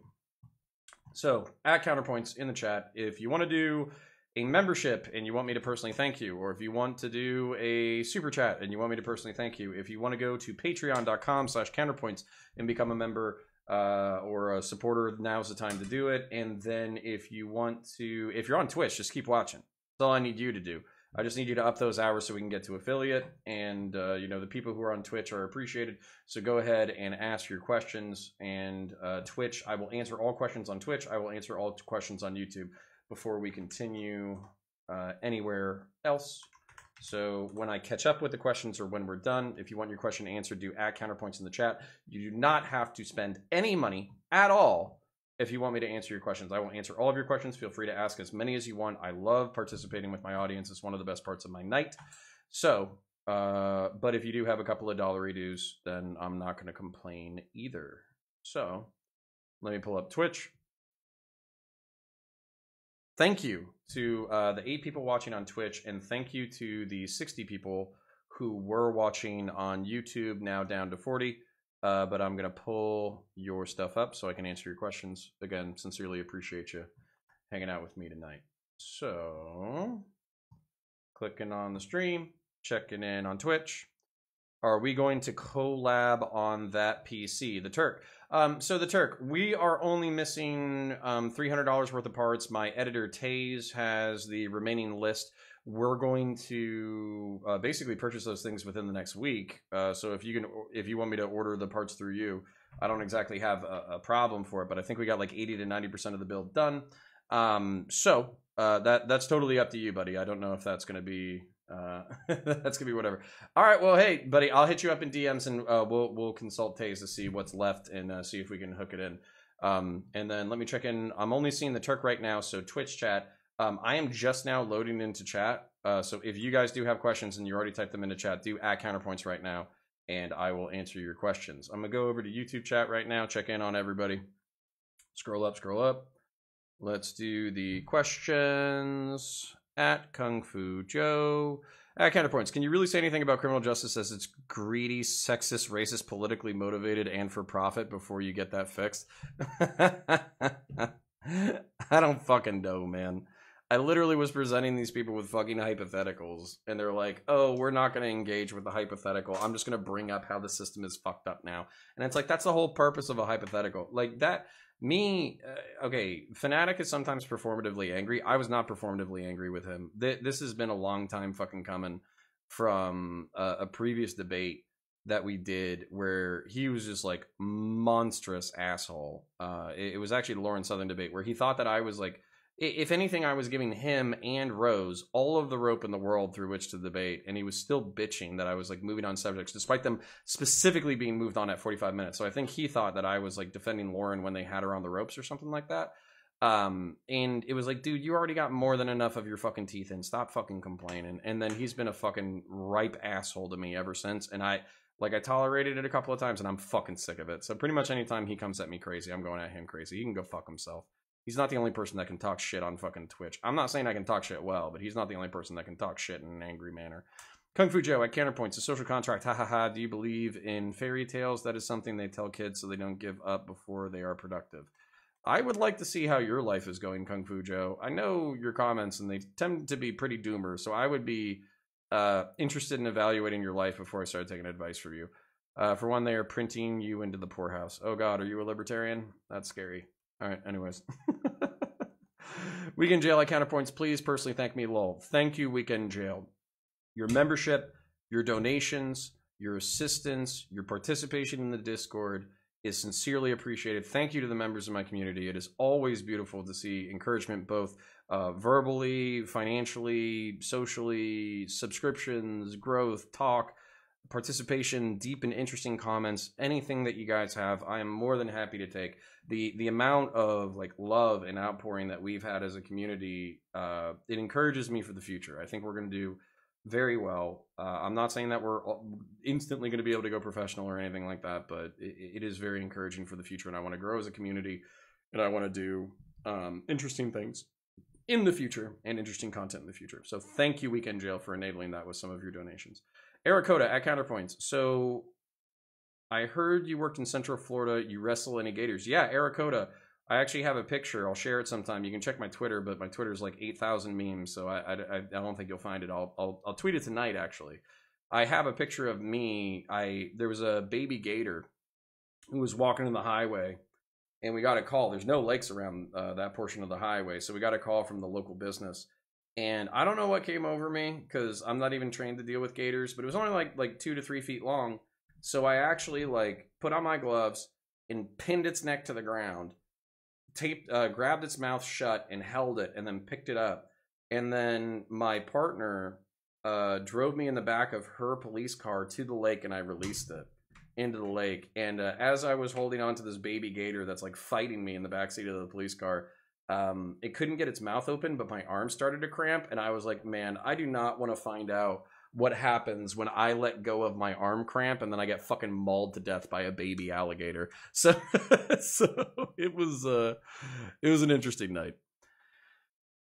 So at Counterpoints in the chat, if you want to do a membership and you want me to personally thank you, or if you want to do a super chat and you want me to personally thank you, if you want to go to patreon.com/counterpoints and become a member or a supporter, now's the time to do it. And then if you're on Twitch, just keep watching. That's all I need you to do. I just need you to up those hours so we can get to affiliate. And, the people who are on Twitch are appreciated. So go ahead and ask your questions. And Twitch, I will answer all questions on Twitch. I will answer all questions on YouTube before we continue anywhere else. So when I catch up with the questions or when we're done, if you want your question answered, do add Counterpoints in the chat. You do not have to spend any money at all if you want me to answer your questions. I will answer all of your questions. Feel free to ask as many as you want. I love participating with my audience. It's one of the best parts of my night. So, but if you do have a couple of dollary dues, then I'm not going to complain either. So let me pull up Twitch. Thank you to the 8 people watching on Twitch, and thank you to the 60 people who were watching on YouTube, now down to 40. But I'm going to pull your stuff up so I can answer your questions. Again, sincerely appreciate you hanging out with me tonight. So, clicking on the stream, checking in on Twitch. Are we going to collab on that PC? The Turk. So the Turk, we are only missing $300 worth of parts. My editor, Taze, has the remaining list. We're going to basically purchase those things within the next week. So if you want me to order the parts through you, I don't exactly have a problem for it, but I think we got like 80 to 90% of the build done. So that's totally up to you, buddy. I don't know if that's going to be that's gonna be whatever. All right, well, hey, buddy, I'll hit you up in DMs and we'll consult Taze to see what's left and see if we can hook it in. And then let me check in. I'm only seeing the Turk right now, so Twitch chat. I am just now loading into chat. So if you guys do have questions and you already typed them into chat, do add Counterpoints right now, and I will answer your questions. I'm gonna go over to YouTube chat right now, check in on everybody. Scroll up, scroll up. Let's do the questions. At Kung Fu Joe. At Counterpoints, can you really say anything about criminal justice as it's greedy, sexist, racist, politically motivated, and for profit before you get that fixed? I don't fucking know, man. I literally was presenting these people with fucking hypotheticals, and they're like, oh, we're not going to engage with the hypothetical. I'm just going to bring up how the system is fucked up now. And it's like, that's the whole purpose of a hypothetical. Like that... okay, Fanatic is sometimes performatively angry. I was not performatively angry with him. This has been a long time fucking coming from a previous debate that we did where he was just like monstrous asshole. It was actually the Lauren Southern debate where he thought that I was like, if anything, I was giving him and Rose all of the rope in the world through which to debate, and he was still bitching that I was like moving on subjects, despite them specifically being moved on at 45 minutes. So I think he thought that I was like defending Lauren when they had her on the ropes or something like that. And it was like, dude, you already got more than enough of your fucking teeth in. Stop fucking complaining. And then he's been a fucking ripe asshole to me ever since. And I tolerated it a couple of times, and I'm fucking sick of it. So pretty much anytime he comes at me crazy, I'm going at him crazy. He can go fuck himself. He's not the only person that can talk shit on fucking Twitch. I'm not saying I can talk shit well, but he's not the only person that can talk shit in an angry manner. Kung Fu Joe at Counterpoints, a social contract, ha ha ha. Do you believe in fairy tales? That is something they tell kids so they don't give up before they are productive. I would like to see how your life is going, Kung Fu Joe. I know your comments, and they tend to be pretty doomers, so I would be interested in evaluating your life before I started taking advice from you. For one, they are printing you into the poorhouse. Oh God, are you a libertarian? That's scary. All right, anyways. Weekend Jail at Counterpoints, please personally thank me, lol. Thank you, Weekend Jail. Your membership, your donations, your assistance, your participation in the Discord is sincerely appreciated. Thank you to the members of my community. It is always beautiful to see encouragement, both verbally, financially, socially, subscriptions, growth, talk, participation, deep and interesting comments, anything that you guys have, I am more than happy to take. The amount of like love and outpouring that we've had as a community, it encourages me for the future. I think we're going to do very well. I'm not saying that we're instantly going to be able to go professional or anything like that, but it is very encouraging for the future, and I want to grow as a community, and I want to do interesting things in the future and interesting content in the future. So thank you, Weekend Jail, for enabling that with some of your donations. Ericoda at Counterpoints. So I heard you worked in Central Florida. You wrestle any gators. Yeah, Ericoda. I actually have a picture. I'll share it sometime. You can check my Twitter, but my Twitter is like 8,000 memes, so I don't think you'll find it. I'll tweet it tonight, actually. I have a picture of me. There was a baby gator who was walking in the highway, and we got a call. There's no lakes around that portion of the highway, so we got a call from the local business. And I don't know what came over me, because I'm not even trained to deal with gators, but it was only like 2 to 3 feet long. So I actually like put on my gloves and pinned its neck to the ground, grabbed its mouth shut and held it, and then picked it up. And then my partner drove me in the back of her police car to the lake, and I released it into the lake. And as I was holding on to this baby gator that's like fighting me in the backseat of the police car, it couldn't get its mouth open, but my arm started to cramp, and I was like, man, I do not want to find out what happens when I let go of my arm cramp and then I get fucking mauled to death by a baby alligator. So it was an interesting night.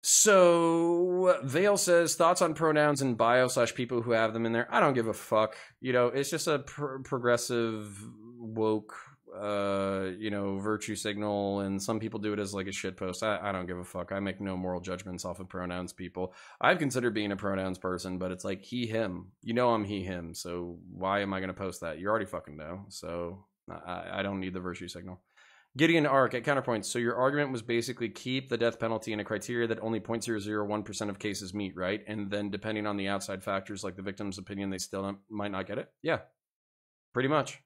So Vale says, thoughts on pronouns in bio / people who have them in there. I don't give a fuck. You know, it's just a progressive woke virtue signal, and some people do it as like a shit post. I don't give a fuck. I make no moral judgments off of pronouns, people. I've considered being a pronouns person, but it's like he, him. You know I'm he, him, so why am I going to post that? You already fucking know, so I don't need the virtue signal. Gideon Arc at Counterpoints. So your argument was basically keep the death penalty in a criteria that only 0.001% of cases meet, right? And then depending on the outside factors like the victim's opinion, they still might not get it? Yeah, pretty much.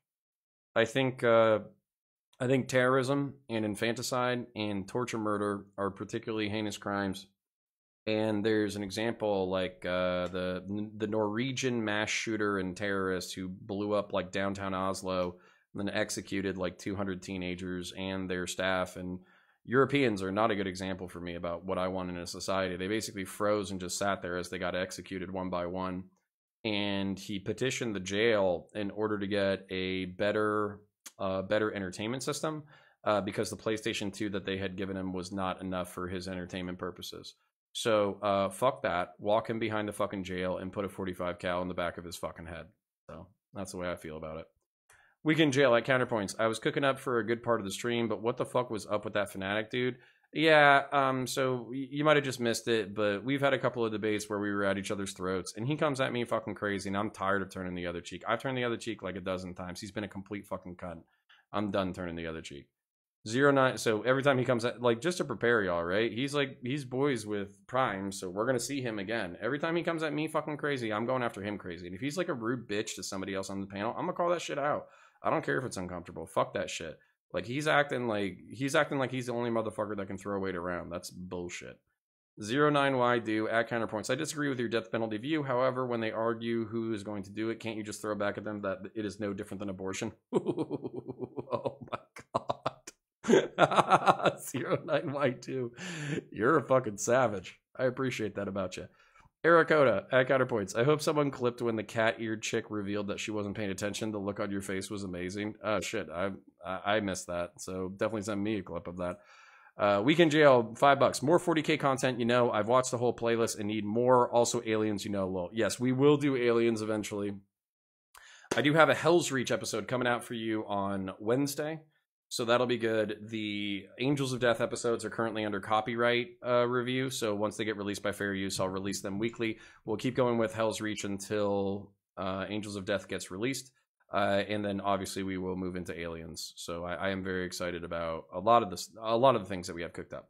I think terrorism and infanticide and torture murder are particularly heinous crimes. And there's an example like the Norwegian mass shooter and terrorist who blew up like downtown Oslo and then executed like 200 teenagers and their staff. And Europeans are not a good example for me about what I want in a society. They basically froze and just sat there as they got executed one by one. And he petitioned the jail in order to get a better entertainment system because the PlayStation 2 that they had given him was not enough for his entertainment purposes. So fuck that. Walk him behind the fucking jail and put a 45 cal in the back of his fucking head. So that's the way I feel about it. Weekend jail at Counterpoints. I was cooking up for a good part of the stream, but what the fuck was up with that fanatic dude? Yeah, so you might have just missed it, but we've had a couple of debates where we were at each other's throats, and he comes at me fucking crazy, and I'm tired of turning the other cheek. I've turned the other cheek like a dozen times. He's been a complete fucking cunt. I'm done turning the other cheek. 09, so every time he comes at, like, just to prepare y'all, right? He's boys with Prime, so we're gonna see him again. Every time he comes at me fucking crazy, I'm going after him crazy. And if he's like a rude bitch to somebody else on the panel, I'm gonna call that shit out. I don't care if it's uncomfortable. Fuck that shit. Like, he's acting like he's the only motherfucker that can throw weight around. That's bullshit. 09Y do at Counterpoints. I disagree with your death penalty view. However, when they argue who is going to do it, can't you just throw back at them that it is no different than abortion? Oh my god. 09Y2. You're a fucking savage. I appreciate that about you. Arakota at Counterpoints. I hope someone clipped when the cat-eared chick revealed that she wasn't paying attention. The look on your face was amazing. Oh shit, I missed that. So definitely send me a clip of that. Weekend jail, $5. More 40K content, you know. I've watched the whole playlist and need more. Also aliens, you know. Well, yes, we will do aliens eventually. I do have a Hell's Reach episode coming out for you on Wednesday. So that'll be good. The Angels of Death episodes are currently under copyright review. So once they get released by fair use, I'll release them weekly. We'll keep going with Hell's Reach until Angels of Death gets released. And then obviously we will move into Aliens. So I am very excited about a lot of the things that we have cooked up.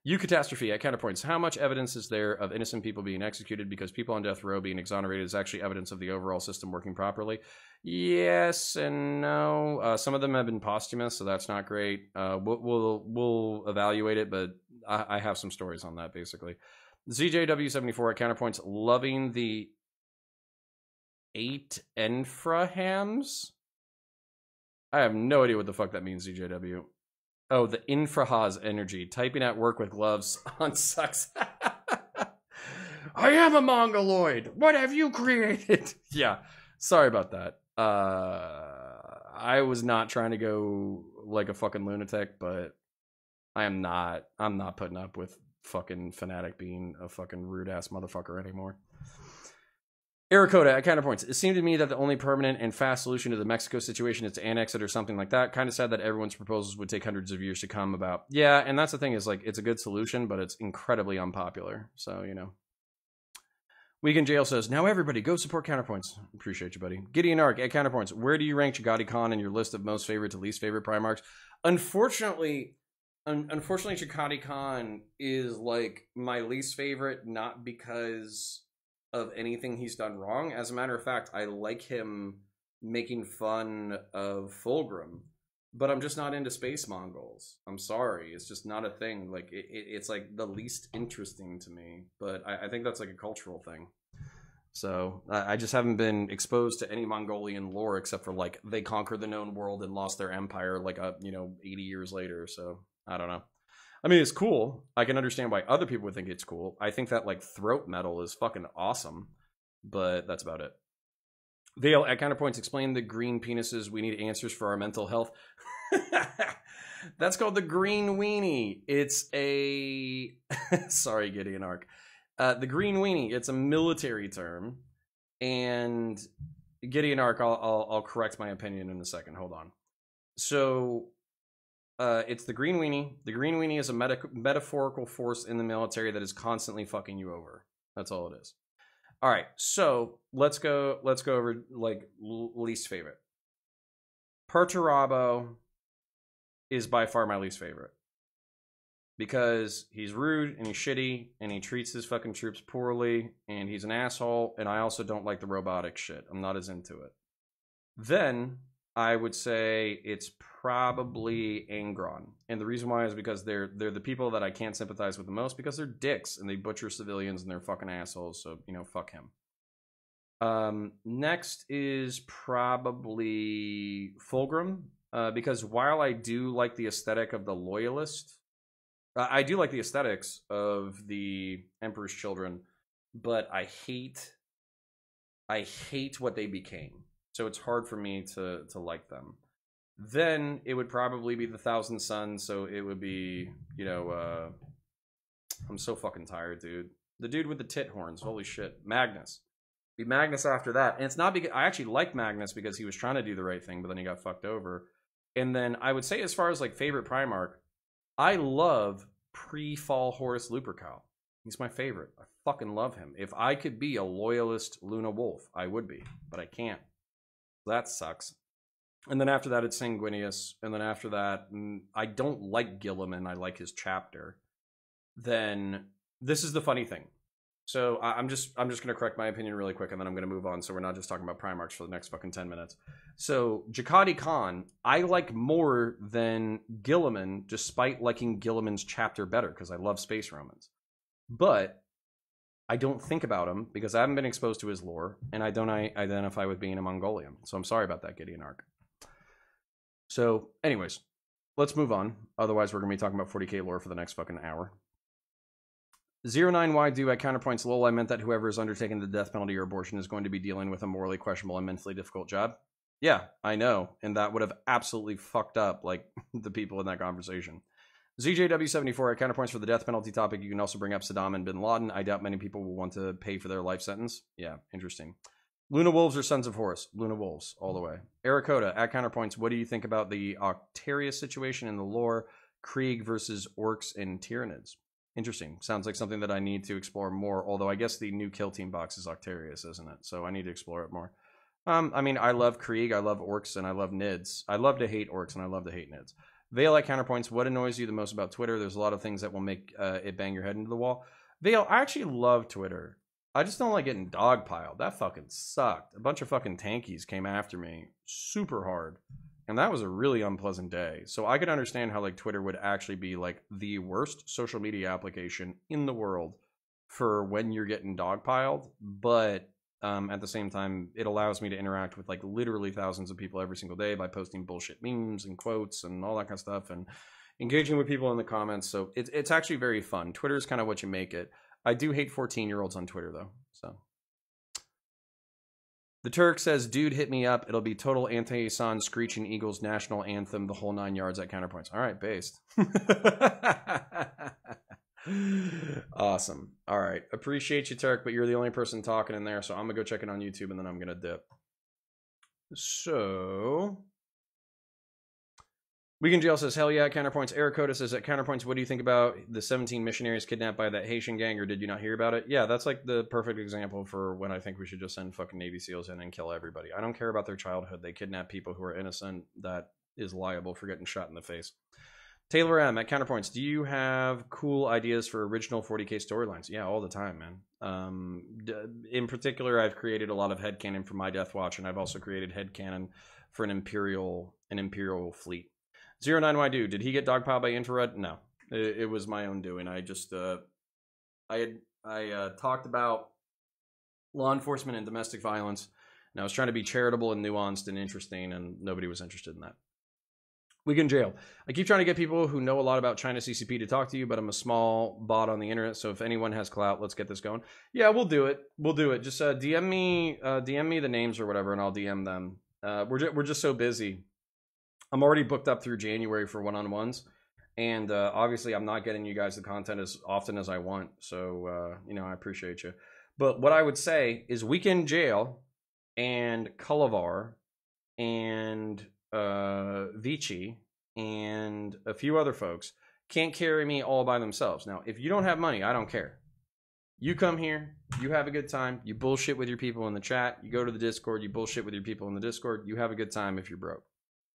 You Catastrophe at Counterpoints. How much evidence is there of innocent people being executed because people on death row being exonerated is actually evidence of the overall system working properly? Yes and no. Some of them have been posthumous, so that's not great. We'll evaluate it, but I have some stories on that, basically. ZJW74 at Counterpoints. Loving the 8 Enfrahams? I have no idea what the fuck that means, ZJW. Oh, the infrahas energy. Typing at work with gloves on sucks. I am a mongoloid. What have you created? Yeah, sorry about that. I was not trying to go like a fucking lunatic, but I'm not putting up with fucking Fanatic being a fucking rude ass motherfucker anymore. Arakota at counterpoints. It seemed to me that the only permanent and fast solution to the Mexico situation is to annex it or something like that. Kind of sad that everyone's proposals would take hundreds of years to come about. Yeah, and that's the thing is, like, it's a good solution, but it's incredibly unpopular. So, you know. Weekend Jail says, now everybody go support counterpoints. Appreciate you, buddy. Gideon Arc at counterpoints. Where do you rank Chagati Khan in your list of most favorite to least favorite Primarchs? Unfortunately, Chagati Khan is, like, my least favorite, not because of anything he's done wrong. As a matter of fact, I like him making fun of Fulgrim, but I'm just not into Space Mongols. I'm sorry, it's just not a thing. Like, it's like the least interesting to me, but I think that's like a cultural thing. So I just haven't been exposed to any Mongolian lore except for, like, they conquered the known world and lost their empire, like, 80 years later. So I don't know. I mean, it's cool. I can understand why other people would think it's cool. I think that, like, throat metal is fucking awesome, but that's about it. Vale at counterpoints, explain the green penises. We need answers for our mental health. That's called the green weenie. It's a sorry, Gideon Arc. The green weenie. It's a military term, and Gideon Arc. I'll correct my opinion in a second. Hold on. So. It's the green weenie. The green weenie is a metaphorical force in the military that is constantly fucking you over. That's all it is. All right, so let's go over, like, least favorite. Perturabo is by far my least favorite because he's rude and he's shitty and he treats his fucking troops poorly and he's an asshole. And I also don't like the robotic shit. I'm not as into it. Then I would say it's probably Angron. And the reason why is because they're the people that I can't sympathize with the most because they're dicks and they butcher civilians and they're fucking assholes. So, you know, fuck him. Next is probably Fulgrim. Because while I do like the aesthetic of the Loyalist, I do like the aesthetics of the Emperor's Children, but I hate what they became. So it's hard for me to like them. Then it would probably be the Thousand Suns. So it would be, you know, I'm so fucking tired, dude. The dude with the tit horns. Holy shit. Magnus. Be Magnus after that. And it's not because I actually like Magnus because he was trying to do the right thing, but then he got fucked over. And then I would say as far as, like, favorite Primarch, I love pre-Fall Horus Lupercal. He's my favorite. I fucking love him. If I could be a loyalist Luna Wolf, I would be, but I can't. That sucks. And then after that, it's Sanguinius. And then after that, I don't like Gilliman. I like his chapter. Then this is the funny thing. So I'm just going to correct my opinion really quick, and then I'm going to move on. So we're not just talking about Primarchs for the next fucking 10 minutes. So Jakadi Khan, I like more than Gilliman, despite liking Gilliman's chapter better because I love Space Romans. But I don't think about him because I haven't been exposed to his lore, and I don't identify with being a Mongolian. So I'm sorry about that, Gideon Arc. So, anyways, let's move on. Otherwise, we're going to be talking about 40k lore for the next fucking hour. 09Y do at counterpoints. Lol, I meant that whoever is undertaking the death penalty or abortion is going to be dealing with a morally questionable and mentally difficult job. Yeah, I know. And that would have absolutely fucked up, like, the people in that conversation. ZJW74 at counterpoints for the death penalty topic. You can also bring up Saddam and bin Laden. I doubt many people will want to pay for their life sentence. Yeah, interesting. Luna Wolves or Sons of Horus? Luna Wolves, all the way. Arakota at counterpoints. What do you think about the Octarius situation in the lore? Krieg versus orcs and Tyranids. Interesting. Sounds like something that I need to explore more. Although I guess the new kill team box is Octarius, isn't it? So I need to explore it more. I mean, I love Krieg, I love orcs, and I love Nids. I love to hate orcs, and I love to hate Nids. Vale at counterpoints. What annoys you the most about Twitter? There's a lot of things that will make it bang your head into the wall. Vale, I actually love Twitter. I just don't like getting dogpiled. That fucking sucked. A bunch of fucking tankies came after me super hard. And that was a really unpleasant day. So I could understand how, like, Twitter would actually be, like, the worst social media application in the world for when you're getting dogpiled. But at the same time, it allows me to interact with, like, literally thousands of people every single day by posting bullshit memes and quotes and all that kind of stuff and engaging with people in the comments. So it's actually very fun. Twitter is kind of what you make it. I do hate 14-year-olds on Twitter, though. So the Turk says, dude, hit me up. It'll be total anti-Asan Screeching Eagles national anthem, the whole 9 yards at counterpoints. All right, based. Awesome. All right. Appreciate you, Turk, but you're the only person talking in there, so I'm gonna go check it on YouTube and then I'm gonna dip. So Weekend Jail says, hell yeah, Counterpoints. Eric Coda says, at Counterpoints, what do you think about the 17 missionaries kidnapped by that Haitian gang, or did you not hear about it? Yeah, that's like the perfect example for when I think we should just send fucking Navy SEALs in and kill everybody. I don't care about their childhood. They kidnap people who are innocent that is liable for getting shot in the face. Taylor M, at Counterpoints, do you have cool ideas for original 40K storylines? Yeah, all the time, man. In particular, I've created a lot of headcanon for my Death Watch, and I've also created headcanon for an Imperial fleet. 09YDo, did he get dogpiled by infrared? No, it was my own doing. I just I talked about law enforcement and domestic violence, and I was trying to be charitable and nuanced and interesting, and nobody was interested in that. Weekend Jail. I keep trying to get people who know a lot about China CCP to talk to you, but I'm a small bot on the internet, so if anyone has clout, let's get this going. Yeah, we'll do it. We'll do it. Just DM me the names or whatever, and I'll DM them. We're just so busy. I'm already booked up through January for one-on-ones, and obviously I'm not getting you guys the content as often as I want, so I appreciate you. But what I would say is Weekend Jail and Cullivar and Vici and a few other folks can't carry me all by themselves. Now, if you don't have money, I don't care. You come here, you have a good time, you bullshit with your people in the chat, you go to the Discord, you bullshit with your people in the Discord, you have a good time if you're broke.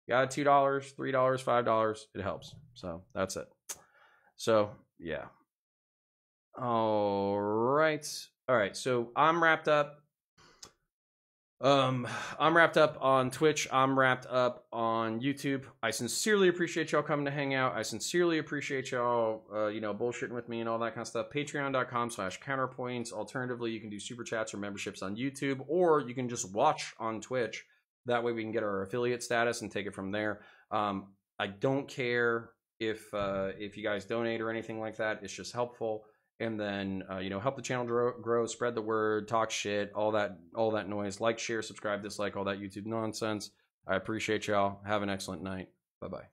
Got $2, $3, $5, it helps. So that's it. So yeah. All right. So I'm wrapped up. I'm wrapped up on Twitch. I'm wrapped up on YouTube. I sincerely appreciate y'all coming to hang out. I sincerely appreciate y'all, bullshitting with me and all that kind of stuff. Patreon.com/counterpoints. Alternatively, you can do super chats or memberships on YouTube, or you can just watch on Twitch. That way we can get our affiliate status and take it from there. I don't care if you guys donate or anything like that. It's just helpful. And then, help the channel grow, spread the word, talk shit, all that noise. Like, share, subscribe, dislike, all that YouTube nonsense. I appreciate y'all. Have an excellent night. Bye-bye.